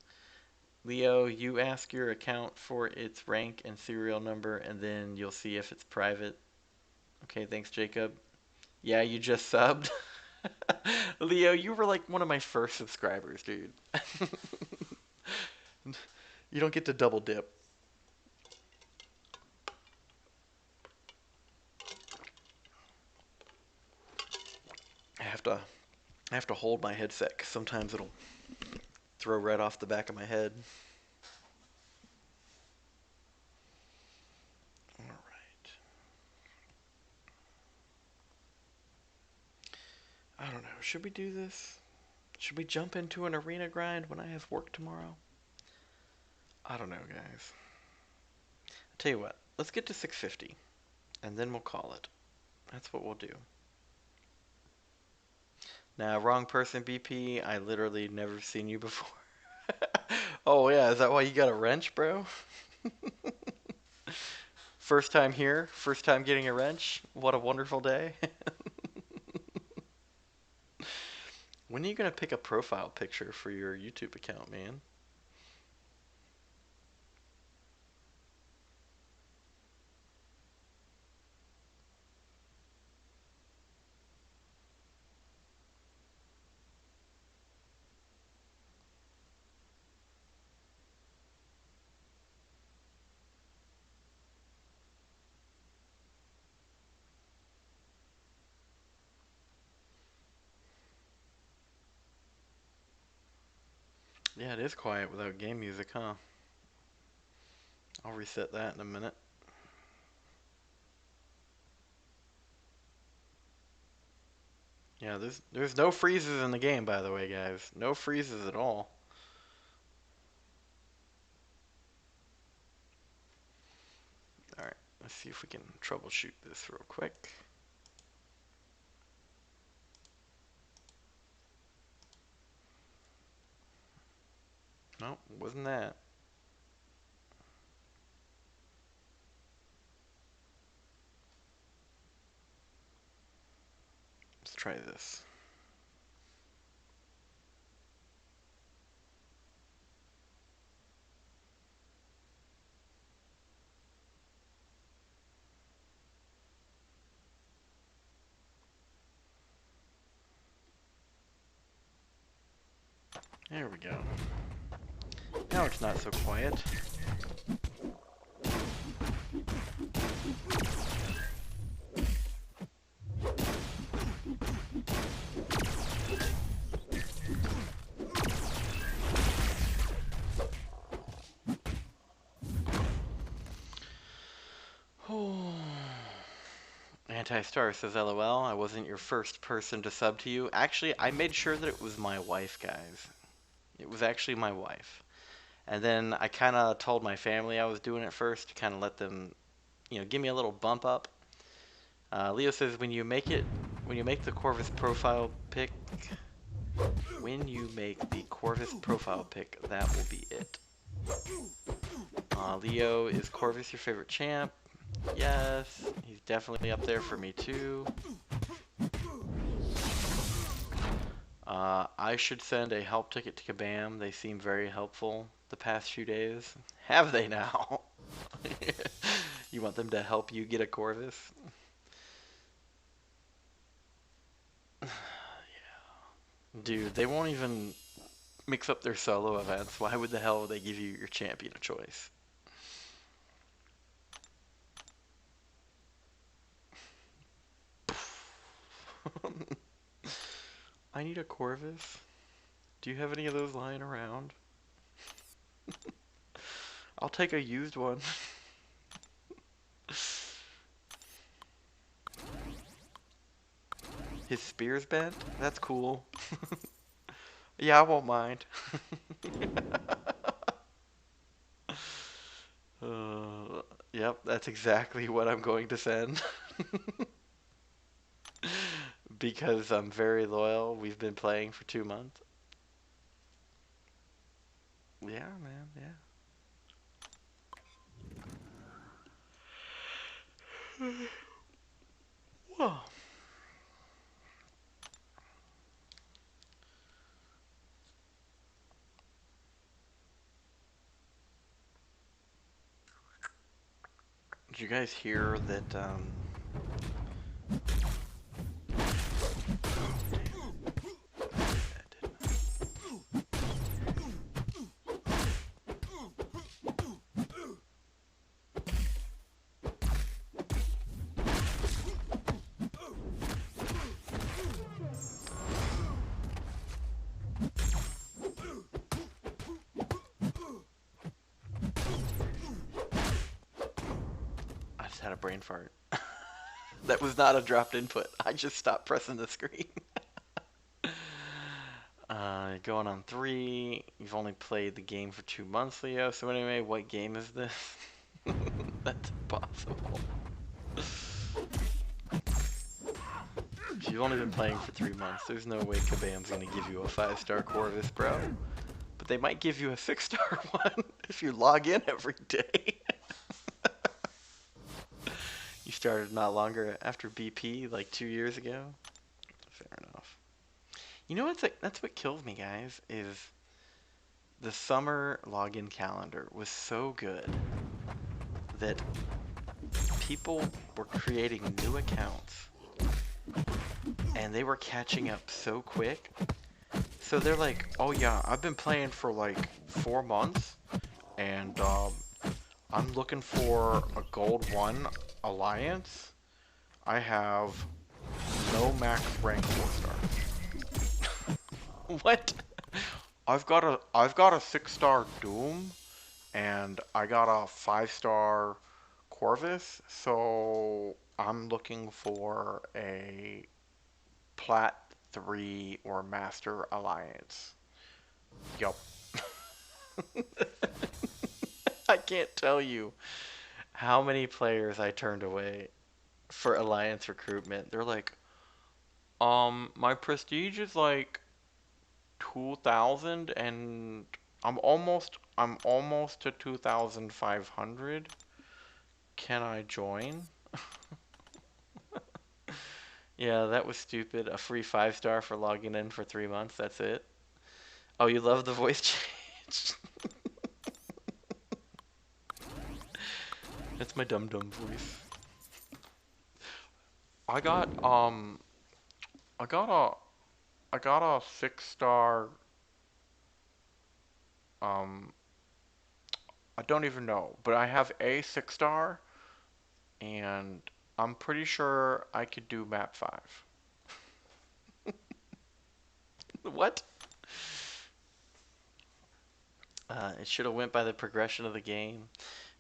A: Leo, you ask your account for its rank and serial number, and then you'll see if it's private. Okay, thanks, Jacob. Yeah, you just subbed. Leo, you were like one of my first subscribers, dude. You don't get to double dip. I have to I have to hold my headset 'cause sometimes it'll throw right off the back of my head. All right. I don't know. Should we do this? Should we jump into an arena grind when I have work tomorrow? I don't know, guys. I'll tell you what. Let's get to 650 and then we'll call it. That's what we'll do. Now, wrong person, BP. I literally never seen you before. Oh yeah, is that why you got a wrench, bro? First time here, first time getting a wrench. What a wonderful day. When are you gonna pick a profile picture for your YouTube account, man? Yeah, it is quiet without game music, huh? I'll reset that in a minute. Yeah, there's no freezes in the game, by the way, guys. No freezes at all. All right, let's see if we can troubleshoot this real quick. Nope, wasn't that. Let's try this. There we go. Now it's not so quiet. Anti-Star says, LOL, I wasn't your first person to sub to you. Actually, I made sure that it was my wife, guys. It was actually my wife. And then I kind of told my family I was doing it first to kind of let them, give me a little bump up. Leo says, when you make the Corvus profile pic, that will be it. Leo, is Corvus your favorite champ? Yes, he's definitely up there for me too. I should send a help ticket to Kabam. They seem very helpful the past few days. Have they now? You want them to help you get a Corvus? Yeah. Dude, they won't even mix up their solo events. Why would the hell would they give you your champion of choice? I need a Corvus. Do you have any of those lying around? I'll take a used one. His spear's bent? That's cool. Yeah, I won't mind. Yep, that's exactly what I'm going to send. Because I'm very loyal. We've been playing for 2 months. Yeah, man, yeah. Whoa. Did you guys hear that, I just had a brain fart. That was not a dropped input. I just stopped pressing the screen. Going on 3. You've only played the game for 2 months, Leo. So anyway, what game is this? That's impossible. If you've only been playing for 3 months, there's no way Kabam's gonna give you a 5-star Corvus, bro. But they might give you a 6-star one if you log in every day. You started not longer after BP, like 2 years ago. Fair enough. You know that's what kills me, guys, is the summer login calendar was so good that people were creating new accounts and they were catching up so quick. So they're like, oh yeah, I've been playing for like 4 months and I'm looking for a gold 1 alliance. I have no max rank 4 stars. What? I've got a 6-star Doom and I got a 5-star Corvus, so I'm looking for a Plat 3 or Master Alliance. Yup. I can't tell you how many players I turned away for Alliance recruitment. They're like, my prestige is like 2,000 and I'm almost to 2,500. Can I join? Yeah, that was stupid. A free 5-star for logging in for 3 months. That's it. Oh, you love the voice change? That's my dum dum voice. I got I got a I got a 6-star um I don't even know, but I have a 6-star and I'm pretty sure I could do map 5. What? It should have went by the progression of the game.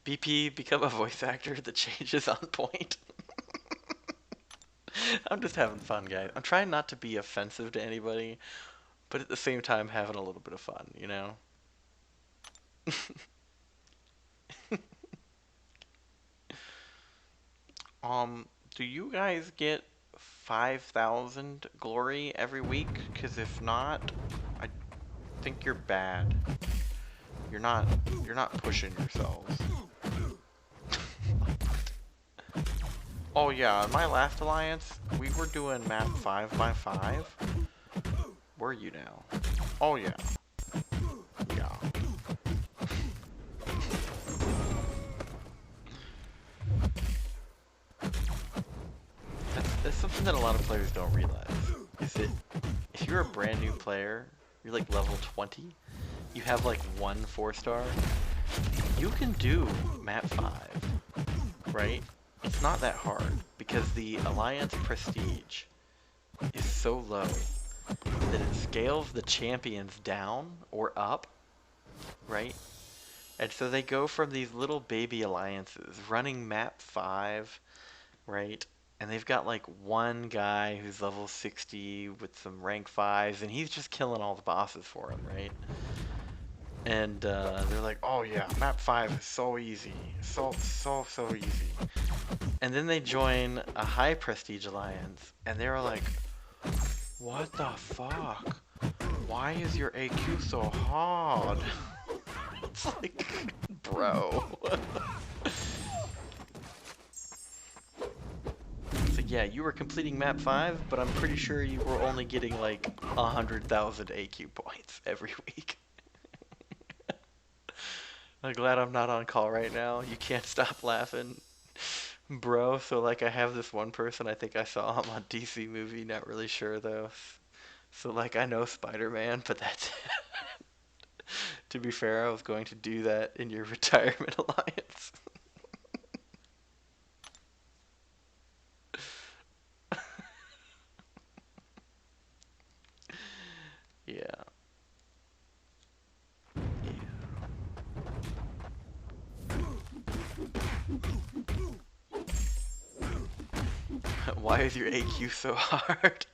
A: BP, become a voice actor. The change is on point. I'm just having fun, guys. I'm trying not to be offensive to anybody, but at the same time having a little bit of fun, you know? Do you guys get 5,000 glory every week? Because if not, I think you're bad. You're not you're not pushing yourselves. Oh yeah, in my last alliance, we were doing map 5 by 5. Were you now? Oh yeah. Yeah. That's something that a lot of players don't realize. Is that if you're a brand new player, you're like level 20, you have like one 4-star, you can do map 5, right? It's not that hard because the Alliance prestige is so low that it scales the champions down or up, right? And so they go from these little baby alliances running map 5, right? And they've got like one guy who's level 60 with some rank 5s, and he's just killing all the bosses for him, right? And they're like, oh yeah, map 5 is so easy. So easy. And then they join a high prestige alliance, and they're like, what the fuck? Why is your AQ so hard? It's like, bro. So yeah, you were completing map 5, but I'm pretty sure you were only getting like 100,000 AQ points every week. I'm glad I'm not on call right now. You can't stop laughing. Bro, so like I have this one person I think I saw him on DC movie, not really sure though. So like I know Spider-Man, but that's to be fair, I was going to do that in your retirement alliance. Yeah. Yeah. Why is your AQ so hard?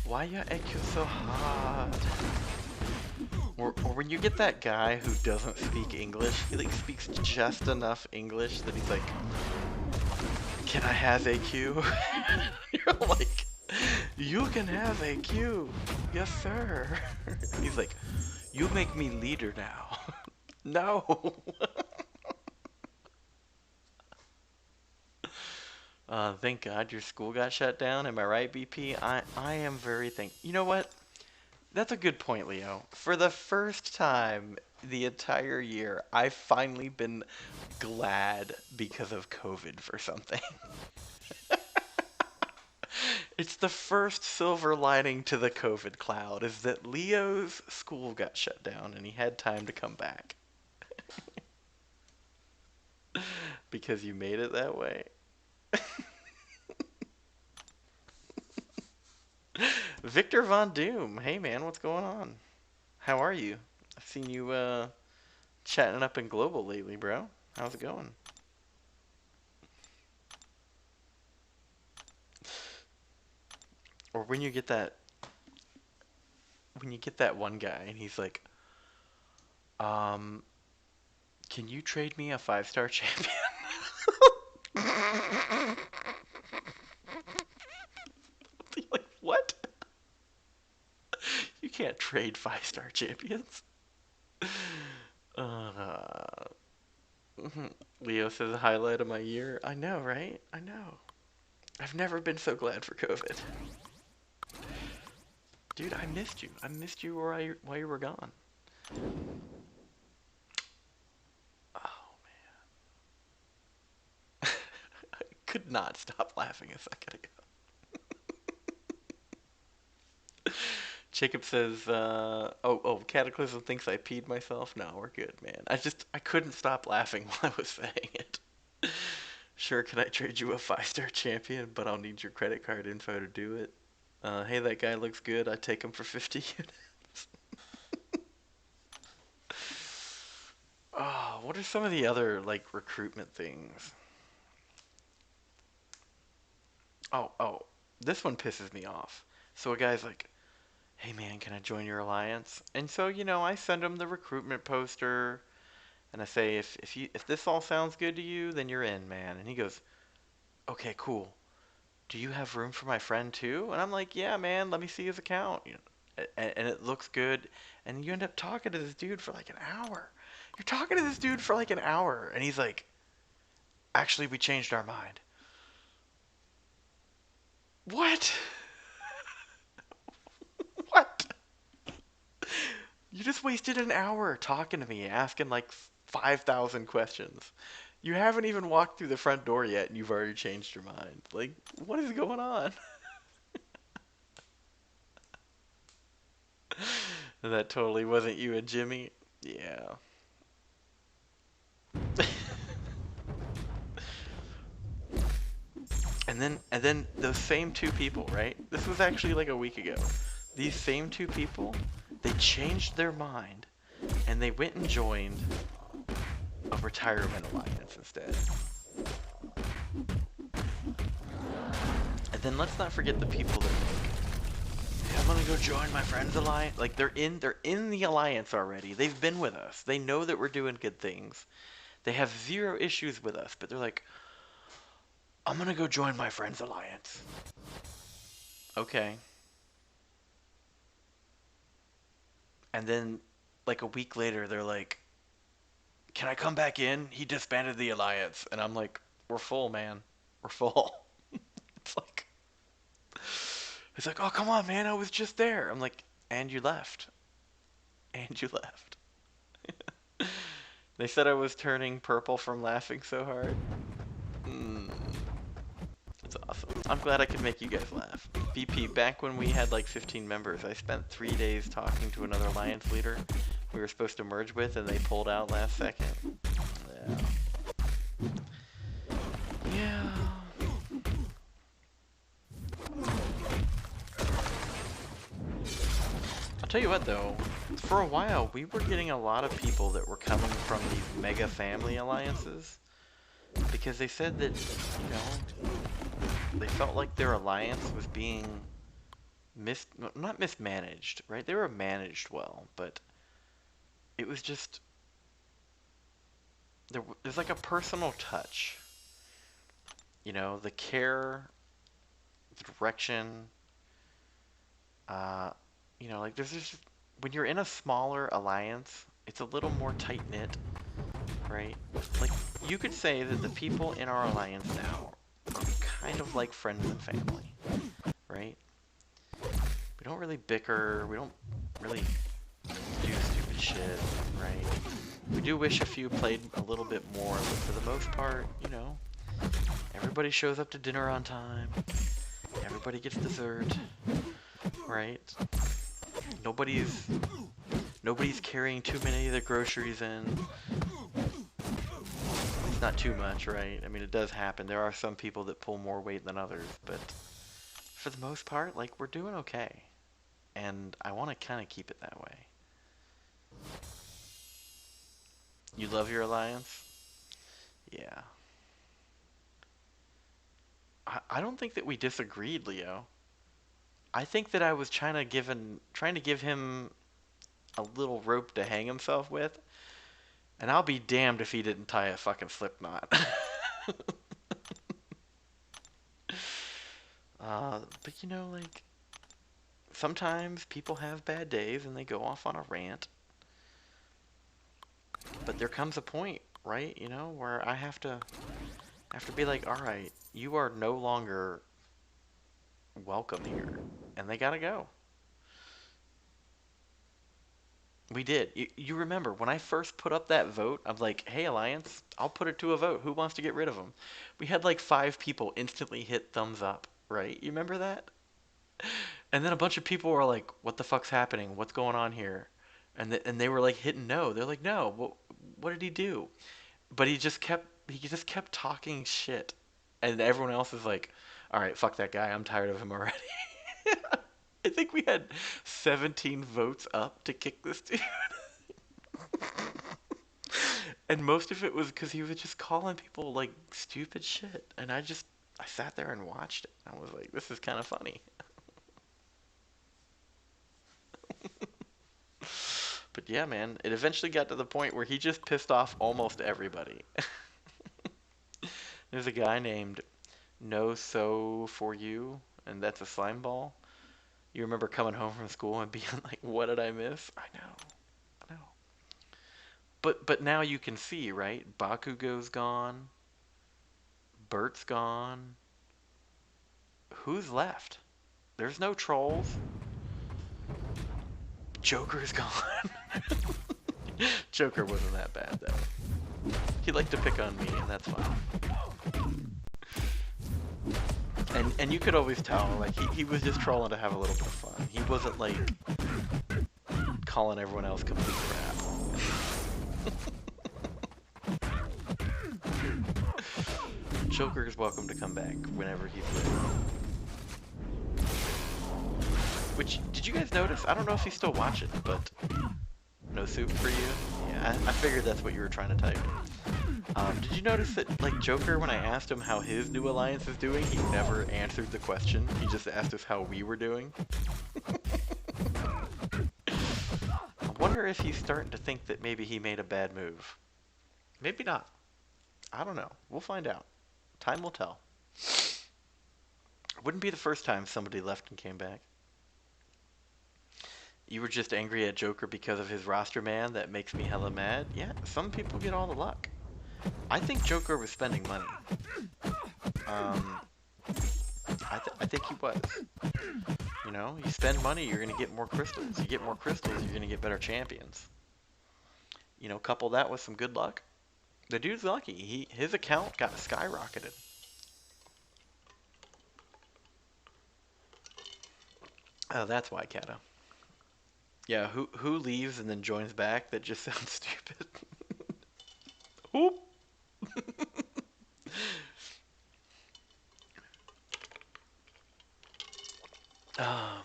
A: Why your AQ so hard? Or when you get that guy who doesn't speak English, he like speaks just enough English that he's like, can I have AQ? You're like, you can have AQ. Yes, sir. He's like, you make me leader now. No. Thank God your school got shut down. Am I right, BP? I am very You know what? That's a good point, Leo. For the first time the entire year, I've finally been glad because of COVID for something. It's the first silver lining to the COVID cloud is that Leo's school got shut down and he had time to come back. Because you made it that way. Victor Von Doom. Hey man, what's going on? How are you? I've seen you chatting up in global lately, bro. How's it going? Or when you get that one guy and he's like, um, can you trade me a 5-star champion? Like, what? You can't trade 5-star champions. Uh, Leo says a highlight of my year. I know, right? I know. I've never been so glad for COVID. Dude, I missed you. I missed you while you were gone. Oh man. I could not stop laughing a second ago. Jacob says, Cataclysm thinks I peed myself. No, we're good, man. I couldn't stop laughing while I was saying it. Sure, can I trade you a 5-star champion, but I'll need your credit card info to do it. Hey, that guy looks good. I take him for 50 units. Oh, what are some of the other, like, recruitment things? Oh, this one pisses me off. So a guy's like, hey man, can I join your alliance? And so, I send him the recruitment poster, and I say, if this all sounds good to you, then you're in, man. And he goes, okay, cool. Do you have room for my friend too? And I'm like, yeah, man, let me see his account. And it looks good. And you end up talking to this dude for like an hour. You're talking to this dude for like an hour, and he's like, actually, we changed our mind. What? What? You just wasted an hour talking to me, asking like 5,000 questions. You haven't even walked through the front door yet, and you've already changed your mind. Like, what is going on? That totally wasn't you and Jimmy. Yeah. And then those same two people, right? This was actually like a week ago. These same two people, they changed their mind and they went and joined a retirement alliance instead. And then let's not forget the people that like, hey, I'm gonna go join my friend's alliance. Like they're in the alliance already. They've been with us. They know that we're doing good things. They have zero issues with us, but they're like, I'm gonna go join my friend's alliance. Okay. And then like a week later they're like, can I come back in? He disbanded the alliance. And I'm like, we're full, man. We're full. It's like, he's like, oh, come on, man. I was just there. I'm like, and you left. And you left. They said I was turning purple from laughing so hard. That's awesome. I'm glad I could make you guys laugh. BP, back when we had like 15 members, I spent 3 days talking to another alliance leader we were supposed to merge with, and they pulled out last second. Yeah. Yeah. I'll tell you what though, for a while we were getting a lot of people that were coming from these mega family alliances because they said that, they felt like their alliance was being not mismanaged, right? They were managed well, but it was just there's like a personal touch, the care, the direction, like there's just when you're in a smaller alliance, it's a little more tight knit, right? Like you could say that the people in our alliance now are kind of like friends and family, right? We don't really bicker, we don't really do stupid shit, right? We do wish a few played a little bit more, but for the most part, everybody shows up to dinner on time, everybody gets dessert, right? Nobody's carrying too many of the groceries in. It's not too much, right? I mean, it does happen. There are some people that pull more weight than others, but for the most part, like, we're doing okay. and I want to kind of keep it that way. You love your alliance? Yeah. I don't think that we disagreed, Leo. I think that I was trying to give him a little rope to hang himself with, and I'll be damned if he didn't tie a fucking slip knot. But you know, like, sometimes people have bad days and they go off on a rant. But there comes a point, right? You know, where I have to be like, all right, you are no longer welcome here, and they gotta go. We did. You remember when I first put up that vote? I'm like, hey, Alliance, I'll put it to a vote. Who wants to get rid of them? We had like 5 people instantly hit thumbs up, right? You remember that? And then a bunch of people were like, what the fuck's happening? What's going on here? And they were like hitting no. They're like, no. What did he do? But he just kept talking shit, and everyone else is like, all right, fuck that guy. I'm tired of him already. I think we had 17 votes up to kick this dude. And most of it was because he was just calling people like stupid shit. And I sat there and watched it. I was like, this is kind of funny. But yeah, man, it eventually got to the point where he just pissed off almost everybody. There's a guy named No So For You, and that's a slime ball. You remember coming home from school and being like, what did I miss? I know. But now you can see, right? Bakugo's gone. Bert's gone. Who's left? There's no trolls. Joker's gone. Joker wasn't that bad though. He liked to pick on me, and that's fine. And you could always tell, like he was just trolling to have a little bit of fun. He wasn't like calling everyone else complete crap. Joker is welcome to come back whenever he's ready. Which, did you guys notice? I don't know if he's still watching, but no soup for you? Yeah, I figured that's what you were trying to type. Did you notice that, like, Joker, when I asked him how his new alliance is doing, he never answered the question. He just asked us how we were doing. I wonder if he's starting to think that maybe he made a bad move. Maybe not. I don't know. We'll find out. Time will tell. Wouldn't be the first time somebody left and came back. You were just angry at Joker because of his roster man that makes me hella mad? Yeah, some people get all the luck. I think Joker was spending money. I think he was. You know, you spend money, you're gonna get more crystals. You get more crystals, you're gonna get better champions. You know, couple that with some good luck. The dude's lucky. His account got skyrocketed. Oh, that's why, Kato. Yeah, who leaves and then joins back? That just sounds stupid. Whoop. uh,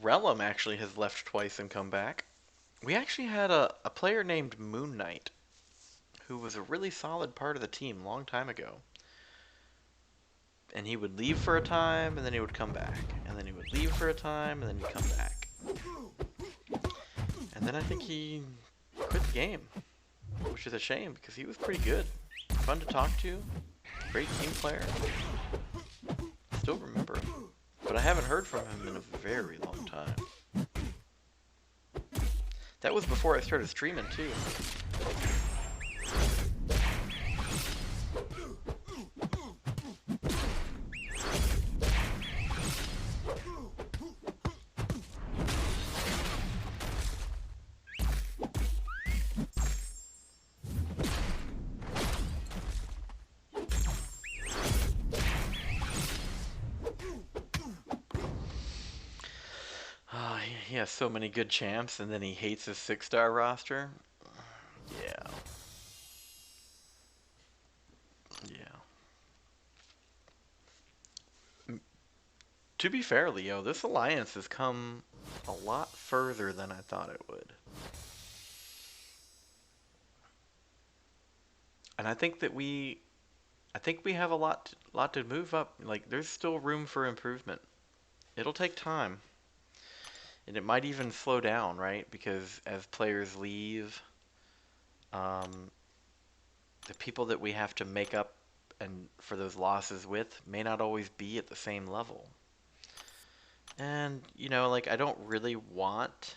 A: Relum actually has left twice and come back. We actually had a player named Moon Knight, who was a really solid part of the team a long time ago. And he would leave for a time, and then he would come back. And then he would leave for a time, and then he'd come back. And then I think he quit the game, which is a shame because he was pretty good. Fun to talk to, great team player. Still remember him, but I haven't heard from him in a very long time. That was before I started streaming too. He has so many good champs, and then he hates his 6-star roster. Yeah. To be fair, Leo, this alliance has come a lot further than I thought it would. And I think we have a lot to move up. Like, there's still room for improvement. It'll take time. And it might even slow down, right? Because as players leave, um, the people that we have to make up and for those losses with may not always be at the same level. And, you know, like, I don't really want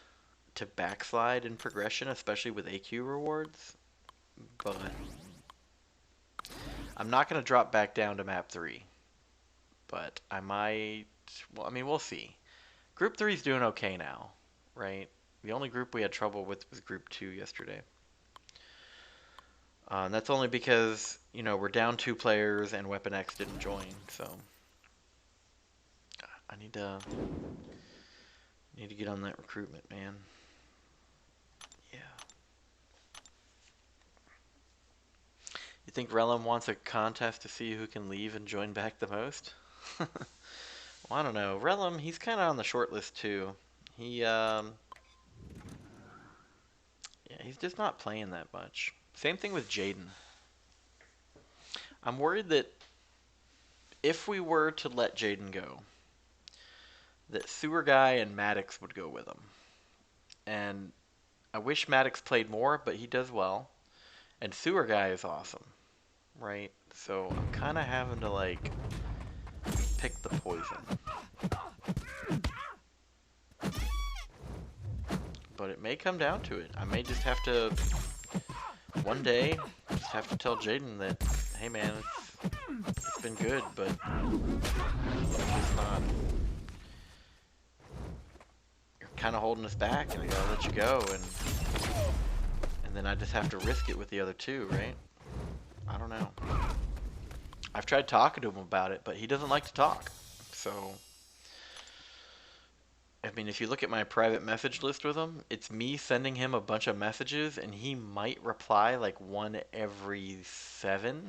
A: to backslide in progression, especially with AQ rewards, but I'm not going to drop back down to map 3, but I might, well, I mean, we'll see. Group 3 is doing okay now, right? The only group we had trouble with was Group 2 yesterday. And that's only because, you know, we're down 2 players and Weapon X didn't join, so I need to get on that recruitment, man. Yeah. You think Relum wants a contest to see who can leave and join back the most? Well, I don't know. Relum, he's kind of on the short list too. Yeah, he's just not playing that much. Same thing with Jaden. I'm worried that if we were to let Jaden go, that Sewer Guy and Maddox would go with him. And I wish Maddox played more, but he does well. And Sewer Guy is awesome, right? So I'm kind of having to, like, pick the poison. But it may come down to it. I may just have to, one day, just have to tell Jaden that, hey man, it's been good, but it's not. You're kind of holding us back, and I gotta let you go, and then I just have to risk it with the other 2, right? I don't know. I've tried talking to him about it, but he doesn't like to talk. So, I mean, if you look at my private message list with him, it's me sending him a bunch of messages, and he might reply like 1 every 7.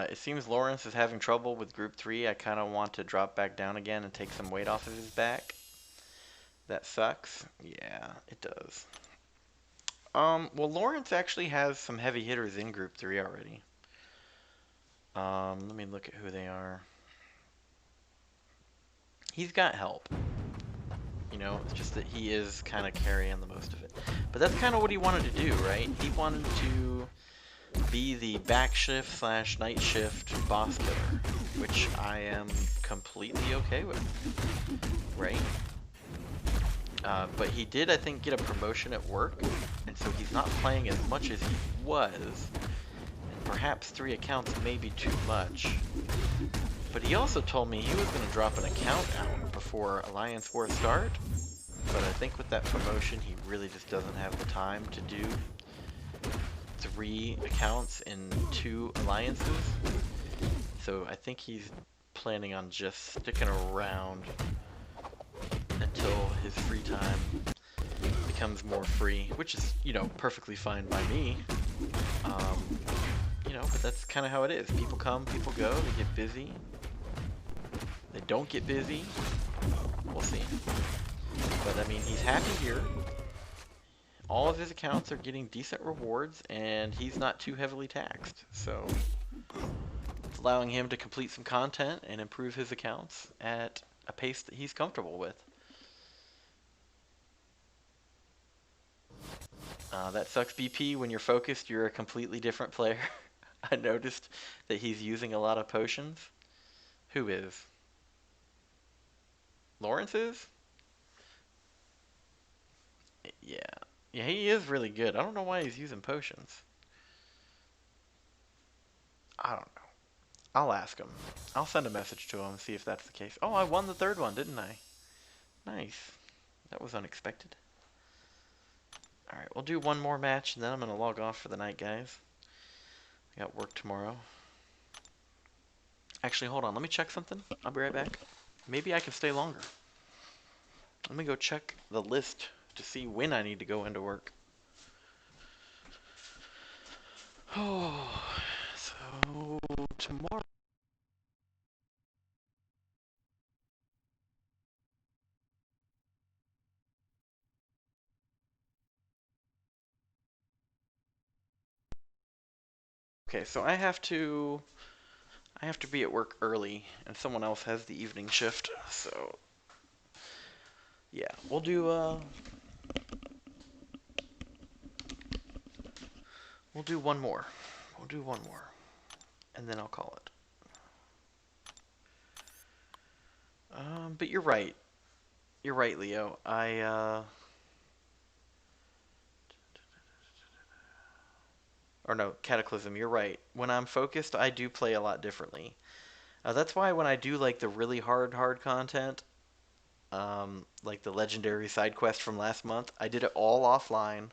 A: It seems Lawrence is having trouble with Group 3. I kind of want to drop back down again and take some weight off of his back. That sucks. Yeah, it does. Well, Lawrence actually has some heavy hitters in Group 3 already. Let me look at who they are. He's got help. You know, it's just that he is kind of carrying the most of it. But that's kind of what he wanted to do, right? He wanted to be the back shift / night shift boss killer, which I am completely okay with, right? But he did, I think, get a promotion at work, and so he's not playing as much as he was, and perhaps 3 accounts may be too much. But he also told me he was going to drop an account out before Alliance War start, but I think with that promotion he really just doesn't have the time to do 3 accounts in 2 alliances. So I think he's planning on just sticking around until his free time becomes more free, which is, you know, perfectly fine by me. You know, but that's kind of how it is. People come, people go, they get busy. They don't get busy. We'll see. But I mean, he's happy here. all of his accounts are getting decent rewards, and he's not too heavily taxed. So it's allowing him to complete some content and improve his accounts at a pace that he's comfortable with. That sucks, BP. When you're focused, you're a completely different player. I noticed that he's using a lot of potions. Who is? Lawrence is? Yeah. Yeah, he is really good. I don't know why he's using potions. I don't know. I'll ask him. I'll send a message to him and see if that's the case. Oh, I won the third one, didn't I? Nice. That was unexpected. Alright, we'll do one more match and then I'm going to log off for the night, guys. I got work tomorrow. Actually, hold on. Let me check something. I'll be right back. Maybe I can stay longer. Let me go check the list to see when I need to go into work. Oh, so tomorrow. Okay, so I have to be at work early and someone else has the evening shift. So, yeah, we'll do one more. We'll do one more and then I'll call it. But you're right. You're right, Leo. Or no, Cataclysm, you're right. When I'm focused, I do play a lot differently. That's why when I do like the really hard content, like the legendary side quest from last month, I did it all offline,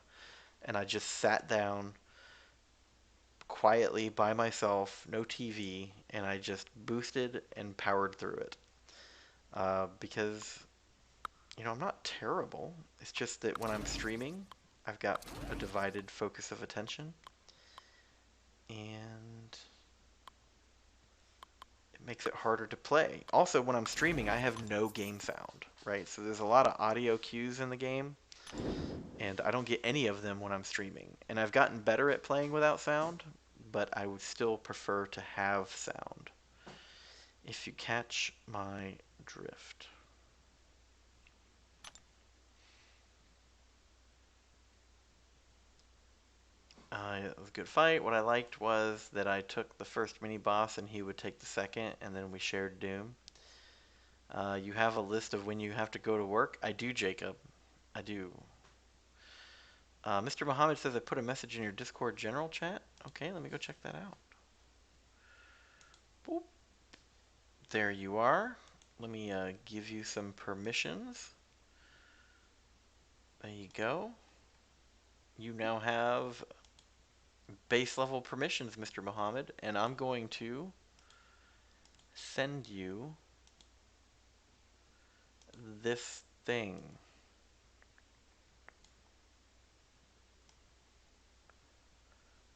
A: and I just sat down quietly by myself, no TV, and I just boosted and powered through it. Because, I'm not terrible. It's just that when I'm streaming, I've got a divided focus of attention, and it makes it harder to play. Also, when I'm streaming, I have no game sound, right? So there's a lot of audio cues in the game, and I don't get any of them when I'm streaming. And I've gotten better at playing without sound, but I would still prefer to have sound, if you catch my drift. It was a good fight. What I liked was that I took the first mini boss and he would take the second, and then we shared Doom. You have a list of when you have to go to work? I do, Jacob. I do. Mr. Muhammad says I put a message in your Discord general chat. Okay, let me go check that out. Boop. There you are. Let me give you some permissions. There you go. You now have base level permissions, Mr. Muhammad, and I'm going to send you this thing.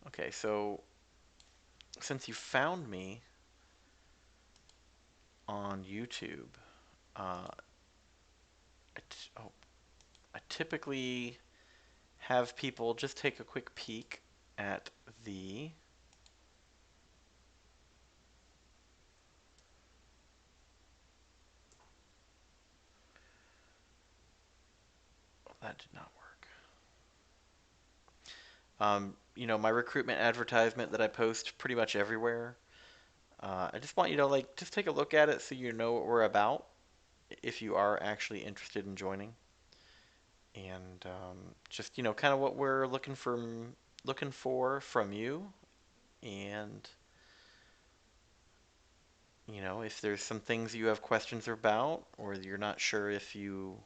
A: Okay, so since you found me on YouTube, uh, I typically have people just take a quick peek at the that did not work. My recruitment advertisement that I post pretty much everywhere. I just want you to just take a look at it so you know what we're about if you are actually interested in joining, and just kind of what we're looking for from you, and if there's some things you have questions about or you're not sure if you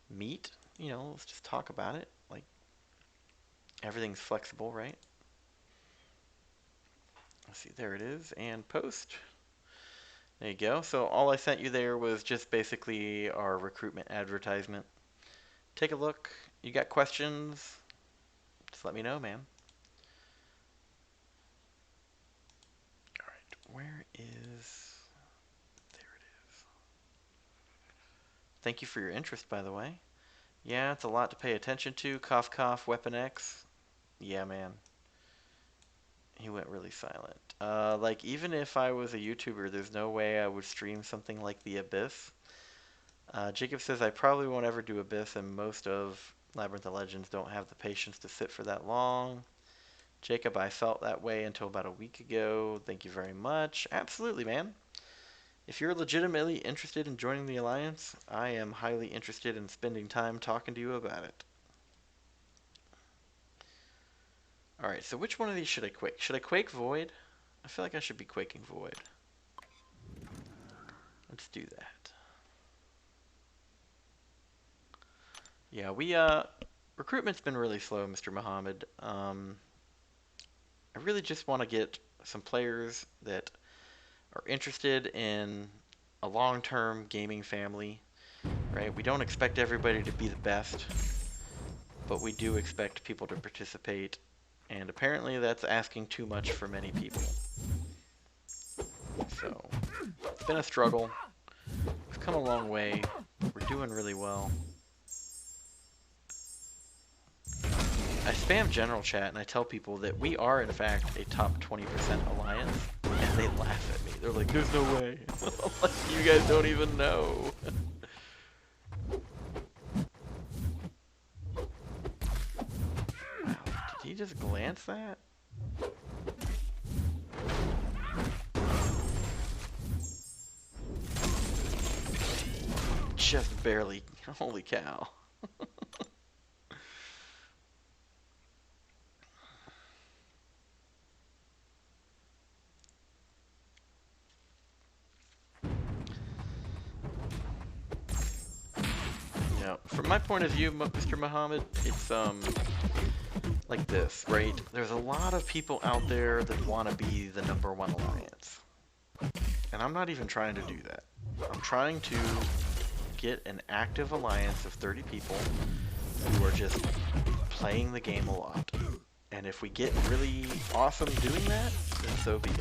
A: meet, let's just talk about it. Like, everything's flexible, right? Let's see, there it is, and post. There you go. So all I sent you there was just basically our recruitment advertisement. Take a look. You got questions? Just let me know, man. All right, where is... There it is. Thank you for your interest, by the way. Yeah, it's a lot to pay attention to. Cough, cough, Weapon X. Yeah, man. He went really silent. Like, even if I was a YouTuber, there's no way I would stream something like The Abyss. Jacob says, I probably won't ever do Abyss, and most of Labyrinth of Legends don't have the patience to sit for that long. Jacob, I felt that way until about a week ago. Thank you very much. Absolutely, man. If you're legitimately interested in joining the Alliance, I am highly interested in spending time talking to you about it. Alright, so which one of these should I quake? Should I quake Void? I feel like I should be quaking Void. Let's do that. Yeah, recruitment's been really slow, Mr. Muhammad. I really just want to get some players that are interested in a long-term gaming family, right? We don't expect everybody to be the best, but we do expect people to participate, and apparently that's asking too much for many people. So, it's been a struggle. We've come a long way. We're doing really well. I spam general chat and I tell people that we are in fact a top 20% alliance, and they laugh at me. They're like, there's no way. Like, you guys don't even know. Wow, did he just glance that? Just barely. Holy cow. Yeah, from my point of view, Mr. Muhammad, it's like this, right? There's a lot of people out there that want to be the #1 alliance. And I'm not even trying to do that. I'm trying to get an active alliance of 30 people who are just playing the game a lot. And if we get really awesome doing that, then so be it.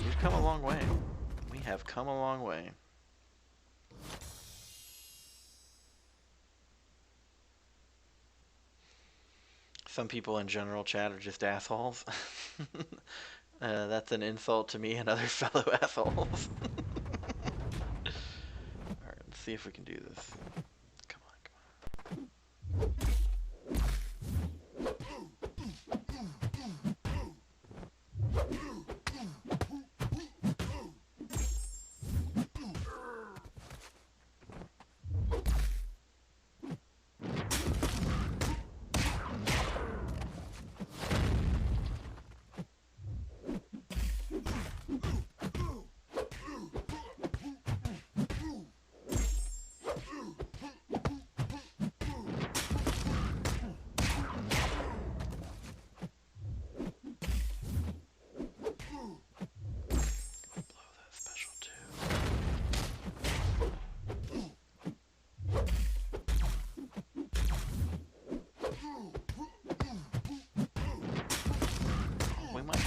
A: We've come a long way. We have come a long way. Some people in general chat are just assholes. That's an insult to me and other fellow assholes. Alright, let's see if we can do this. Come on, come on.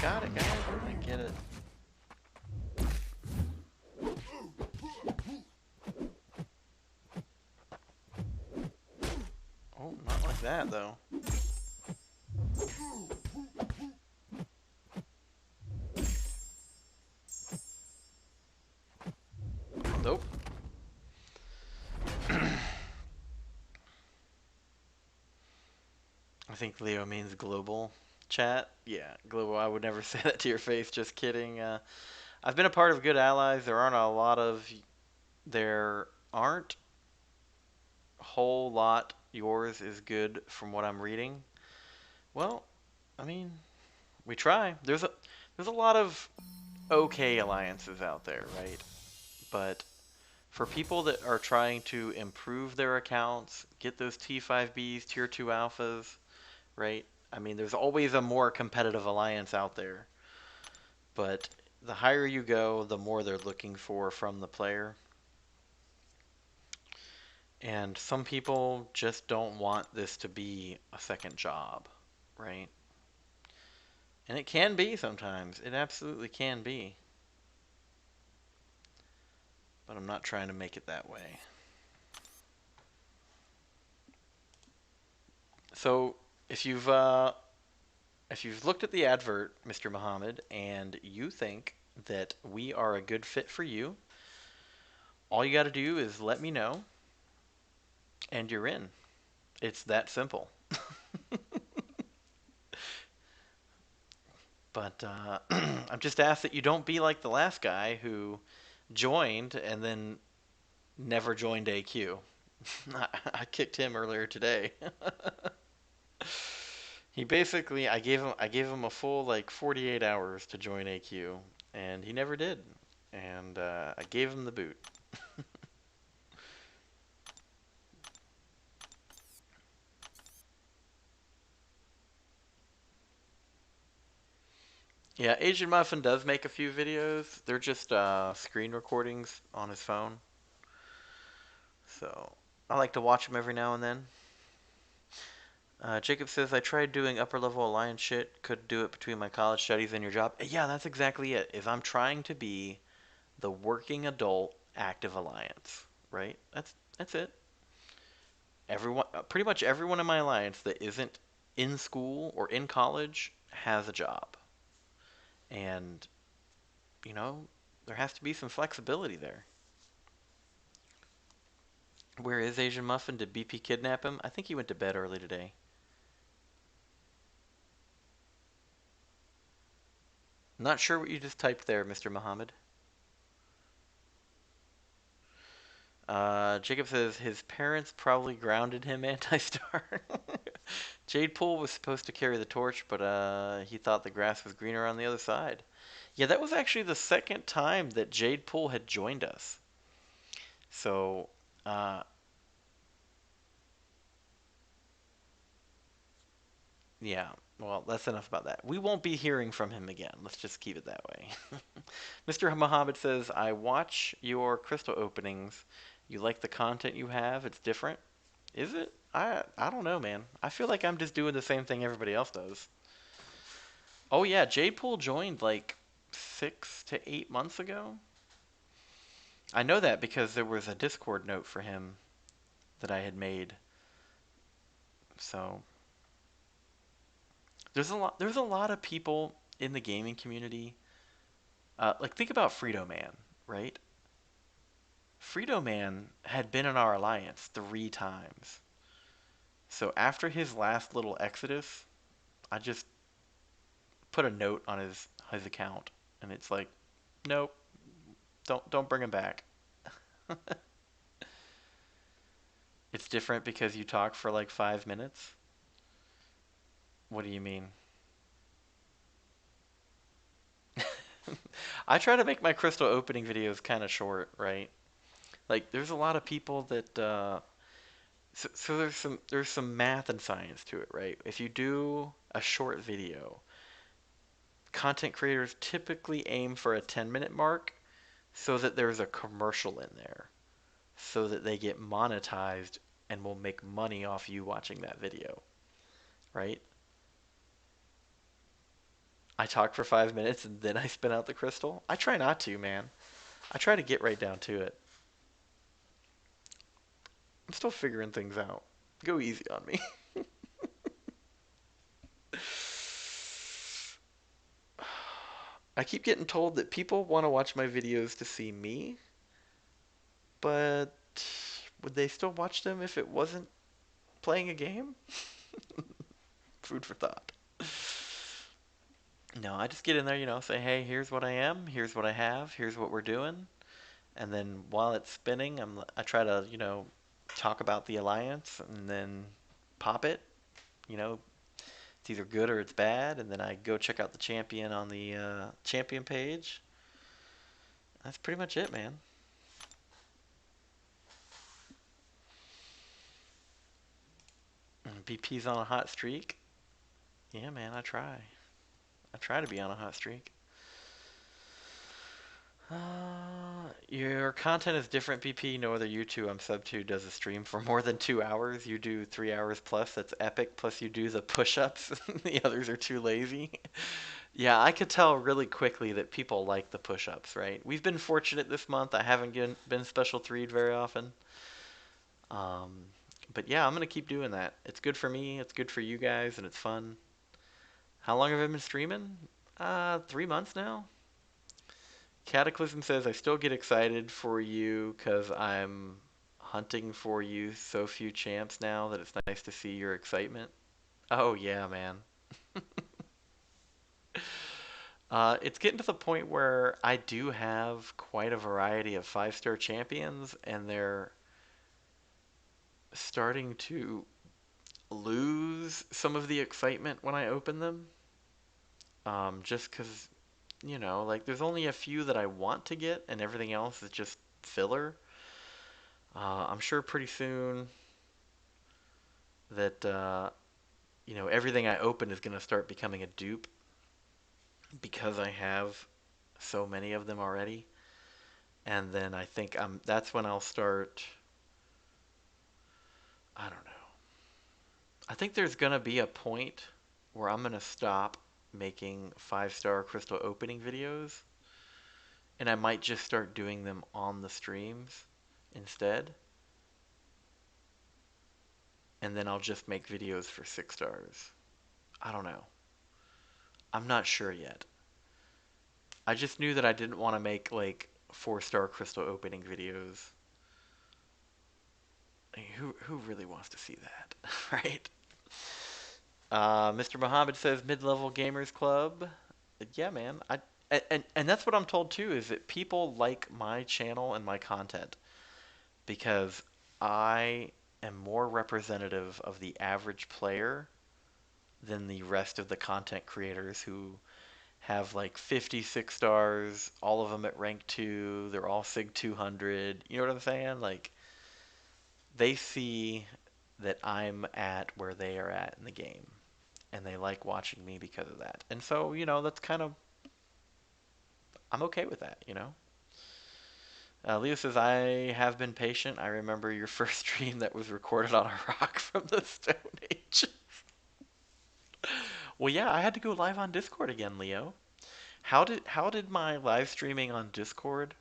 A: Got it, guys. We're gonna get it. Oh, not like that, though. Nope. I think Leo means global chat. Yeah, global. I would never say that to your face. Just kidding. I've been a part of good allies. There aren't a whole lot. Yours is good from what I'm reading. Well, I mean, we try. There's a lot of okay alliances out there, right? But for people that are trying to improve their accounts, get those T5Bs, Tier 2 alphas, right? I mean, there's always a more competitive alliance out there. But the higher you go, the more they're looking for from the player. And some people just don't want this to be a second job, right? And it can be sometimes. It absolutely can be. but I'm not trying to make it that way. So if you've uh, if you've looked at the advert, Mr. Muhammad, and you think that we are a good fit for you, all you got to do is let me know, and you're in. It's that simple. But I'm just asked that you don't be like the last guy who joined and then never joined AQ. I kicked him earlier today. He basically, I gave him a full like 48 hours to join AQ, and he never did. And I gave him the boot. Yeah, Asian Muffin does make a few videos. They're just screen recordings on his phone. So I like to watch him every now and then. Jacob says, I tried doing upper level alliance shit, could do it between my college studies and your job. Yeah, that's exactly it. Is I'm trying to be the working adult active alliance, right? That's it. Everyone, pretty much everyone in my alliance that isn't in school or in college has a job. And, you know, there has to be some flexibility there. Where is Asian Muffin? Did BP kidnap him? I think he went to bed early today. Not sure what you just typed there, Mr. Muhammad. Jacob says his parents probably grounded him anti-star. Jade Pool was supposed to carry the torch, but he thought the grass was greener on the other side. Yeah, that was actually the second time that Jade Pool had joined us. So, uh, yeah, well, that's enough about that. We won't be hearing from him again. Let's just keep it that way. Mr. Muhammad says, I watch your crystal openings. You like the content you have? It's different. Is it? I don't know, man. I feel like I'm just doing the same thing everybody else does. Oh yeah, Jade Pool joined like 6 to 8 months ago. I know that because there was a Discord note for him that I had made. So there's a lot of people in the gaming community. Like think about Frito Man, right? Frito Man had been in our alliance 3 times. So after his last little exodus, I just put a note on his account, and it's like, nope, don't bring him back. It's different because you talk for like 5 minutes. What do you mean? I try to make my crystal opening videos kind of short, right? Like there's a lot of people that so there's some math and science to it, right? If you do a short video, content creators typically aim for a 10-minute mark so that there's a commercial in there, so that they get monetized and will make money off you watching that video, right? I talk for 5 minutes and then I spin out the crystal. I try not to, man. I try to get right down to it. I'm still figuring things out. Go easy on me. I keep getting told that people want to watch my videos to see me, but would they still watch them if it wasn't playing a game? Food for thought. No, I just get in there, say, hey, here's what I am, here's what I have, here's what we're doing, and then while it's spinning, I try to, talk about the alliance, and then pop it. You know, it's either good or it's bad, and then I go check out the champion on the champion page. That's pretty much it, man. BP's on a hot streak. Yeah, man, I try. I try to be on a hot streak. Your content is different, BP. No other YouTube I'm sub to does a stream for more than 2 hours. You do 3 hours plus. That's epic. Plus you do the push-ups. The others are too lazy. Yeah, I could tell really quickly that people like the push-ups, right? We've been fortunate this month. I haven't been special threed very often. Um, but yeah, I'm gonna keep doing that. It's good for me, it's good for you guys, and it's fun. How long have I been streaming? 3 months now. Cataclysm says I still get excited for you because I'm hunting for you so few champs now that it's nice to see your excitement. Oh yeah, man. It's getting to the point where I do have quite a variety of five-star champions, and they're starting to lose some of the excitement when I open them. Just because, like there's only a few that I want to get, and everything else is just filler. I'm sure pretty soon that everything I open is going to start becoming a dupe because I have so many of them already. And then I think that's when I'll start. I don't know. I think there's going to be a point where I'm going to stop making five-star crystal opening videos, and I might just start doing them on the streams instead. And then I'll just make videos for 6 stars. I don't know. I'm not sure yet. I just knew that I didn't want to make like 4-star crystal opening videos. I mean, who really wants to see that, right? Mr. Muhammad says mid-level gamers club. Yeah, man. And that's what I'm told too is that people like my channel and my content because I am more representative of the average player than the rest of the content creators who have like 56 stars, all of them at rank 2, they're all Sig 200. You know what I'm saying? Like they see that I'm at where they are at in the game and they like watching me because of that. And so, that's kind of I'm okay with that. Leo says, I have been patient. I remember your first stream that was recorded on a rock from the Stone Age. Well, yeah, I had to go live on Discord again, Leo. How did my live streaming on Discord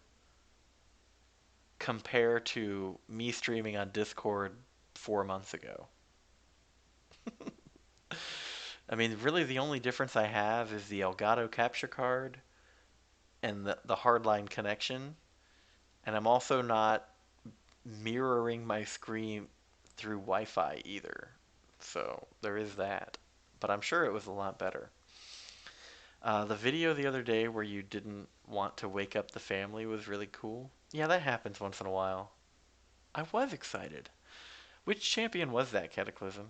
A: compare to me streaming on Discord 4 months ago? I mean, really the only difference I have is the Elgato capture card and the hardline connection, and I'm also not mirroring my screen through Wi-Fi either. So there is that. But I'm sure it was a lot better. The video the other day where you didn't want to wake up the family was really cool. Yeah, that happens once in a while. I was excited. Which champion was that, Cataclysm?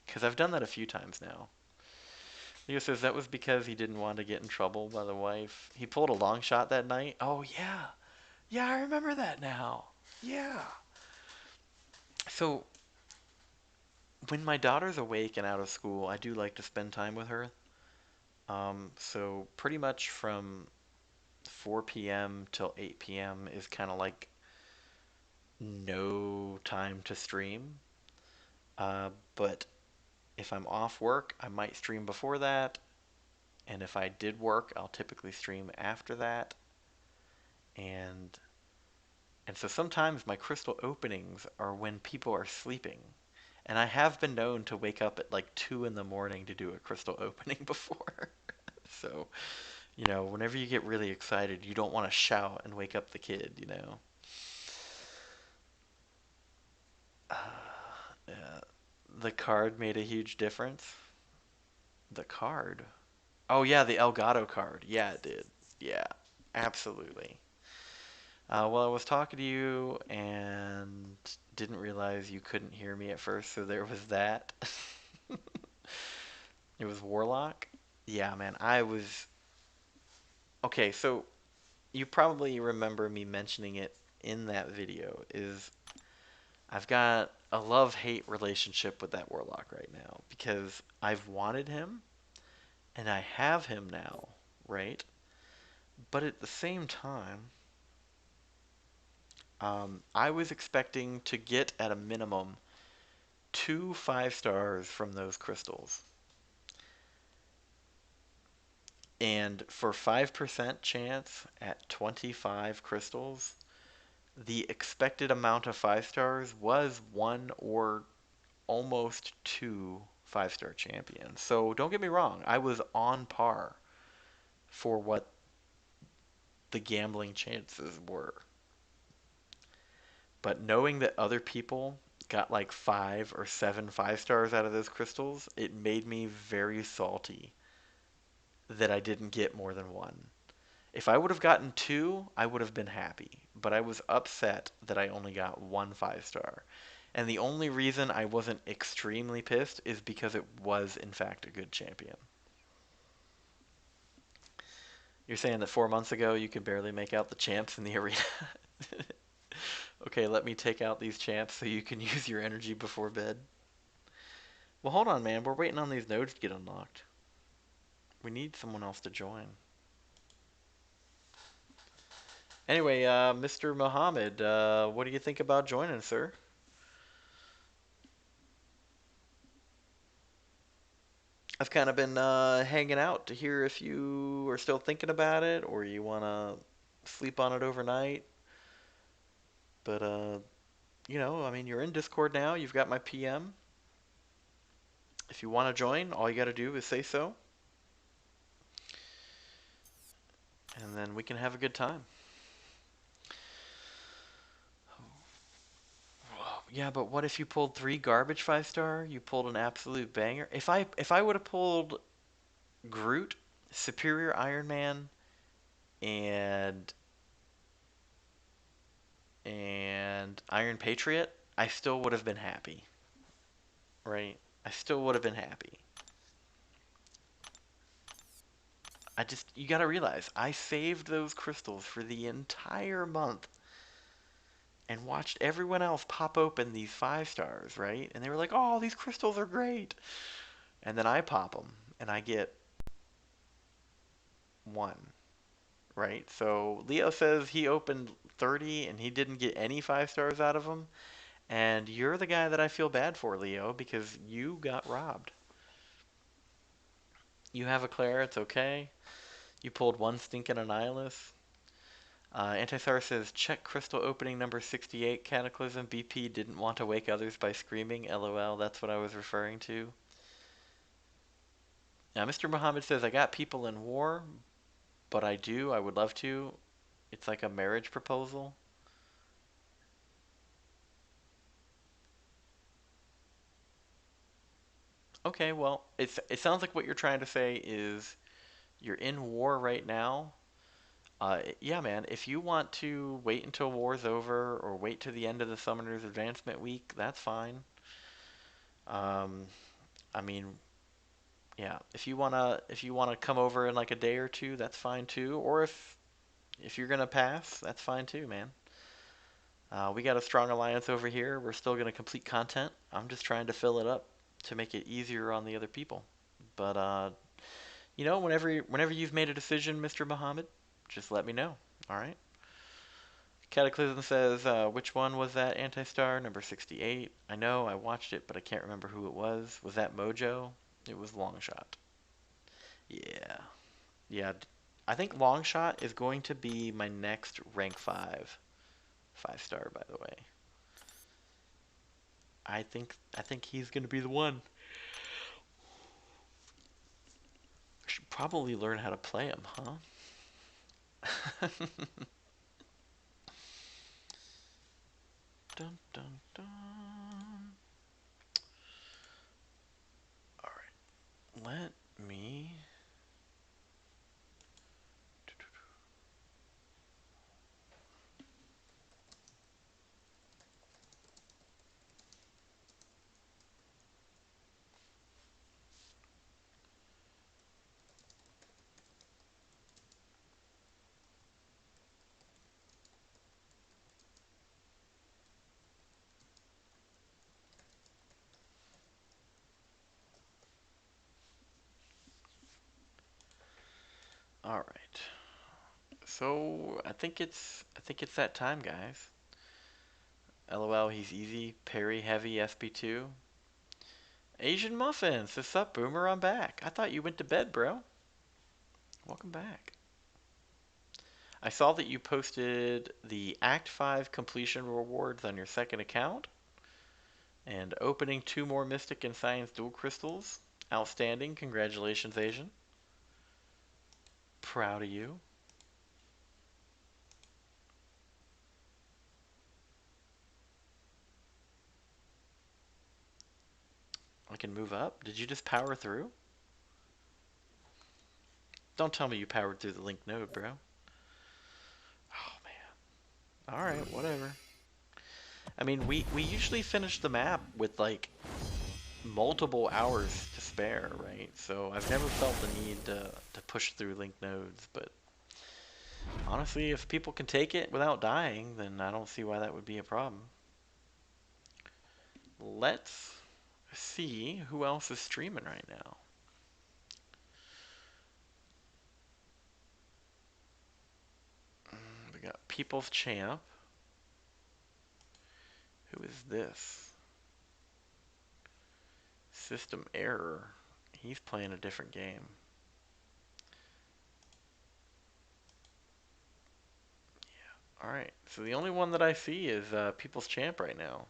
A: Because I've done that a few times now. Leo says that was because he didn't want to get in trouble by the wife. He pulled a long shot that night. Oh, yeah. Yeah, I remember that now. Yeah. So, when my daughter's awake and out of school, I do like to spend time with her. So, pretty much from 4 p.m. till 8 p.m. is kind of like no time to stream. But if I'm off work, I might stream before that. And if I did work, I'll typically stream after that. And and so sometimes my crystal openings are when people are sleeping. And I have been known to wake up at like 2 in the morning to do a crystal opening before. So, whenever you get really excited, you don't want to shout and wake up the kid. Uh, yeah. The card made a huge difference. The card? Oh, yeah, the Elgato card. Yeah, it did. Yeah, absolutely. Well, I was talking to you and didn't realize you couldn't hear me at first, so there was that. It was Warlock. Yeah, man, I was. Okay, so you probably remember me mentioning it in that video. I've got a love-hate relationship with that Warlock right now because I've wanted him and I have him now, right? But at the same time, I was expecting to get at a minimum 2 5 stars from those crystals. And for 5% chance at 25 crystals, the expected amount of 5 stars was one or almost two 5 star champions. So don't get me wrong, I was on par for what the gambling chances were. But knowing that other people got like 5 or 7 5 stars out of those crystals, it made me very salty that I didn't get more than one. If I would have gotten two, I would have been happy. But I was upset that I only got one 5 star. And the only reason I wasn't extremely pissed is because it was, in fact, a good champion. You're saying that 4 months ago you could barely make out the champs in the arena? Okay, let me take out these champs so you can use your energy before bed. Well, hold on, man. We're waiting on these nodes to get unlocked. We need someone else to join. Anyway, Mr. Mohammed, what do you think about joining, sir? I've kind of been hanging out to hear if you are still thinking about it or you want to sleep on it overnight. But, I mean, you're in Discord now. You've got my PM. If you want to join, all you got to do is say so, and then we can have a good time. Yeah, but what if you pulled three garbage 5 star? You pulled an absolute banger. If I would have pulled Groot, Superior Iron Man, and Iron Patriot, I still would have been happy, right? I still would have been happy. You gotta realize, I saved those crystals for the entire month and watched everyone else pop open these 5 stars, right? And they were like, oh, these crystals are great. And then I pop them and I get one, right? So Leo says he opened 30 and he didn't get any 5 stars out of them. And you're the guy that I feel bad for, Leo, because you got robbed. You have a Claire, it's okay. You pulled one stinking Annihilus. Antisar says, check crystal opening number 68, Cataclysm. BP didn't want to wake others by screaming. LOL, that's what I was referring to. Now, Mr. Muhammad says, I got people in war, but I would love to. It's like a marriage proposal. Okay, well, it sounds like what you're trying to say is you're in war right now. Yeah, man, if you want to wait until war's over or wait to the end of the Summoner's Advancement Week, that's fine. Um, I mean, yeah, if you wanna come over in like a day or two, that's fine too. Or if you're gonna pass, that's fine too, man. We got a strong alliance over here. We're still gonna complete content. I'm just trying to fill it up to make it easier on the other people. But whenever you've made a decision, Mr. Muhammad, just let me know. All right. Cataclysm says, which one was that anti-star? Number 68. I know, I watched it, but I can't remember who it was. Was that Mojo? It was Longshot. Yeah. Yeah. I think Longshot is going to be my next rank 5. 5 star, by the way. I think he's going to be the one. I should probably learn how to play him, huh? Dun dun dun. All right. Let me. All right. So I think it's that time, guys. LOL, he's easy. Parry heavy SP2. Asian muffins. What's up, Boomer? I'm back. I thought you went to bed, bro. Welcome back. I saw that you posted the Act 5 completion rewards on your second account and opening 2 more Mystic and Science dual crystals. Outstanding. Congratulations, Asian. Proud of you. I can move up. Did you just power through? Don't tell me you powered through the link node, bro. Oh, man. Alright, whatever. I mean, we usually finish the map with, like, multiple hours to spare, right? So I've never felt the need to push through link nodes, but honestly, if people can take it without dying, then I don't see why that would be a problem. Let's see who else is streaming right now. We got People's Champ. Who is this? System Error. He's playing a different game. Alright, so the only one that I see is People's Champ right now.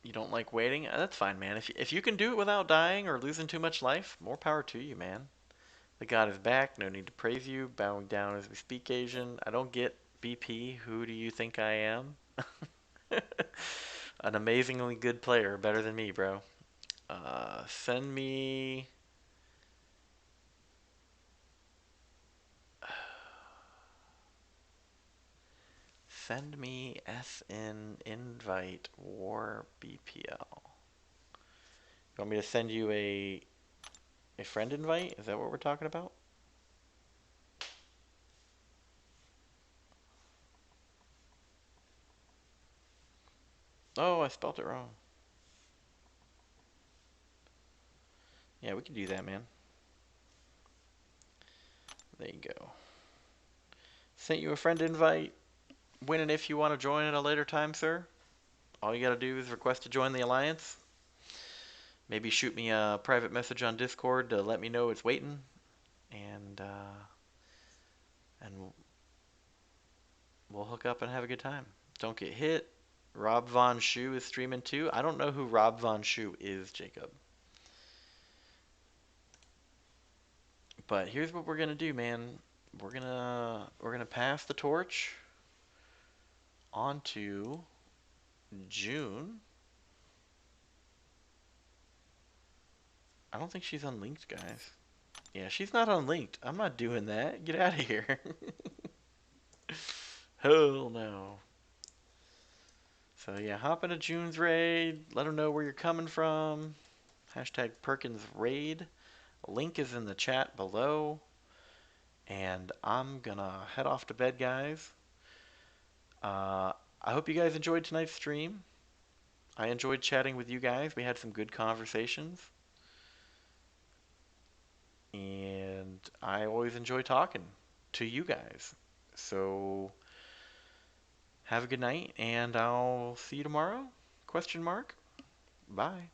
A: You don't like waiting? That's fine, man. If you can do it without dying or losing too much life, more power to you, man. The god is back. No need to praise you. Bowing down as we speak, Asian. I don't get BP. Who do you think I am? An amazingly good player. Better than me, bro. Send me... Send me SN invite war BPL. You want me to send you a friend invite? Is that what we're talking about? Oh, I spelled it wrong. Yeah, we can do that, man. There you go. Sent you a friend invite. When and if you want to join at a later time, sir, all you gotta do is request to join the alliance. Maybe shoot me a private message on Discord to let me know it's waiting, and we'll hook up and have a good time. Don't get hit. Rob Von Shu is streaming too. I don't know who Rob Von Shu is, Jacob. But here's what we're gonna do, man. We're gonna pass the torch on to June. I don't think she's unlinked, guys. Yeah, she's not unlinked. I'm not doing that. Get out of here. Hell no. So yeah, hop into June's raid. Let them know where you're coming from. Hashtag Perkins raid. Link is in the chat below. And I'm gonna head off to bed, guys. I hope you guys enjoyed tonight's stream. I enjoyed chatting with you guys. We had some good conversations. And I always enjoy talking to you guys. So have a good night, and I'll see you tomorrow? Question mark. Bye.